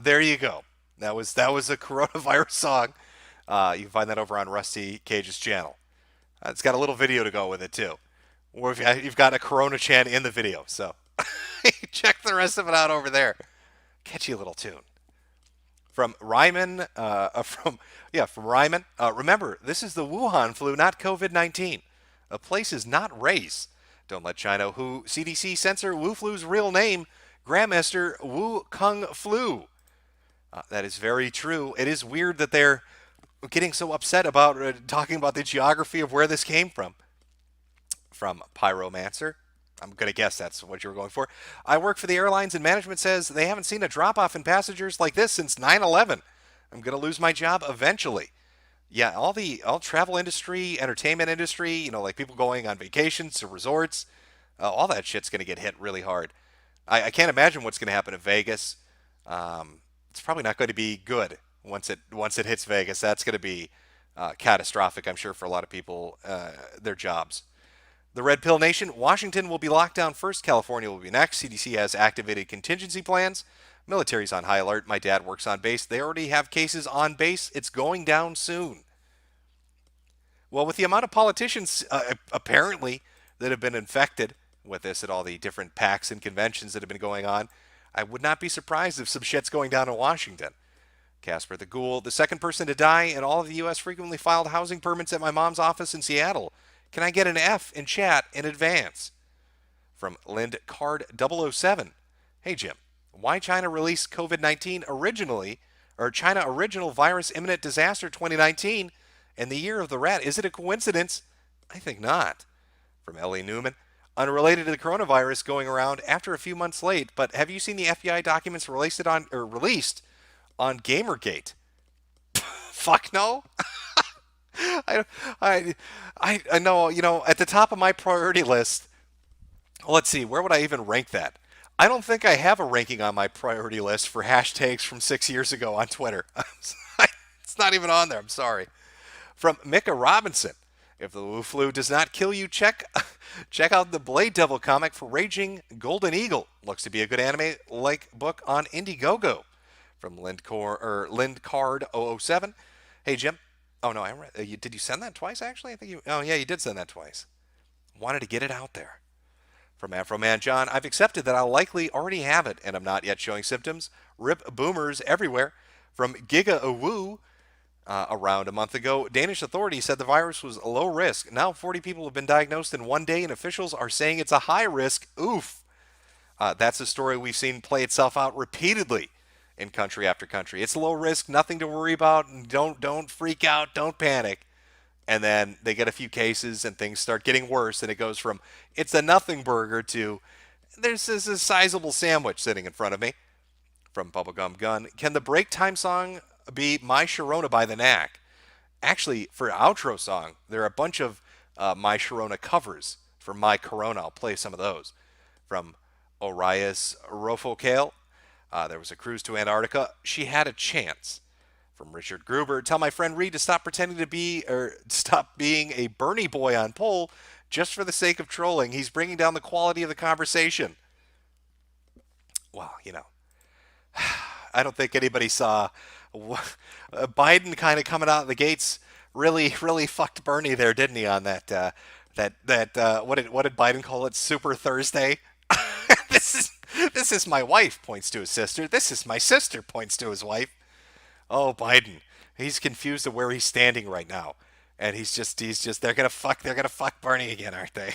There you go. That was a coronavirus song. You can find that over on Rusty Cage's channel. It's got a little video to go with it too. Or if you've got a Corona Chan in the video, so check the rest of it out over there. Catchy little tune. From Ryman, from Ryman. Remember, this is the Wuhan flu, not COVID-19. A place is not race. Don't let China WHO CDC censor Wu flu's real name, Grandmaster Wu Kung Flu. That is very true. It is weird that they're getting so upset about talking about the geography of where this came from. From Pyromancer. I'm going to guess that's what you were going for. I work for the airlines and management says they haven't seen a drop-off in passengers like this since 9/11. I'm going to lose my job eventually. Yeah, all travel industry, entertainment industry, like people going on vacations to resorts, all that shit's going to get hit really hard. I can't imagine what's going to happen in Vegas. It's probably not going to be good once it hits Vegas. That's going to be catastrophic, I'm sure, for a lot of people, their jobs. The Red Pill Nation, Washington will be locked down first. California will be next. CDC has activated contingency plans. Military's on high alert. My dad works on base. They already have cases on base. It's going down soon. Well, with the amount of politicians, apparently, that have been infected with this at all the different PACs and conventions that have been going on, I would not be surprised if some shit's going down in Washington. Casper the Ghoul, the second person to die in all of the U.S. frequently filed housing permits at my mom's office in Seattle. Can I get an F in chat in advance? From Lind Card 007. Hey, Jim. Why China released COVID-19 originally, or China original virus imminent disaster 2019 and the year of the rat? Is it a coincidence? I think not. From Ellie Newman. Unrelated to the coronavirus going around after a few months late, but have you seen the FBI documents released on Gamergate? Fuck no. I know, at the top of my priority list, let's see, where would I even rank that? I don't think I have a ranking on my priority list for hashtags from 6 years ago on Twitter. It's not even on there, I'm sorry. From Micah Robinson, if the Wu flu does not kill you, check out the Blade Devil comic for Raging Golden Eagle. Looks to be a good anime-like book on Indiegogo. From Lindcard007. Hey, Jim. Oh, no, did you send that twice, actually? You did send that twice. Wanted to get it out there. From Afroman John, I've accepted that I'll likely already have it, and I'm not yet showing symptoms. Rip boomers everywhere. From Giga Awu, around a month ago, Danish authorities said the virus was low risk. Now 40 people have been diagnosed in one day, and officials are saying it's a high risk. Oof. That's a story we've seen play itself out repeatedly in country after country. It's low risk, nothing to worry about, and don't freak out, don't panic. And then they get a few cases and things start getting worse, and it goes from it's a nothing burger to there's this a sizable sandwich sitting in front of me. From Bubblegum Gun, can the break time song be My Sharona by the Knack? Actually, for outro song, there are a bunch of My Sharona covers for My Corona. I'll play some of those. From Orias Rofokale, there was a cruise to Antarctica. She had a chance. From Richard Gruber, tell my friend Reed to stop pretending to be, or stop being a Bernie boy on poll just for the sake of trolling. He's bringing down the quality of the conversation. Well, I don't think anybody saw Biden kind of coming out of the gates. Really fucked Bernie there, didn't he? On that what did Biden call it? Super Thursday. This is my wife. Points to his sister. This is my sister. Points to his wife. Oh, Biden. He's confused of where he's standing right now. And he's just they're gonna fuck Bernie again, aren't they?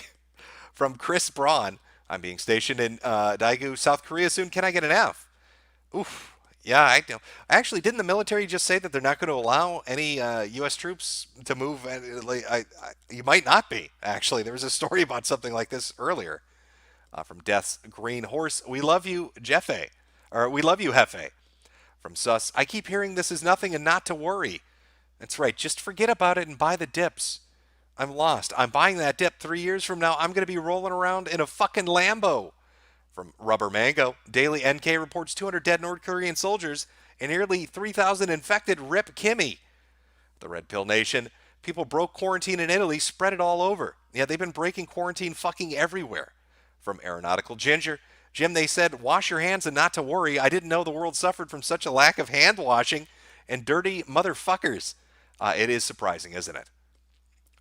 From Chris Braun, I'm being stationed in Daegu, South Korea soon. Can I get an F? Oof. Yeah, I know. Actually, didn't the military just say that they're not going to allow any U.S. troops to move? You might not be. Actually, there was a story about something like this earlier from Death's Green Horse. We love you, Jeffe, or we love you, Hefe. From Sus, I keep hearing this is nothing and not to worry. That's right. Just forget about it and buy the dips. I'm lost. I'm buying that dip. 3 years from now, I'm going to be rolling around in a fucking Lambo. From Rubber Mango, Daily NK reports 200 dead North Korean soldiers and nearly 3,000 infected. Rip Kimmy. The Red Pill Nation, people broke quarantine in Italy, spread it all over. Yeah, they've been breaking quarantine fucking everywhere. From Aeronautical Ginger, Jim, they said, wash your hands and not to worry. I didn't know the world suffered from such a lack of hand washing and dirty motherfuckers. It is surprising, isn't it?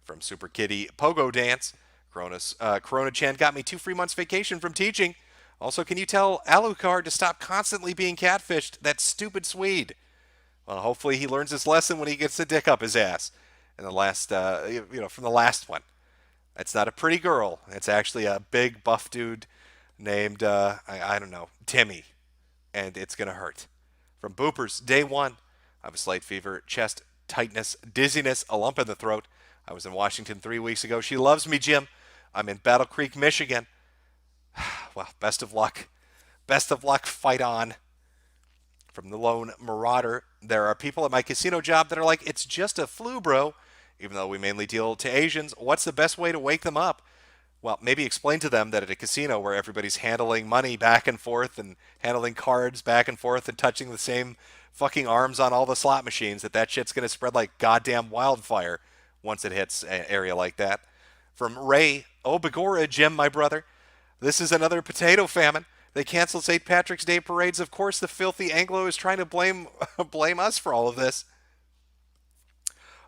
From Super Kitty Pogo Dance, Corona Chan got me 2 free months vacation from teaching. Also, can you tell Alucard to stop constantly being catfished? That stupid Swede. Well, hopefully he learns his lesson when he gets the dick up his ass. And the last, from the last one. It's not a pretty girl. It's actually a big buff dude named, I don't know, Timmy. And it's going to hurt. From Boopers, day 1. I have a slight fever, chest tightness, dizziness, a lump in the throat. I was in Washington 3 weeks ago. She loves me, Jim. I'm in Battle Creek, Michigan. Well, best of luck. Best of luck. Fight on. From the Lone Marauder, there are people at my casino job that are like, it's just a flu, bro. Even though we mainly deal to Asians, what's the best way to wake them up? Well, maybe explain to them that at a casino where everybody's handling money back and forth and handling cards back and forth and touching the same fucking arms on all the slot machines, that shit's going to spread like goddamn wildfire once it hits an area like that. From Ray, oh, Begorra, Jim, my brother. This is another potato famine. They canceled St. Patrick's Day parades. Of course, the filthy Anglo is trying to blame us for all of this.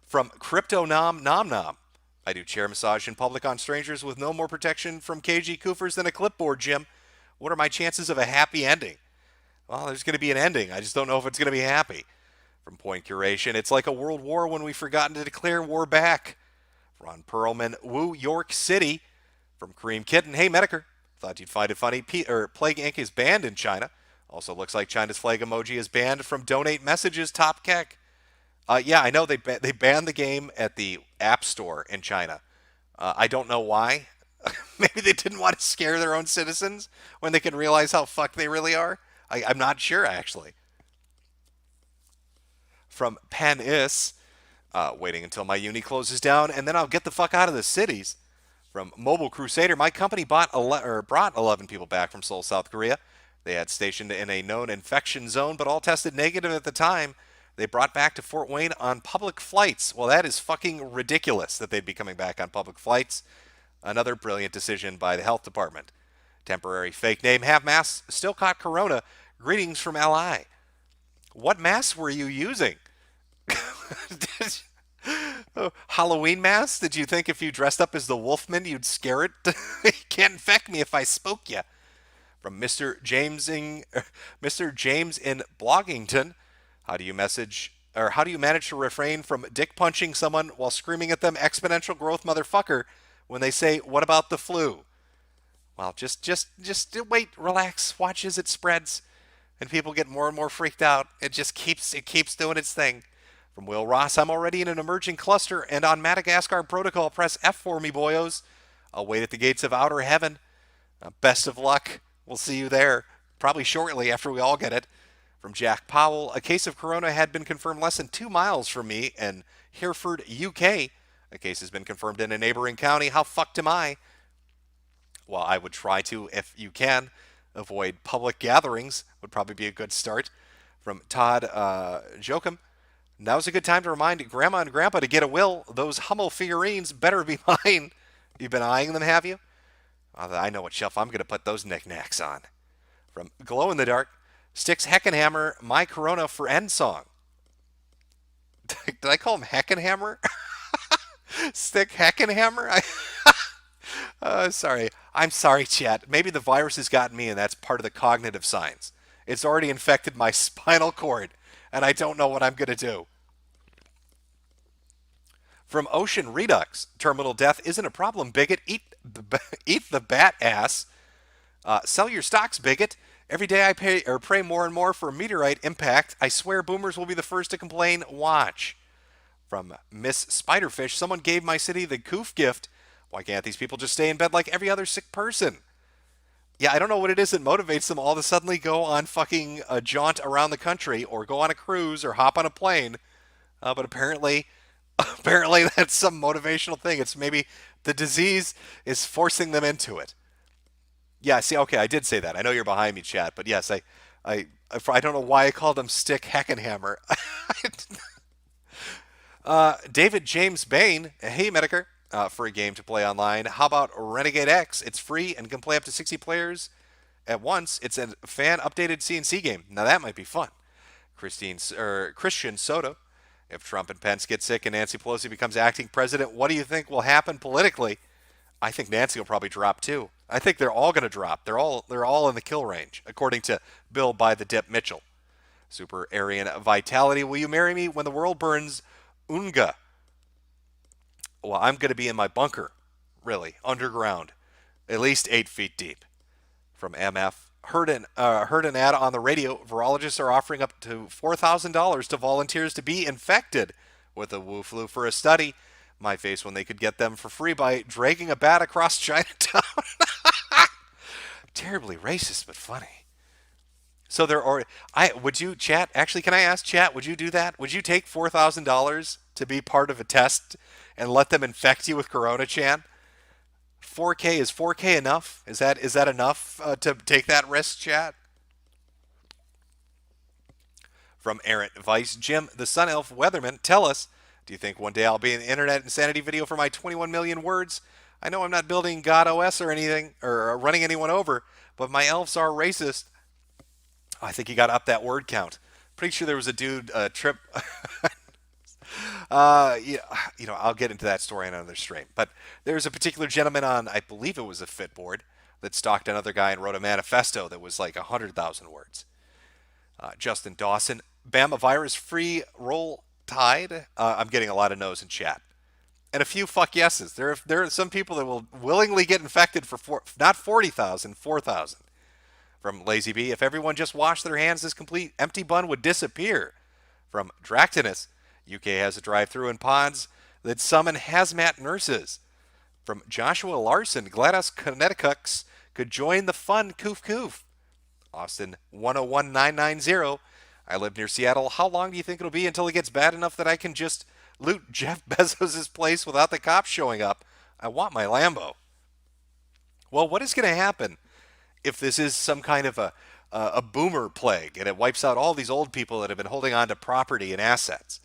From Crypto Nom Nom Nom. I do chair massage in public on strangers with no more protection from KG Koofers than a clipboard, Jim. What are my chances of a happy ending? Well, there's going to be an ending. I just don't know if it's going to be happy. From Point Curation, it's like a world war when we've forgotten to declare war back. Ron Perlman, Woo, York City. From Cream Kitten, hey, Metokur. Thought you'd find it funny. Plague Inc. is banned in China. Also looks like China's flag emoji is banned from donate messages. Top Keck. Yeah, I know they banned the game at the App Store in China. I don't know why. Maybe they didn't want to scare their own citizens when they can realize how fucked they really are. I'm not sure, actually. From Panis, waiting until my uni closes down, and then I'll get the fuck out of the cities. From Mobile Crusader, my company brought 11 people back from Seoul, South Korea. They had stationed in a known infection zone, but all tested negative at the time. They brought back to Fort Wayne on public flights. Well, that is fucking ridiculous that they'd be coming back on public flights. Another brilliant decision by the health department. Temporary fake name, half mask, still caught corona. Greetings from LI. What masks were you using? Halloween masks? Did you think if you dressed up as the Wolfman, you'd scare it? You can't infect me if I spook you. From Mr. James in Bloggington, how do you manage to refrain from dick punching someone while screaming at them exponential growth motherfucker when they say, what about the flu? Well, just wait, relax, watch as it spreads, and people get more and more freaked out. It keeps doing its thing. From Will Ross, I'm already in an emerging cluster, and on Madagascar protocol, press F for me, boyos. I'll wait at the gates of outer heaven. Best of luck. We'll see you there, probably shortly after we all get it. From Jack Powell, a case of corona had been confirmed less than 2 miles from me in Hereford, UK. A case has been confirmed in a neighboring county. How fucked am I? Well, I would try to, if you can, avoid public gatherings. Would probably be a good start. From Todd Jokum, now's a good time to remind Grandma and Grandpa to get a will. Those Hummel figurines better be mine. You've been eyeing them, have you? I know what shelf I'm going to put those knickknacks on. From Glow in the Dark, Sticks Heckenhammer, my Corona for End song. Did I call him Heckenhammer? Stick Heckenhammer? Sorry. I'm sorry, chat. Maybe the virus has gotten me, and that's part of the cognitive science. It's already infected my spinal cord, and I don't know what I'm going to do. From Ocean Redux, terminal death isn't a problem, bigot. Eat the bat ass. Sell your stocks, bigot. Every day I pray more and more for a meteorite impact. I swear boomers will be the first to complain. Watch. From Miss Spiderfish, someone gave my city the goof gift. Why can't these people just stay in bed like every other sick person? Yeah, I don't know what it is that motivates them all to suddenly go on fucking a jaunt around the country or go on a cruise or hop on a plane. But apparently that's some motivational thing. It's maybe the disease is forcing them into it. Yeah, see, okay, I did say that. I know you're behind me, chat, but yes, I don't know why I called him Stick Heckenhammer. David James Bain, hey Metokur, for a game to play online. How about Renegade X? It's free and can play up to 60 players at once. It's a fan updated CNC game. Now that might be fun. Christian Soto, if Trump and Pence get sick and Nancy Pelosi becomes acting president, what do you think will happen politically? I think Nancy will probably drop too. I think they're all going to drop. They're all in the kill range, according to Bill by the Dip Mitchell. Super Aryan Vitality, will you marry me when the world burns? Unga. Well, I'm going to be in my bunker, really, underground, at least 8 feet deep. From MF, heard an ad on the radio. Virologists are offering up to $4,000 to volunteers to be infected with the Wu flu for a study. My face when they could get them for free by dragging a bat across Chinatown. Terribly racist, but funny. So would you, chat, actually, can I ask, chat, would you do that? Would you take $4,000 to be part of a test and let them infect you with Corona, Chan? 4K, is 4K enough? Is that enough to take that risk, chat? From Errant Vice, Jim, the Sun Elf Weatherman, tell us, do you think one day I'll be in the Internet Insanity video for my 21 million words? I know I'm not building God OS or anything, or running anyone over, but my elves are racist. I think you got to up that word count. Pretty sure there was a dude, Trip. I'll get into that story on another stream. But there's a particular gentleman on, I believe it was a Fitboard, that stalked another guy and wrote a manifesto that was like 100,000 words. Justin Dawson, Bama virus free roll tide. I'm getting a lot of no's in chat. And a few fuck yeses. There are some people that will willingly get infected for not 40,000, 4,000. From Lazy B, if everyone just washed their hands, this complete empty bun would disappear. From Dractinus, UK has a drive-through in pods that summon hazmat nurses. From Joshua Larson, glad us Connecticuts could join the fun coof coof. Austin 101990, I live near Seattle. How long do you think it'll be until it gets bad enough that I can just loot Jeff Bezos' place without the cops showing up? I want my Lambo. Well, what is going to happen if this is some kind of a boomer plague and it wipes out all these old people that have been holding on to property and assets?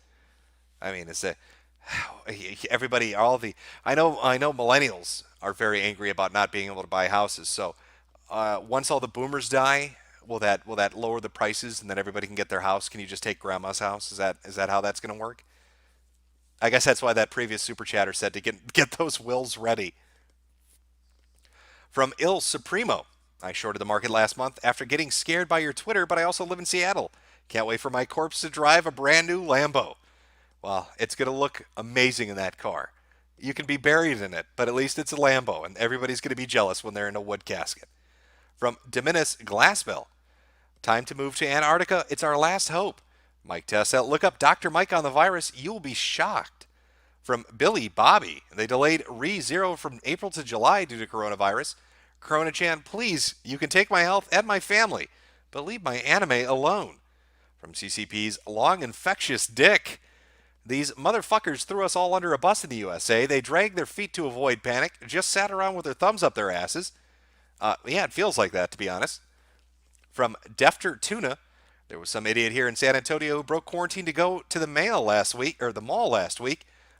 I mean, it's everybody, I know millennials are very angry about not being able to buy houses. So once all the boomers die, will that lower the prices and then everybody can get their house? Can you just take grandma's house? Is that how that's going to work? I guess that's why that previous super chatter said to get those wills ready. From Il Supremo, I shorted the market last month after getting scared by your Twitter, but I also live in Seattle. Can't wait for my corpse to drive a brand new Lambo. Well, it's going to look amazing in that car. You can be buried in it, but at least it's a Lambo, and everybody's going to be jealous when they're in a wood casket. From Dominus Glassbell, time to move to Antarctica. It's our last hope. Mike Tessa, look up Dr. Mike on the virus. You will be shocked. From Billy Bobby, they delayed Re-Zero from April to July due to coronavirus. Corona-chan, please, you can take my health and my family, but leave my anime alone. From CCP's long infectious dick, these motherfuckers threw us all under a bus in the USA. They dragged their feet to avoid panic, just sat around with their thumbs up their asses. Yeah, it feels like that, to be honest. From Defter Tuna, there was some idiot here in San Antonio who broke quarantine to go to the mall last week.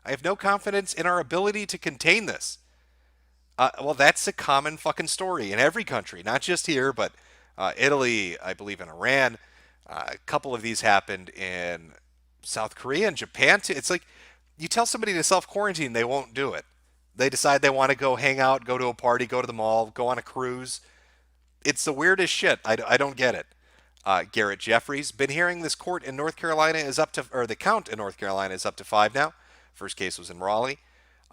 I have no confidence in our ability to contain this. Well, that's a common fucking story in every country, not just here, but Italy, I believe in Iran. A couple of these happened in South Korea and Japan too. It's like you tell somebody to self-quarantine, they won't do it. They decide they want to go hang out, go to a party, go to the mall, go on a cruise. It's the weirdest shit. I don't get it. Garrett Jeffries, been hearing this court in North Carolina is up to, or the count in North Carolina is up to 5 now. First case was in Raleigh.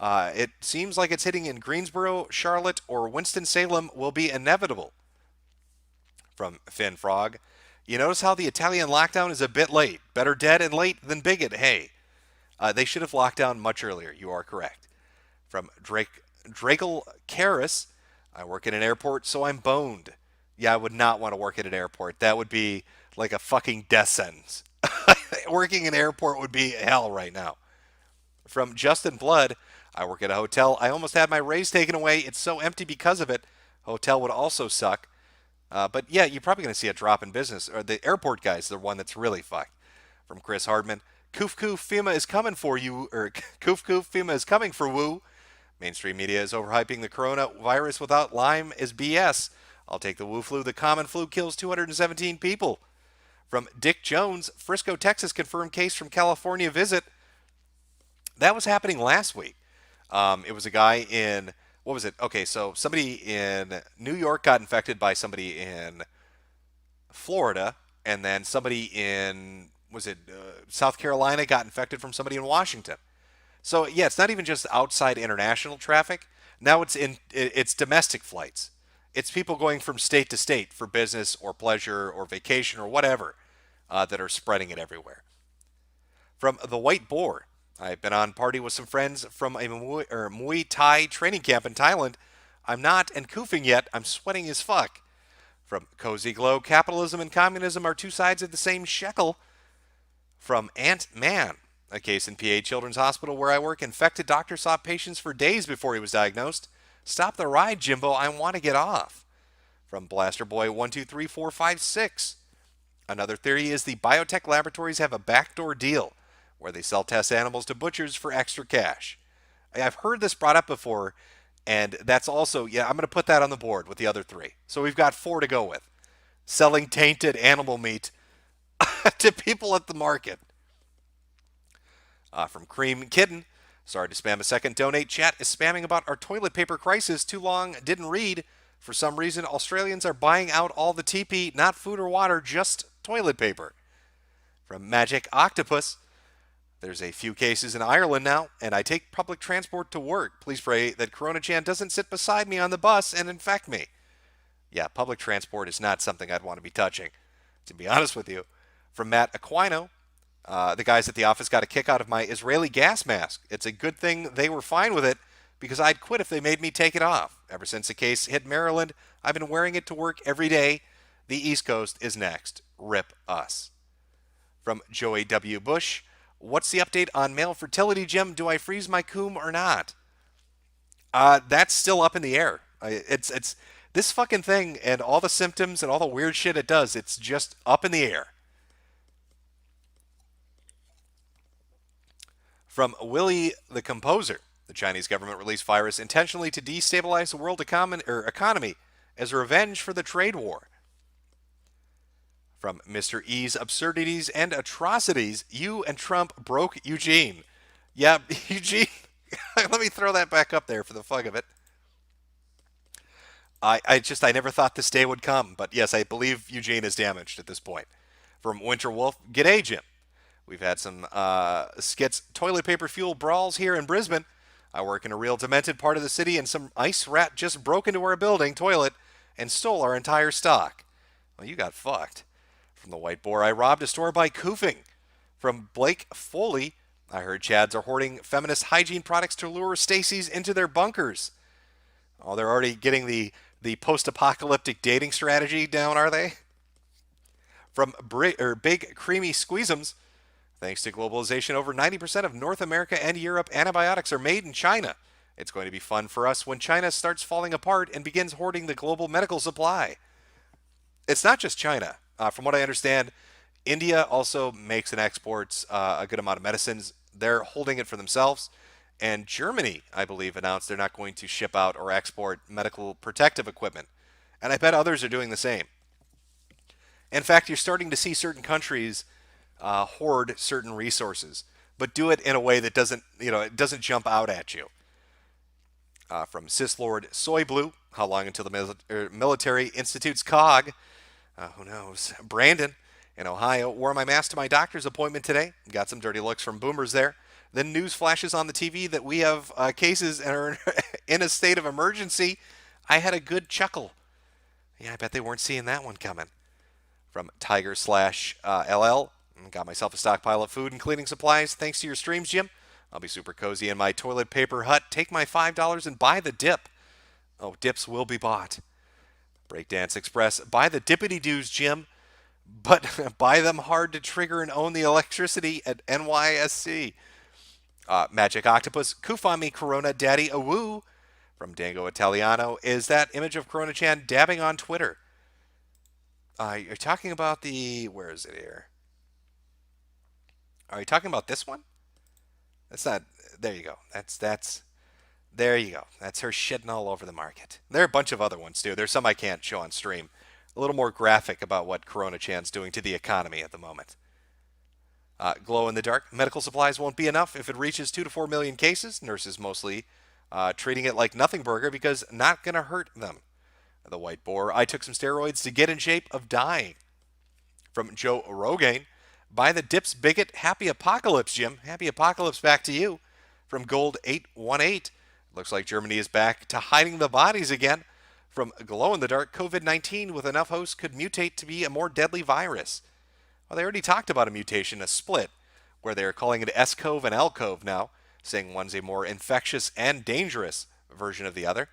It seems like it's hitting in Greensboro, Charlotte, or Winston-Salem will be inevitable. From Finn Frog. You notice how the Italian lockdown is a bit late. Better dead and late than bigot. Hey, they should have locked down much earlier. You are correct. From Drakel Karras. I work in an airport, so I'm boned. Yeah, I would not want to work at an airport. That would be like a fucking death sentence. Working in an airport would be hell right now. From Justin Blood, I work at a hotel. I almost had my raise taken away. It's so empty because of it. Hotel would also suck. But yeah, you're probably going to see a drop in business. Or the airport guy's the one that's really fucked. From Chris Hardman, Koof Koof, FEMA is coming for you. Or Koof Koof, FEMA is coming for woo. Mainstream media is overhyping the coronavirus without Lyme is BS. I'll take the woo flu. The common flu kills 217 people. From Dick Jones, Frisco, Texas, confirmed case from California visit. That was happening last week. It was a guy in, what was it? Okay, so somebody in New York got infected by somebody in Florida, and then somebody in, South Carolina got infected from somebody in Washington. So yeah, it's not even just outside international traffic. Now it's domestic flights. It's people going from state to state for business or pleasure or vacation or whatever that are spreading it everywhere. From the White Boar, I've been on party with some friends from a Muay Thai training camp in Thailand. I'm not and koofing yet. I'm sweating as fuck. From Cozy Glow, capitalism and communism are two sides of the same shekel. From Ant Man, a case in PA Children's Hospital where I work, infected doctor saw patients for days before he was diagnosed. Stop the ride, Jimbo. I want to get off. From Blaster Boy 123456. Another theory is the biotech laboratories have a backdoor deal where they sell test animals to butchers for extra cash. I've heard this brought up before, and that's also, yeah, I'm going to put that on the board with the other three. So we've got 4 to go with. Selling tainted animal meat to people at the market. From Cream Kitten, sorry to spam a second. Donate chat is spamming about our toilet paper crisis. Too long, didn't read. For some reason, Australians are buying out all the TP, not food or water, just toilet paper. From Magic Octopus, there's a few cases in Ireland now, and I take public transport to work. Please pray that Corona Chan doesn't sit beside me on the bus and infect me. Yeah, public transport is not something I'd want to be touching, to be honest with you. From Matt Aquino, the guys at the office got a kick out of my Israeli gas mask. It's a good thing they were fine with it, because I'd quit if they made me take it off. Ever since the case hit Maryland, I've been wearing it to work every day. The East Coast is next. Rip us. From Joey W. Bush, what's the update on male fertility, Jim? Do I freeze my coom or not? That's still up in the air. It's this fucking thing and all the symptoms and all the weird shit it does, it's just up in the air. From Willie the Composer, the Chinese government released virus intentionally to destabilize the world economy as a revenge for the trade war. From Mr. E's Absurdities and Atrocities, you and Trump broke Eugene. Yeah, Eugene, let me throw that back up there for the fuck of it. I never thought this day would come, but yes, I believe Eugene is damaged at this point. From Winter Wolf, g'day, Jim. We've had some skits, toilet paper fuel brawls here in Brisbane. I work in a real demented part of the city, and some ice rat just broke into our building toilet and stole our entire stock. Well, you got fucked. From the White Boar, I robbed a store by koofing. From Blake Foley, I heard Chads are hoarding feminist hygiene products to lure Stacys into their bunkers. Oh, they're already getting the post-apocalyptic dating strategy down, are they? From Big Creamy Squeezums, thanks to globalization, over 90% of North America and Europe antibiotics are made in China. It's going to be fun for us when China starts falling apart and begins hoarding the global medical supply. It's not just China. From what I understand, India also makes and exports a good amount of medicines. They're holding it for themselves. And Germany, I believe, announced they're not going to ship out or export medical protective equipment. And I bet others are doing the same. In fact, you're starting to see certain countries hoard certain resources, but do it in a way that it doesn't jump out at you. From Syslord Soy Blue, how long until the military institutes COG? Who knows? Brandon in Ohio, wore my mask to my doctor's appointment today. Got some dirty looks from boomers there. Then news flashes on the TV that we have cases and are in a state of emergency. I had a good chuckle. Yeah, I bet they weren't seeing that one coming. From Tiger slash LL. Got myself a stockpile of food and cleaning supplies thanks to your streams, Jim. I'll be super cozy in my toilet paper hut. Take my $5 and buy the dip. Oh, dips will be bought. Breakdance Express. Buy the dippity doos, Jim. But buy them hard to trigger and own the electricity at NYSC. Magic Octopus. Koof me, Corona Daddy. Awoo. From Dango Italiano. Is that image of Corona Chan dabbing on Twitter? You're talking about the... Where is it here? Are you talking about this one? That's not... There you go. That's... There you go. That's her shitting all over the market. There are a bunch of other ones, too. There's some I can't show on stream. A little more graphic about what Corona Chan's doing to the economy at the moment. Glow in the dark. Medical supplies won't be enough if it reaches 2 to 4 million cases. Nurses mostly treating it like nothing burger because not going to hurt them. The White Boar. I took some steroids to get in shape of dying. From Joe Rogaine. Buy the dips bigot. Happy apocalypse, Jim. Happy apocalypse back to you. From Gold 818. Looks like Germany is back to hiding the bodies again. From Glow in the Dark. COVID-19 with enough hosts could mutate to be a more deadly virus. Well, they already talked about a mutation, a split, where they're calling it S-Cove and L-Cove now, saying one's a more infectious and dangerous version of the other.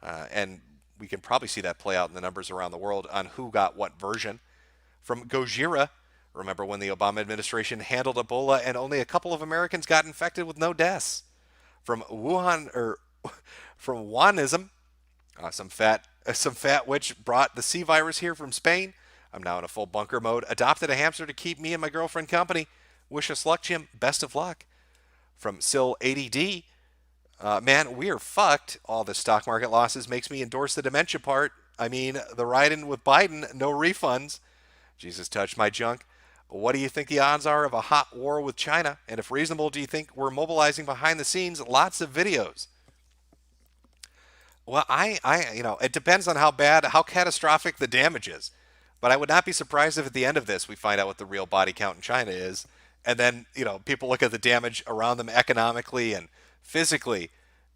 And we can probably see that play out in the numbers around the world on who got what version. From Gojira, remember when the Obama administration handled Ebola and only a couple of Americans got infected with no deaths? From from Juanism, some fat witch brought the C virus here from Spain. I'm now in a full bunker mode. Adopted a hamster to keep me and my girlfriend company. Wish us luck, Jim. Best of luck. From Sil80D, man, we are fucked. All the stock market losses makes me endorse the dementia part. I mean, the ride-in with Biden, no refunds. Jesus touched my junk. What do you think the odds are of a hot war with China? And if reasonable, do you think we're mobilizing behind the scenes? Lots of videos. Well, it depends on how catastrophic the damage is. But I would not be surprised if at the end of this we find out what the real body count in China is. And then, people look at the damage around them economically and physically,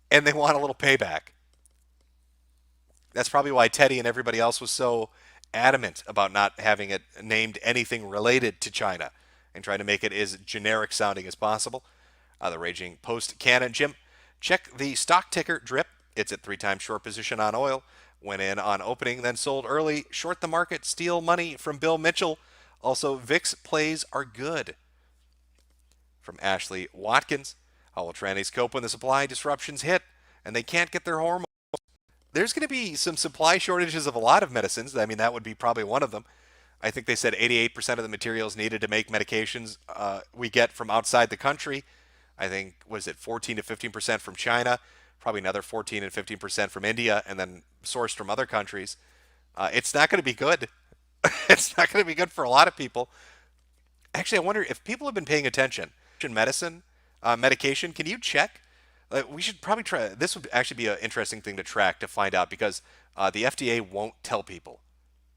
and they want a little payback. That's probably why Teddy and everybody else was so adamant about not having it named anything related to China and trying to make it as generic sounding as possible. The Raging Post Cannon. Jim, check the stock ticker drip. It's at 3 times short position on oil. Went in on opening, then sold early. Short the market, steal money from Bill Mitchell. Also, VIX plays are good. From Ashley Watkins. How will trannies cope when the supply disruptions hit and they can't get their hormones? There's going to be some supply shortages of a lot of medicines. I mean, that would be probably one of them. I think they said 88% of the materials needed to make medications we get from outside the country. I think, was it 14 to 15% from China? Probably another 14 and 15% from India, and then sourced from other countries. It's not going to be good. It's not going to be good for a lot of people. Actually, I wonder if people have been paying attention. Medication, can you check? We should probably try. This would actually be an interesting thing to track to find out because the FDA won't tell people.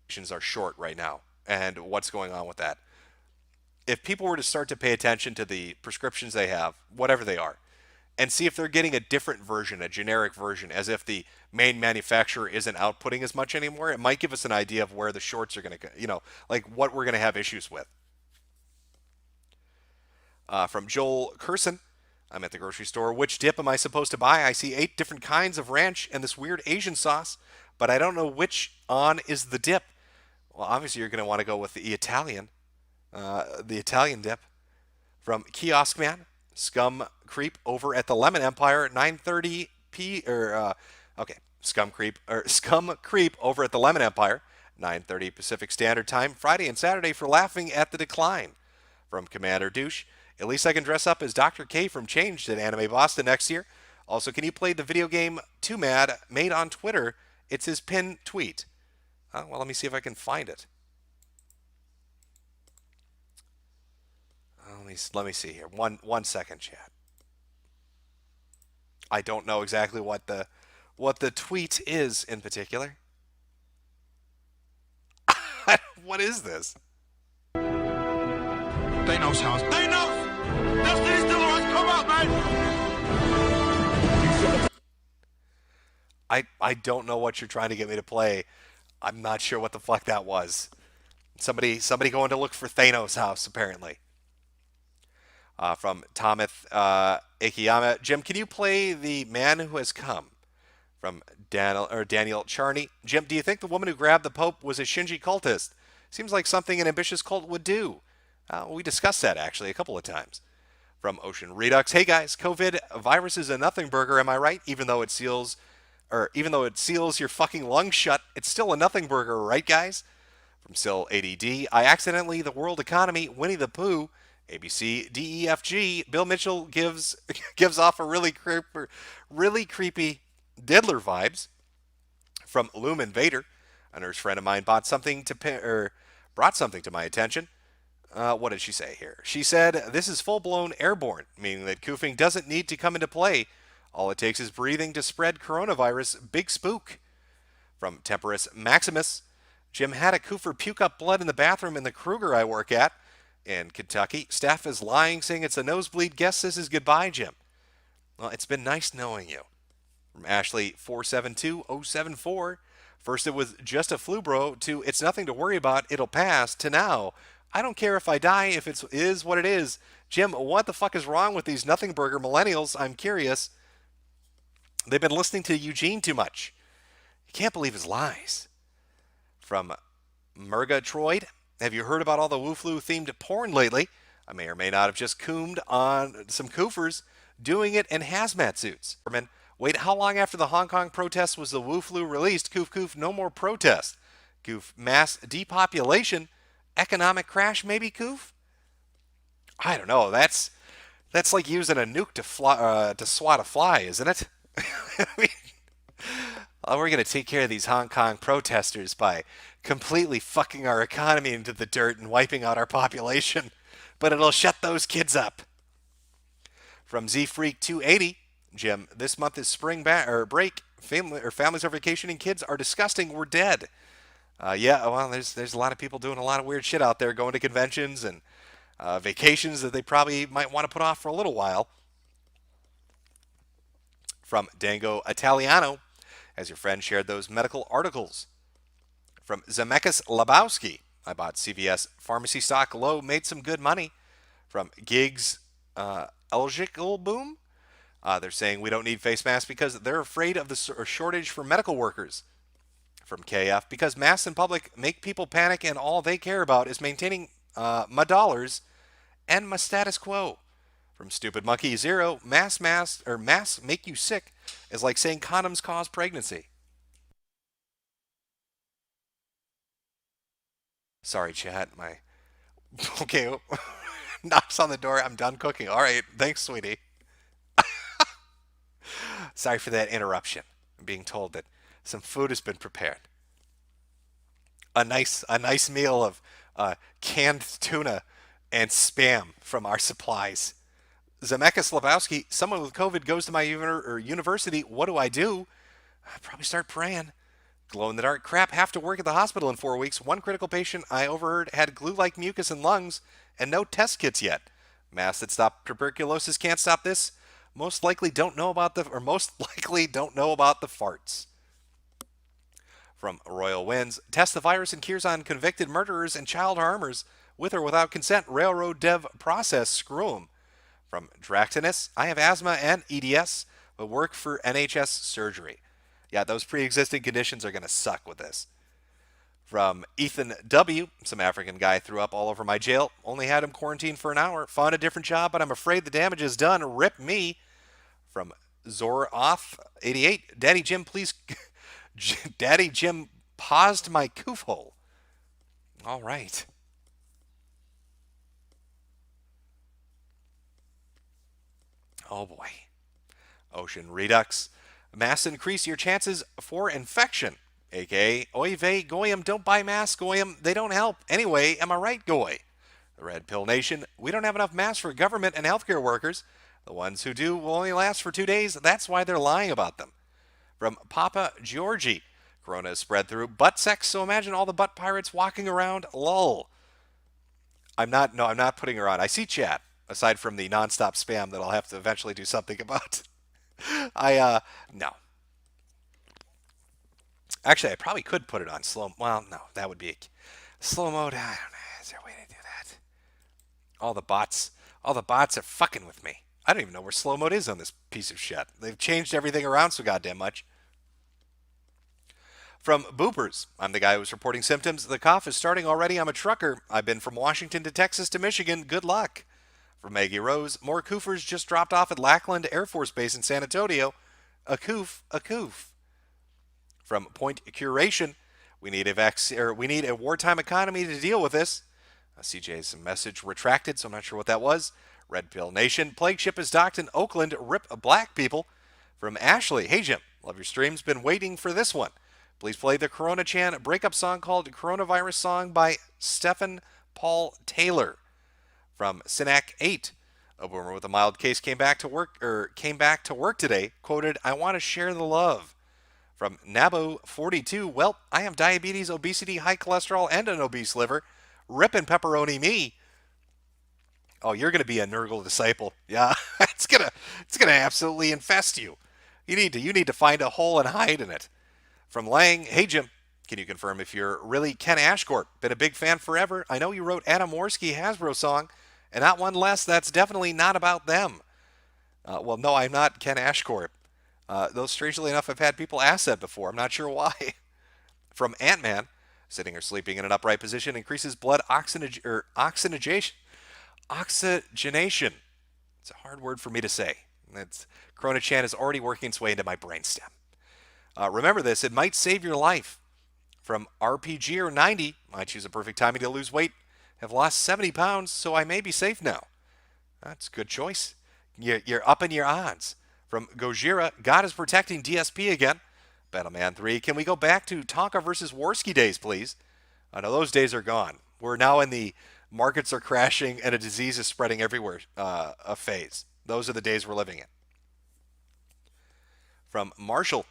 Medications are short right now, and what's going on with that. If people were to start to pay attention to the prescriptions they have, whatever they are, and see if they're getting a different version, a generic version, as if the main manufacturer isn't outputting as much anymore, it might give us an idea of where the shorts are going to, like what we're going to have issues with. From Joel Curson, I'm at the grocery store. Which dip am I supposed to buy? I see 8 different kinds of ranch and this weird Asian sauce, but I don't know which on is the dip. Well, obviously you're going to want to go with the Italian dip. From Kiosk Man, Scum Creep over at the Lemon Empire, 9:30 Scum Creep over at the Lemon Empire, 9:30 Pacific Standard Time, Friday and Saturday for laughing at the decline. From Commander Douche, at least I can dress up as Dr. K from Changed at Anime Boston next year. Also, can you play the video game Too Mad made on Twitter? It's his pinned tweet. Well, let me see if I can find it. Let me see here. One second, chat. I don't know exactly what the tweet is in particular. What is this? Thanos' house. Thanos! Destiny's still around. Come out, man! I don't know what you're trying to get me to play. I'm not sure what the fuck that was. Somebody going to look for Thanos' house, apparently. From Thomas Akiyama. Jim, can you play The Man Who Has Come? From Daniel Charney. Jim, do you think the woman who grabbed the Pope was a Shinji cultist? Seems like something an ambitious cult would do. We discussed that, actually, a couple of times. From Ocean Redux. Hey, guys, COVID virus is a nothing burger, am I right? Even though it seals your fucking lungs shut, it's still a nothing burger, right, guys? From Sil ADD. I accidentally the world economy, Winnie the Pooh, ABC, DEFG. Bill Mitchell gives off a really creepy Diddler vibes. From Loom Invader. A nurse friend of mine brought something to my attention. What did she say here? She said, this is full-blown airborne, meaning that koofing doesn't need to come into play. All it takes is breathing to spread coronavirus. Big spook. From Temperus Maximus. Jim had a koofer puke up blood in the bathroom in the Kruger I work at in Kentucky. Staff is lying, saying it's a nosebleed. Guess this is goodbye, Jim. Well, it's been nice knowing you. From Ashley 472074. First it was just a flu, bro, to it's nothing to worry about, it'll pass, to now, I don't care if I die, if it is what it is. Jim, what the fuck is wrong with these nothing burger millennials? I'm curious. They've been listening to Eugene too much. You can't believe his lies. From Murgatroyd. Have you heard about all the Wu-Flu themed porn lately? I may or may not have just coomed on some koofers doing it in hazmat suits. Wait, how long after the Hong Kong protests was the Wu-Flu released? Koof koof, no more protest. Koof, mass depopulation, economic crash, maybe, Koof? I don't know. That's like using a nuke to swat a fly, isn't it? I mean, we're going to take care of these Hong Kong protesters by completely fucking our economy into the dirt and wiping out our population, but it'll shut those kids up. From ZFreak280, Jim, this month is spring break. Families are vacationing. Kids are disgusting. We're dead. Yeah, well, there's a lot of people doing a lot of weird shit out there, going to conventions and vacations that they probably might want to put off for a little while. From Dango Italiano, as your friend shared those medical articles. From Zemeckis Lebowski, I bought CVS pharmacy stock low, made some good money. From Gigs Elgical Boom, they're saying we don't need face masks because they're afraid of the shortage for medical workers. From KF, because masks in public make people panic and all they care about is maintaining my dollars and my status quo. From Stupid Monkey Zero, masks make you sick is like saying condoms cause pregnancy. Sorry, chat. Okay, knocks on the door. I'm done cooking. All right, thanks, sweetie. Sorry for that interruption. I'm being told that some food has been prepared. A nice meal of canned tuna and Spam from our supplies. Zemeckis Lebowski, someone with COVID goes to my university. What do? I'd probably start praying. Glow in the dark crap. Have to work at the hospital in 4 weeks. One critical patient I overheard had glue-like mucus in lungs and no test kits yet. Masks that stop tuberculosis can't stop this. Most likely don't know about the farts. From Royal Winds, test the virus and cures on convicted murderers and child harmers with or without consent. Railroad dev process, screw 'em. From Dractinus, I have asthma and EDS, but work for NHS surgery. Yeah, those pre-existing conditions are going to suck with this. From Ethan W, some African guy threw up all over my jail. Only had him quarantined for an hour. Found a different job, but I'm afraid the damage is done. Rip me. From Zoroth88, Daddy Jim, please. Daddy Jim paused my coof hole. All right. Oh boy. Ocean Redux. Masks increase your chances for infection. AKA, oy vey, goyim, don't buy masks, goyim. They don't help. Anyway, am I right, goy? The Red Pill Nation. We don't have enough masks for government and healthcare workers. The ones who do will only last for 2 days. That's why they're lying about them. From Papa Georgie. Corona is spread through butt sex, so imagine all the butt pirates walking around. Lol. I'm not putting her on. I see chat, aside from the nonstop spam that I'll have to eventually do something about. No. Actually, I probably could put it on slow. Well, no, that would be slow mode. I don't know. Is there a way to do that? All the bots are fucking with me. I don't even know where slow mode is on this piece of shit. They've changed everything around so goddamn much. From Boopers, I'm the guy who's reporting symptoms. The cough is starting already. I'm a trucker. I've been from Washington to Texas to Michigan. Good luck. From Maggie Rose, more Koofers just dropped off at Lackland Air Force Base in San Antonio. A coof, a coof. From Point Curation, we need a wartime economy to deal with this. CJ's message retracted, so I'm not sure what that was. Red Pill Nation, plague ship is docked in Oakland. Rip black people. From Ashley, hey Jim, love your streams. Been waiting for this one. Please play the Corona Chan breakup song called Coronavirus Song by Stephen Paul Taylor. From Synac 8, a boomer with a mild case came back to work today, quoted, I want to share the love. From Nabo 42, well, I have diabetes, obesity, high cholesterol, and an obese liver. Rippin' pepperoni me. Oh, you're gonna be a Nurgle disciple. Yeah, it's gonna absolutely infest you. You need to find a hole and hide in it. From Lang, hey Jim, can you confirm if you're really Ken Ashcorp? Been a big fan forever. I know you wrote Adam Worski Hasbro song, and not one less. That's definitely not about them. Well, no, I'm not Ken Ashcorp. Though strangely enough, I've had people ask that before. I'm not sure why. From Ant-Man, sitting or sleeping in an upright position increases blood oxygenation. It's a hard word for me to say. Corona Chan is already working its way into my brainstem. Remember this, it might save your life. From RPG or 90, I choose a perfect timing to lose weight. Have lost 70 pounds, so I may be safe now. That's a good choice. You're upping your odds. From Gojira, God is protecting DSP again. Battleman 3, can we go back to Tonka versus Worski days, please? I know those days are gone. We're now in the markets are crashing and a disease is spreading everywhere a phase. Those are the days we're living in. From Marshall,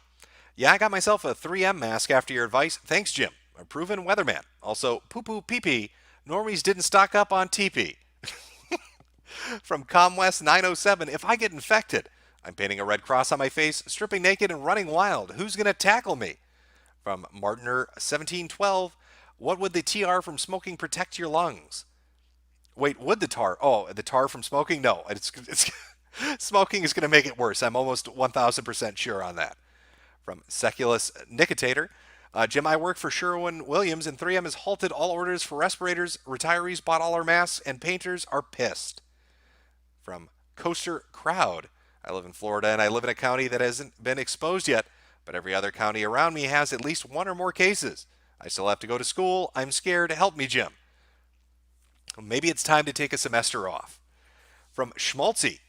yeah, I got myself a 3M mask after your advice. Thanks, Jim. A proven weatherman. Also, poo-poo pee-pee. Normies didn't stock up on TP. From ComWest 907, if I get infected, I'm painting a red cross on my face, stripping naked and running wild. Who's going to tackle me? From Martiner 1712, what would the TR from smoking protect your lungs? Wait, would the tar? Oh, the tar from smoking? No, it's smoking is going to make it worse. I'm almost 1,000% sure on that. From Seculus Nicotator, Jim, I work for Sherwin-Williams, and 3M has halted all orders for respirators. Retirees bought all our masks, and painters are pissed. From Coaster Crowd, I live in Florida, and I live in a county that hasn't been exposed yet, but every other county around me has at least one or more cases. I still have to go to school. I'm scared. Help me, Jim. Maybe it's time to take a semester off. From Schmaltzy,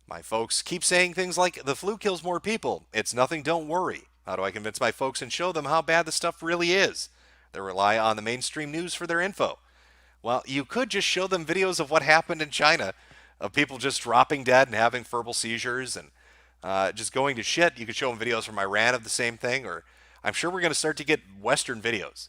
my folks keep saying things like, the flu kills more people. It's nothing, don't worry. How do I convince my folks and show them how bad the stuff really is? They rely on the mainstream news for their info. Well, you could just show them videos of what happened in China, of people just dropping dead and having verbal seizures and just going to shit. You could show them videos from Iran of the same thing, or I'm sure we're going to start to get Western videos,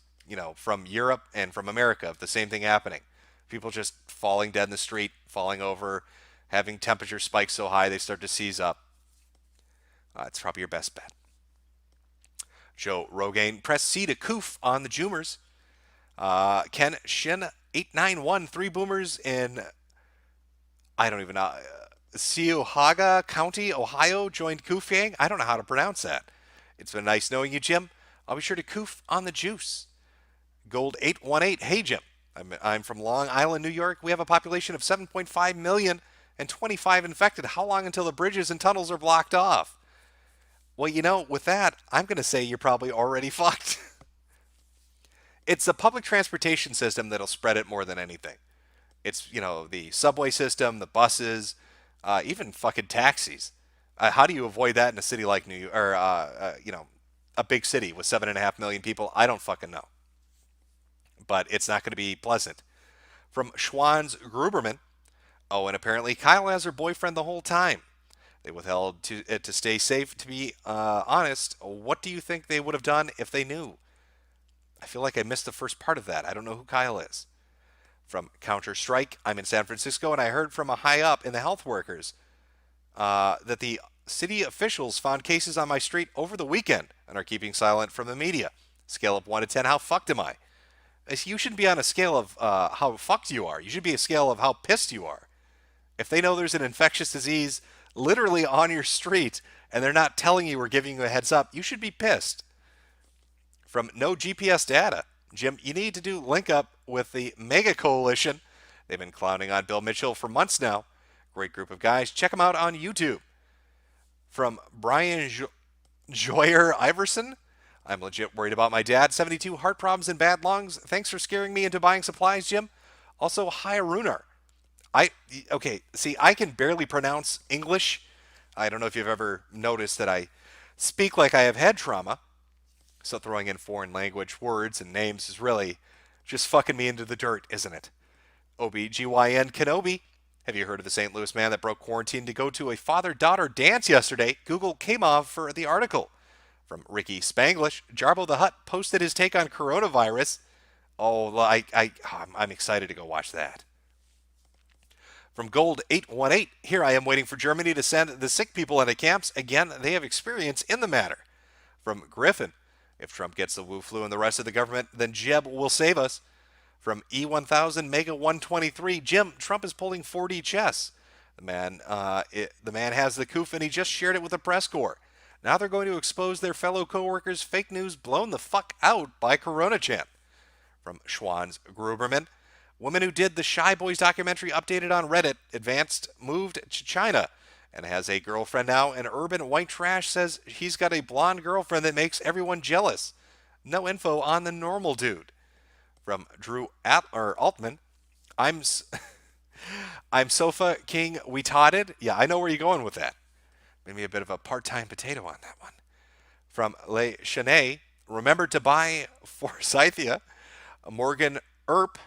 from Europe and from America of the same thing happening. People just falling dead in the street, falling over, having temperature spikes so high they start to seize up. It's probably your best bet. Joe Rogaine, press C to coof on the Joomers. Ken Shin 891, 3 boomers in, I don't even know, Cuyahoga County, Ohio, joined Coof Gang. I don't know how to pronounce that. It's been nice knowing you, Jim. I'll be sure to coof on the juice. Gold 818, hey Jim. I'm from Long Island, New York. We have a population of 7.5 million and 25 infected. How long until the bridges and tunnels are blocked off? Well, with that, I'm going to say you're probably already fucked. It's the public transportation system that'll spread it more than anything. It's, the subway system, the buses, even fucking taxis. How do you avoid that in a city like New York, or, a big city with 7.5 million people? I don't fucking know. But it's not going to be pleasant. From Schwanz Gruberman, oh, and apparently Kyle has her boyfriend the whole time. They withheld to stay safe. To be honest, what do you think they would have done if they knew? I feel like I missed the first part of that. I don't know who Kyle is. From Counter-Strike, I'm in San Francisco, and I heard from a high up in the health workers that the city officials found cases on my street over the weekend and are keeping silent from the media. Scale of 1 to 10, how fucked am I? You shouldn't be on a scale of how fucked you are. You should be a scale of how pissed you are. If they know there's an infectious disease literally on your street and they're not telling you or giving you a heads up, you should be pissed. From no GPS data, Jim, you need to do link up with the Mega Coalition. They've been clowning on Bill Mitchell for months now. Great group of guys. Check them out on YouTube. From Brian Joyer Iverson, I'm legit worried about my dad. 72, heart problems and bad lungs. Thanks for scaring me into buying supplies, Jim. Also, hi, Arunar. I can barely pronounce English. I don't know if you've ever noticed that I speak like I have head trauma. So throwing in foreign language words and names is really just fucking me into the dirt, isn't it? OBGYN Kenobi. Have you heard of the St. Louis man that broke quarantine to go to a father-daughter dance yesterday? Google came off for the article. From Ricky Spanglish, Jarbo the Hutt posted his take on coronavirus. Oh, I'm excited to go watch that. From Gold 818, here I am waiting for Germany to send the sick people into camps. Again, they have experience in the matter. From Griffin, if Trump gets the Wu flu and the rest of the government, then Jeb will save us. From E1000 Mega 123, Jim, Trump is pulling 4D chess. The man has the coof and he just shared it with the press corps. Now they're going to expose their fellow co-workers' fake news blown the fuck out by Corona Champ. From Schwann's Gruberman, woman who did the Shy Boys documentary updated on Reddit, moved to China, and has a girlfriend now, and Urban White Trash says he's got a blonde girlfriend that makes everyone jealous. No info on the normal dude. From Drew Altman, I'm Sofa King We Totted. Yeah, I know where you're going with that. Maybe a bit of a part-time potato on that one. From Le Chenet, remember to buy Forsythia. Morgan Earp,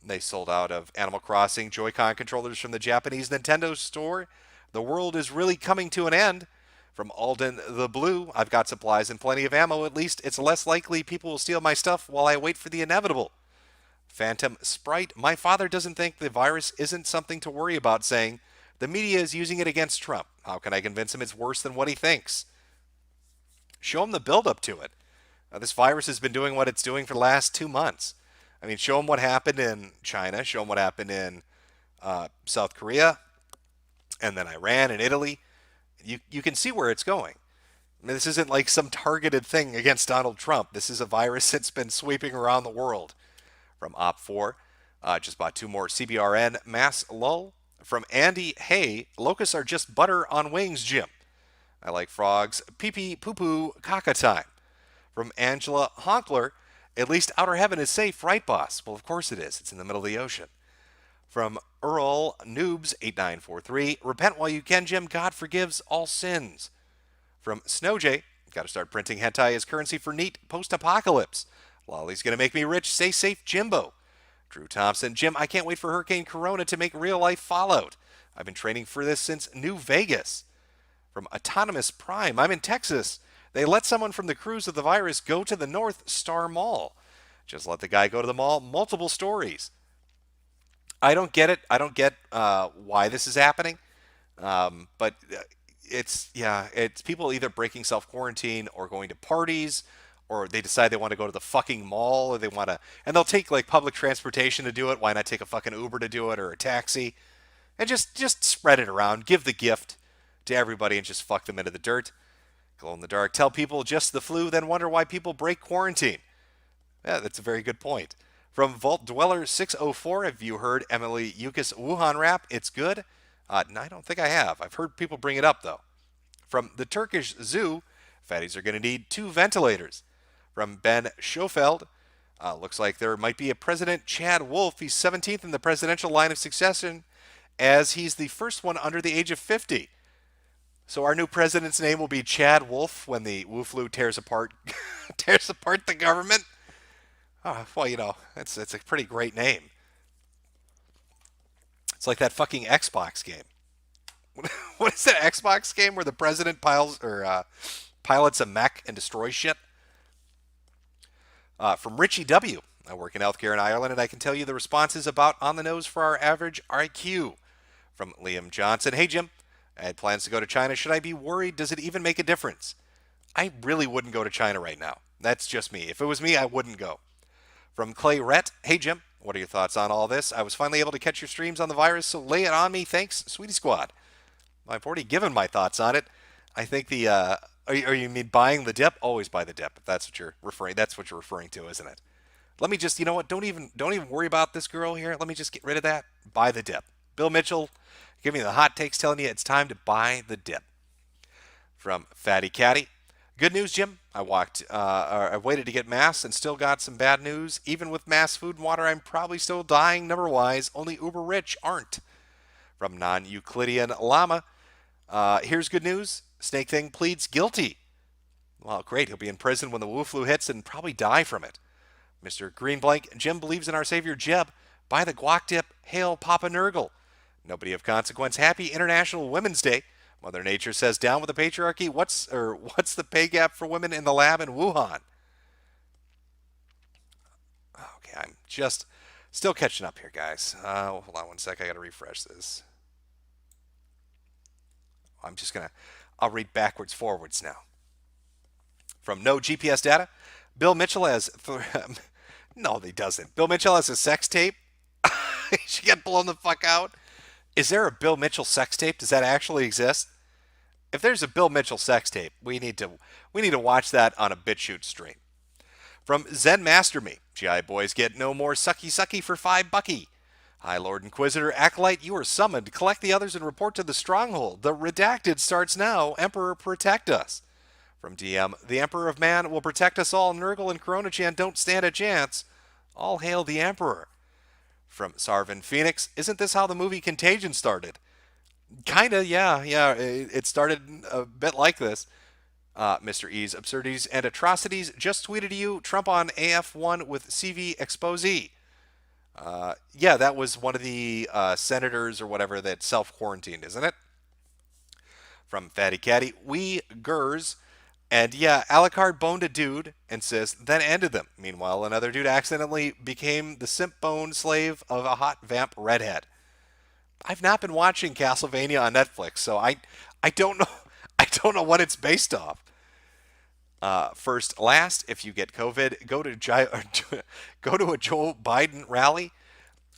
they sold out of Animal Crossing Joy-Con controllers from the Japanese Nintendo store. The world is really coming to an end. From Alden the Blue, I've got supplies and plenty of ammo. At least it's less likely people will steal my stuff while I wait for the inevitable. Phantom Sprite, my father doesn't think the virus isn't something to worry about, saying, the media is using it against Trump. How can I convince him it's worse than what he thinks? Show him the buildup to it. This virus has been doing what it's doing for the last 2 months. I mean, show him what happened in China. Show him what happened in South Korea. And then Iran and Italy. You can see where it's going. I mean, this isn't like some targeted thing against Donald Trump. This is a virus that's been sweeping around the world. From Op4, just bought 2 more CBRN Mass Lull. From Andy, hey, locusts are just butter on wings, Jim. I like frogs. Pee-pee, poo-poo, caca time. From Angela Honkler, at least outer heaven is safe, right, boss? Well, of course it is. It's in the middle of the ocean. From Earl Noobs 8943, repent while you can, Jim. God forgives all sins. From SnowJ, got to start printing hentai as currency for neat post-apocalypse. Lolly's gonna make me rich. Stay safe, Jimbo. Drew Thompson, Jim, I can't wait for Hurricane Corona to make real-life Fallout. I've been training for this since New Vegas. From Autonomous Prime, I'm in Texas. They let someone from the cruise of the virus go to the North Star Mall. Just let the guy go to the mall. Multiple stories. I don't get it. I don't get why this is happening. But it's people either breaking self-quarantine or going to parties, or they decide they want to go to the fucking mall, or and they'll take like public transportation to do it. Why not take a fucking Uber to do it, or a taxi? And just spread it around. Give the gift to everybody and just fuck them into the dirt. Glow in the dark. Tell people just the flu, then wonder why people break quarantine. Yeah, that's a very good point. From Vault Dweller 604, have you heard Emily Yukis Wuhan rap? It's good? No, I don't think I have. I've heard people bring it up, though. From the Turkish Zoo, fatties are going to need 2 ventilators. From Ben Schofeld, looks like there might be a President Chad Wolf. He's 17th in the presidential line of succession, as he's the first one under the age of 50. So our new president's name will be Chad Wolf when the Wu flu tears apart the government. Oh, well, it's a pretty great name. It's like that fucking Xbox game. What is that Xbox game where the president pilots a mech and destroys shit? From Richie W. I work in healthcare in Ireland, and I can tell you the response is about on the nose for our average IQ. From Liam Johnson. Hey, Jim. I had plans to go to China. Should I be worried? Does it even make a difference? I really wouldn't go to China right now. That's just me. If it was me, I wouldn't go. From Clay Rhett, hey Jim, what are your thoughts on all this? I was finally able to catch your streams on the virus, so lay it on me. Thanks, Sweetie Squad. I've already given my thoughts on it. I think the you mean buying the dip? Always buy the dip. If that's what you're referring. That's what you're referring to, isn't it? Let me just, you know what? Don't even worry about this girl here. Let me just get rid of that. Buy the dip. Bill Mitchell, giving me the hot takes, telling you it's time to buy the dip. From Fatty Caddy, good news, Jim. I waited to get mass and still got some bad news. Even with mass food and water, I'm probably still dying number-wise. Only uber rich aren't. From Non-Euclidean Llama, here's good news. Snake Thing pleads guilty. Well, great. He'll be in prison when the Wu flu hits and probably die from it. Mr. Greenblank, Jim believes in our Savior Jeb. Buy the guac dip. Hail Papa Nurgle. Nobody of consequence. Happy International Women's Day. Mother Nature says down with the patriarchy. What's the pay gap for women in the lab in Wuhan? Okay, I'm just still catching up here, guys. Hold on one sec. I got to refresh this. I'll read backwards, forwards now. From no GPS data, Bill Mitchell has... no, he doesn't. Bill Mitchell has a sex tape. He should get blown the fuck out. Is there a Bill Mitchell sex tape? Does that actually exist? If there's a Bill Mitchell sex tape, we need to watch that on a BitChute stream. From Zen Master Me, GI boys get no more sucky for $5. Hi, Lord Inquisitor Acolyte, you are summoned. Collect the others and report to the stronghold. The redacted starts now. Emperor, protect us. From DM, the Emperor of Man will protect us all. Nurgle and Corona-chan don't stand a chance. All hail the Emperor. From Sarvin Phoenix, isn't this how the movie Contagion started? Kinda, yeah. It started a bit like this. Mr. E's Absurdities and Atrocities just tweeted to you, Trump on AF1 with CV Exposee. Yeah, that was one of the senators or whatever that self-quarantined, isn't it? From Fatty Caddy, we Gers. And yeah, Alucard boned a dude and says, then ended them. Meanwhile, another dude accidentally became the simp bone slave of a hot vamp redhead. I've not been watching Castlevania on Netflix, so I don't know I don't know what it's based off. First, last, if you get COVID, go to a Joe Biden rally.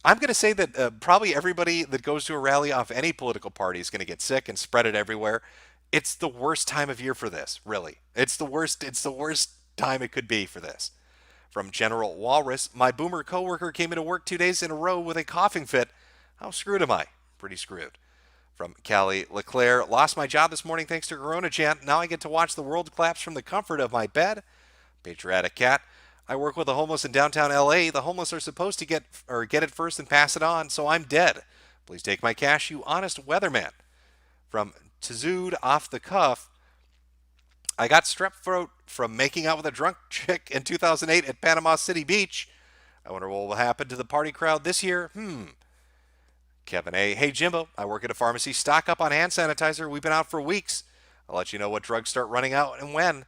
I'm going to say that probably everybody that goes to a rally off any political party is going to get sick and spread it everywhere. It's the worst time of year for this, really. It's the worst time it could be for this. From General Walrus, my boomer coworker came into work 2 days in a row with a coughing fit. How screwed am I? Pretty screwed. From Callie Leclerc, lost my job this morning thanks to Corona Chant. Now I get to watch the world collapse from the comfort of my bed. Patriotic Cat, I work with the homeless in downtown LA. The homeless are supposed to get it first and pass it on, so I'm dead. Please take my cash, you honest weatherman. From Tazud off the cuff, I got strep throat from making out with a drunk chick in 2008 at Panama City Beach. I wonder what will happen to the party crowd this year. Kevin A. Hey, Jimbo, I work at a pharmacy. Stock up on hand sanitizer. We've been out for weeks. I'll let you know what drugs start running out and when.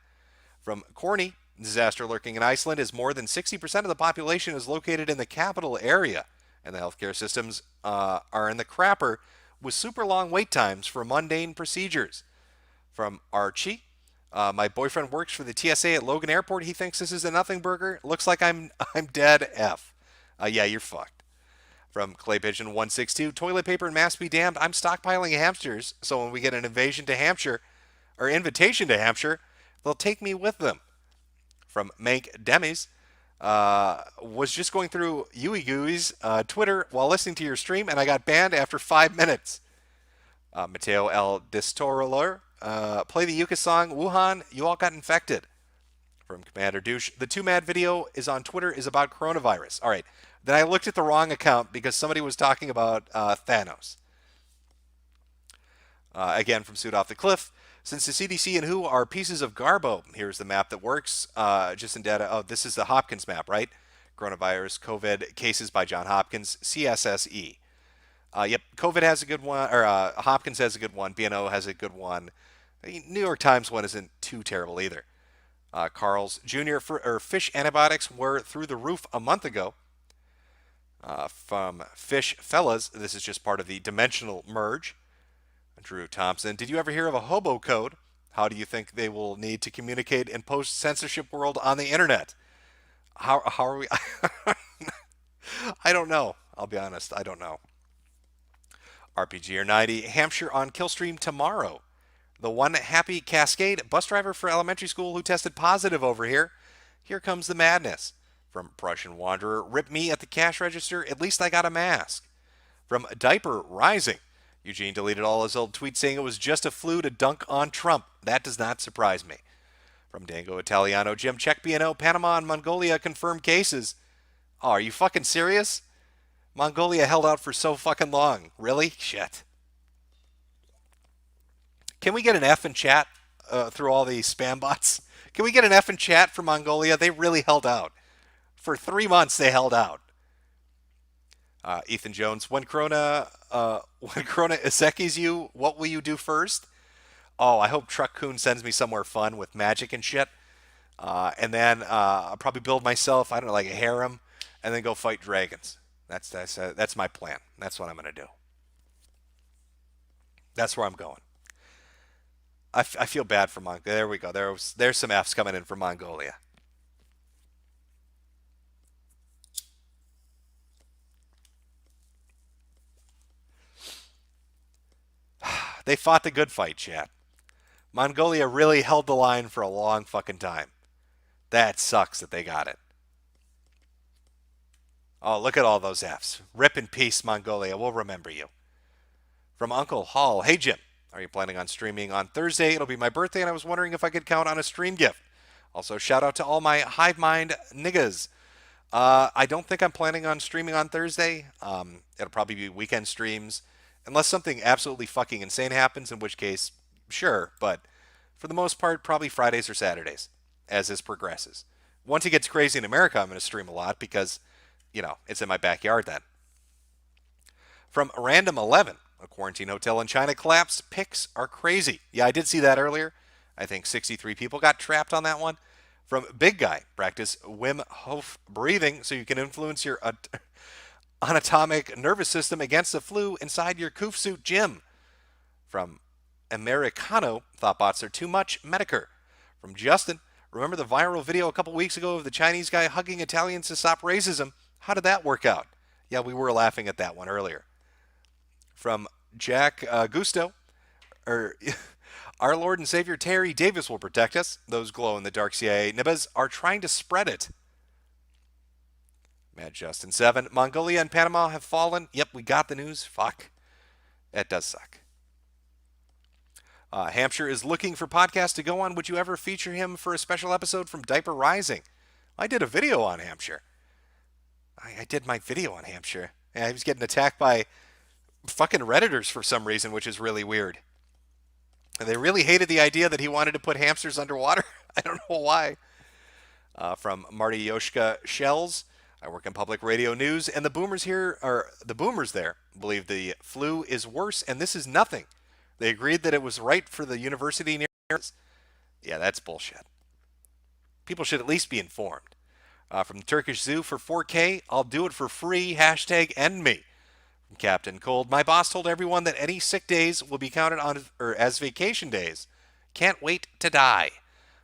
From Corny, disaster lurking in Iceland is more than 60% of the population is located in the capital area, and the healthcare systems are in the crapper with super long wait times for mundane procedures. From Archie, my boyfriend works for the TSA at Logan Airport. He thinks this is a nothing burger. Looks like I'm dead F. Yeah, you're fucked. From Clay Pigeon 162, toilet paper and masks be damned. I'm stockpiling hamsters, so when we get an invitation to Hampshire, they'll take me with them. From Mank Demis, was just going through Yui Gooey's Twitter while listening to your stream, and I got banned after 5 minutes. Mateo L. Distorolor, play the Yuka song, Wuhan, you all got infected. From Commander Douche, the Too Mad video is on Twitter is about coronavirus. All right, then I looked at the wrong account because somebody was talking about Thanos. Again, from Suit Off the Cliff, since the CDC and WHO are pieces of garbo, here's the map that works. Just in data, this is the Hopkins map, right? Coronavirus, COVID cases by John Hopkins, CSSE. Yep, COVID has a good one, or Hopkins has a good one, BNO has a good one. New York Times one isn't too terrible either. Carl's Jr. Fish antibiotics were through the roof a month ago. From Fish Fellas, this is just part of the dimensional merge. Drew Thompson, did you ever hear of a hobo code? How do you think they will need to communicate in post-censorship world on the internet? How are we? I don't know. I'll be honest. I don't know. RPG or 90, Hampshire on Killstream tomorrow. The one happy Cascade bus driver for elementary school who tested positive over here. Here comes the madness. From Prussian Wanderer, rip me at the cash register, at least I got a mask. From Diaper Rising, Eugene deleted all his old tweets saying it was just a flu to dunk on Trump. That does not surprise me. From Dango Italiano, Jim, check BNO, Panama and Mongolia confirmed cases. Oh, are you fucking serious? Mongolia held out for so fucking long. Really? Shit. Can we get an F in chat through all these spam bots? Can we get an F in chat for Mongolia? They really held out. For 3 months, they held out. Ethan Jones, when Corona Isekis you, what will you do first? Oh, I hope Truck Coon sends me somewhere fun with magic and shit. And then I'll probably build myself, I don't know, like a harem, and then go fight dragons. That's my plan. That's what I'm going to do. That's where I'm going. I feel bad for Mongolia. There we go. There's some Fs coming in for Mongolia. They fought the good fight, chat. Mongolia really held the line for a long fucking time. That sucks that they got it. Oh, look at all those Fs. Rip in peace, Mongolia. We'll remember you. From Uncle Hall. Hey, Jim. Are you planning on streaming on Thursday? It'll be my birthday, and I was wondering if I could count on a stream gift. Also, shout out to all my hive mind niggas. I don't think I'm planning on streaming on Thursday. It'll probably be weekend streams. Unless something absolutely fucking insane happens, in which case, sure. But for the most part, probably Fridays or Saturdays, as this progresses. Once it gets crazy in America, I'm going to stream a lot because, it's in my backyard then. From Random 11, a quarantine hotel in China collapsed. Pics are crazy. Yeah, I did see that earlier. I think 63 people got trapped on that one. From Big Guy, practice Wim Hof breathing so you can influence your anatomic nervous system against the flu inside your coof suit gym. From Americano, thought bots are too much. Metokur. From Justin, remember the viral video a couple weeks ago of the Chinese guy hugging Italians to stop racism? How did that work out? Yeah, we were laughing at that one earlier. From Jack Gusto, our Lord and Savior Terry Davis will protect us. Those glow-in-the-dark CIA nibbas are trying to spread it. Mad Justin 7. Mongolia and Panama have fallen. Yep, we got the news. Fuck. That does suck. Hampshire is looking for podcasts to go on. Would you ever feature him for a special episode from Diaper Rising? I did a video on Hampshire. I did my video on Hampshire. Yeah, he was getting attacked by fucking Redditors for some reason, which is really weird. And they really hated the idea that he wanted to put hamsters underwater. I don't know why. From Marty Yoshka Shells. I work in public radio news, and the boomers there believe the flu is worse, and this is nothing. They agreed that it was right for the university near. Yeah, that's bullshit. People should at least be informed. From the Turkish Zoo for 4K, I'll do it for free. # end me. From Captain Cold, my boss told everyone that any sick days will be counted on as vacation days. Can't wait to die.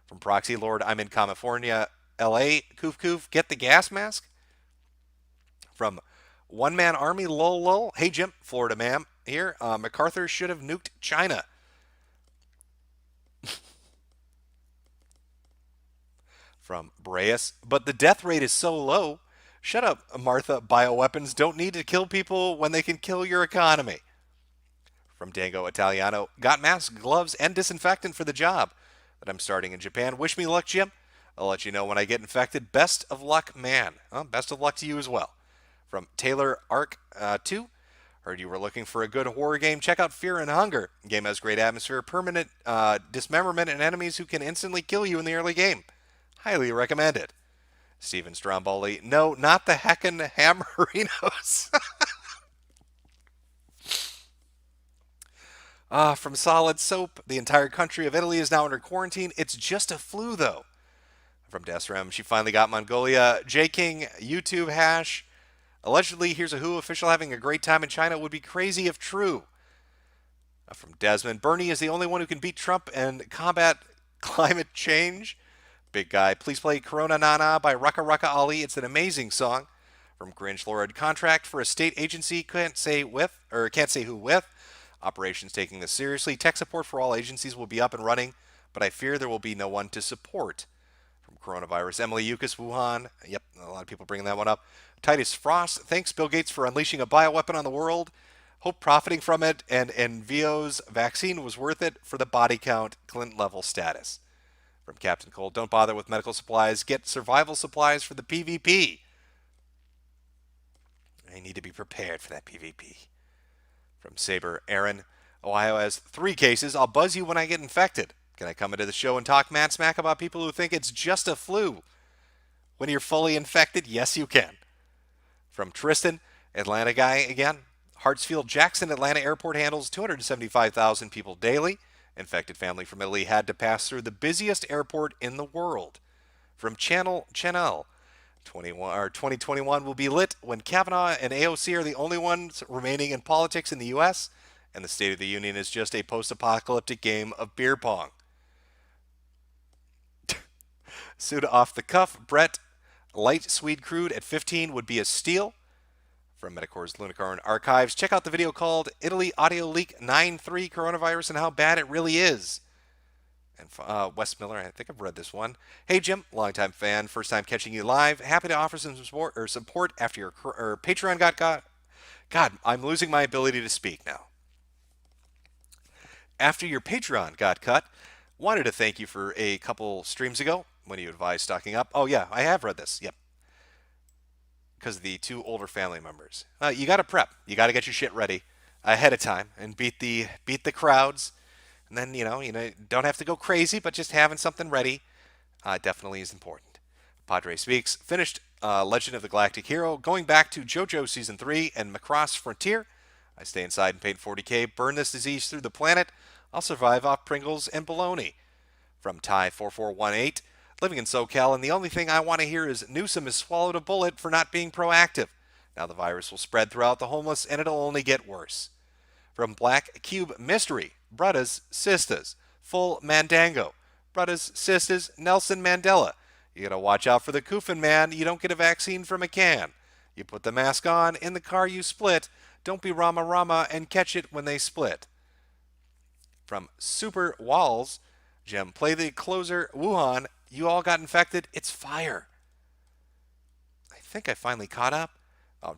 From Proxy Lord, I'm in California, LA. Koof koof, get the gas mask. From One Man Army, lol lol. Hey Jim, Florida ma'am here. MacArthur should have nuked China. From Breas, but the death rate is so low. Shut up, Martha. Bioweapons don't need to kill people when they can kill your economy. From Dango Italiano, got masks, gloves, and disinfectant for the job that I'm starting in Japan. Wish me luck, Jim. I'll let you know when I get infected. Best of luck, man. Well, best of luck to you as well. From Taylor Arc 2, heard you were looking for a good horror game. Check out Fear and Hunger. Game has great atmosphere, permanent dismemberment, and enemies who can instantly kill you in the early game. Highly recommended. Steven Stromboli, no, not the heckin' Hammerinos. From Solid Soap, the entire country of Italy is now under quarantine. It's just a flu, though. From Desrem, she finally got Mongolia. J King, YouTube hash. Allegedly, here's a Who official having a great time in China. Would be crazy if true. From Desmond, Bernie is the only one who can beat Trump and combat climate change. Big guy, please play Corona Nana by Rucka Rucka Ali. It's an amazing song. From Grinch, Lord, contract for a state agency, can't say who with. Operations taking this seriously. Tech support for all agencies will be up and running, but I fear there will be no one to support. From Coronavirus, Emily Yukis, Wuhan. Yep, a lot of people bringing that one up. Titus Frost, thanks Bill Gates for unleashing a bioweapon on the world. Hope profiting from it and Vio's vaccine was worth it for the body count Clinton level status. From Captain Cole, don't bother with medical supplies. Get survival supplies for the PvP. I need to be prepared for that PvP. From Saber, Aaron, Ohio has 3 cases. I'll buzz you when I get infected. Can I come into the show and talk mad smack about people who think it's just a flu? When you're fully infected, yes you can. From Tristan, Atlanta guy again. Hartsfield-Jackson Atlanta Airport handles 275,000 people daily. Infected family from Italy had to pass through the busiest airport in the world. From Channel, 2021 will be lit when Kavanaugh and AOC are the only ones remaining in politics in the U.S., and the State of the Union is just a post-apocalyptic game of beer pong. Suda off the cuff, Brett, light Swede crude at 15 would be a steal. From Metokur's Loonicorn Archives, check out the video called Italy Audio Leak 9.3 Coronavirus and How Bad It Really Is. And Wes Miller, I think I've read this one. Hey Jim, longtime fan, first time catching you live. Happy to offer some support after your Patreon got. God, I'm losing my ability to speak now. After your Patreon got cut, wanted to thank you for a couple streams ago when you advised stocking up. Oh yeah, I have read this. Yep. Because of the 2 older family members. You got to prep. You got to get your shit ready ahead of time and beat the crowds. And then, you don't have to go crazy, but just having something ready definitely is important. Padre Speaks finished Legend of the Galactic Hero, going back to JoJo Season 3 and Macross Frontier. I stay inside and paid 40K, burn this disease through the planet. I'll survive off Pringles and bologna. From Ty4418, living in SoCal, and the only thing I want to hear is Newsom has swallowed a bullet for not being proactive. Now the virus will spread throughout the homeless, and it'll only get worse. From Black Cube Mystery, Brothers, Sisters, Full Mandango, Brothers, Sisters, Nelson Mandela. You gotta watch out for the Kufin man. You don't get a vaccine from a can. You put the mask on, in the car you split. Don't be Rama Rama and catch it when they split. From Super Walls, Jim, play the closer, Wuhan. You all got infected. It's fire. I think I finally caught up.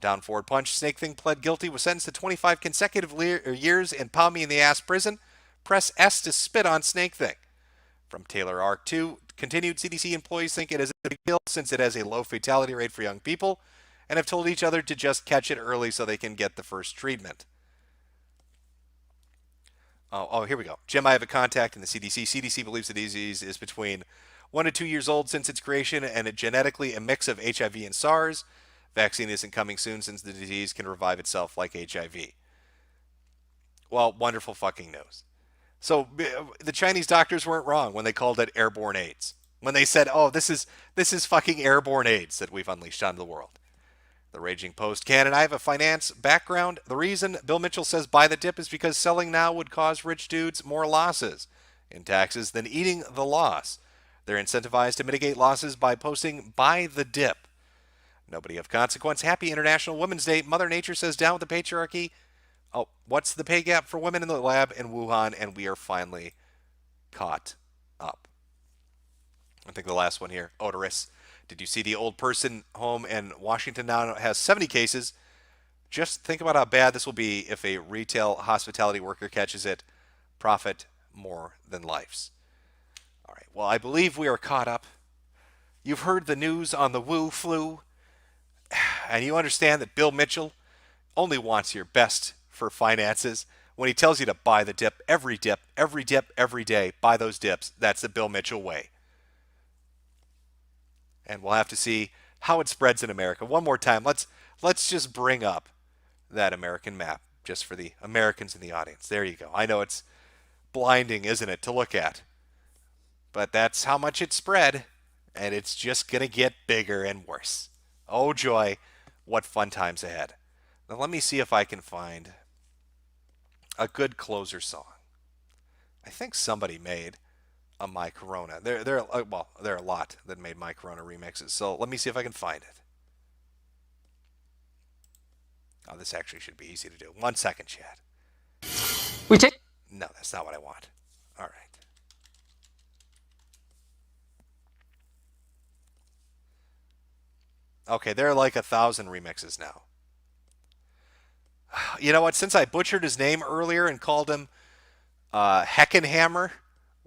Down forward punch. Snake Thing pled guilty. Was sentenced to 25 consecutive years in pound me in the ass prison. Press S to spit on Snake Thing. From Taylor Arc 2. Continued CDC employees think it is a big deal since it has a low fatality rate for young people and have told each other to just catch it early so they can get the first treatment. Oh, here we go. Jim, I have a contact in the CDC. CDC believes the disease is between 1 to 2 years old since its creation and genetically a mix of HIV and SARS. Vaccine isn't coming soon since the disease can revive itself like HIV. Well, wonderful fucking news. So the Chinese doctors weren't wrong when they called it airborne AIDS. When they said, oh, this is fucking airborne AIDS that we've unleashed onto the world. The Raging Post can, and I have a finance background. The reason Bill Mitchell says buy the dip is because selling now would cause rich dudes more losses in taxes than eating the loss. They're incentivized to mitigate losses by posting buy the dip. Nobody of consequence. Happy International Women's Day. Mother Nature says down with the patriarchy. Oh, what's the pay gap for women in the lab in Wuhan? And we are finally caught up. I think the last one here, Odorous. Did you see the old person home in Washington now has 70 cases? Just think about how bad this will be if a retail hospitality worker catches it. Profit more than lives. All right, well, I believe we are caught up. You've heard the news on the Wu flu, and you understand that Bill Mitchell only wants your best for finances. When he tells you to buy the dip, every day, buy those dips. That's the Bill Mitchell way. And we'll have to see how it spreads in America. One more time, let's just bring up that American map just for the Americans in the audience. There you go. I know it's blinding, isn't it, to look at? But that's how much it spread, and it's just going to get bigger and worse. Oh joy, what fun times ahead. Now let me see if I can find a good closer song. I think somebody made a My Corona. There are a lot that made My Corona remixes. So let me see if I can find it. Oh, this actually should be easy to do. 1 second, chat. No, that's not what I want. All right. Okay, there are like 1,000 remixes now. You know what? Since I butchered his name earlier and called him Heckenhammer,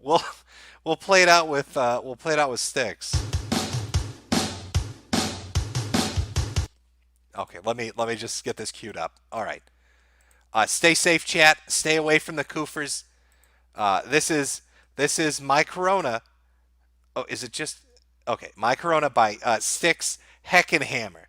we'll play it out with Styx. Okay, let me just get this queued up. All right. Stay safe, chat. Stay away from the koofers. This is My Corona. Oh, is it just okay? My Corona by Styx Heckenhammer.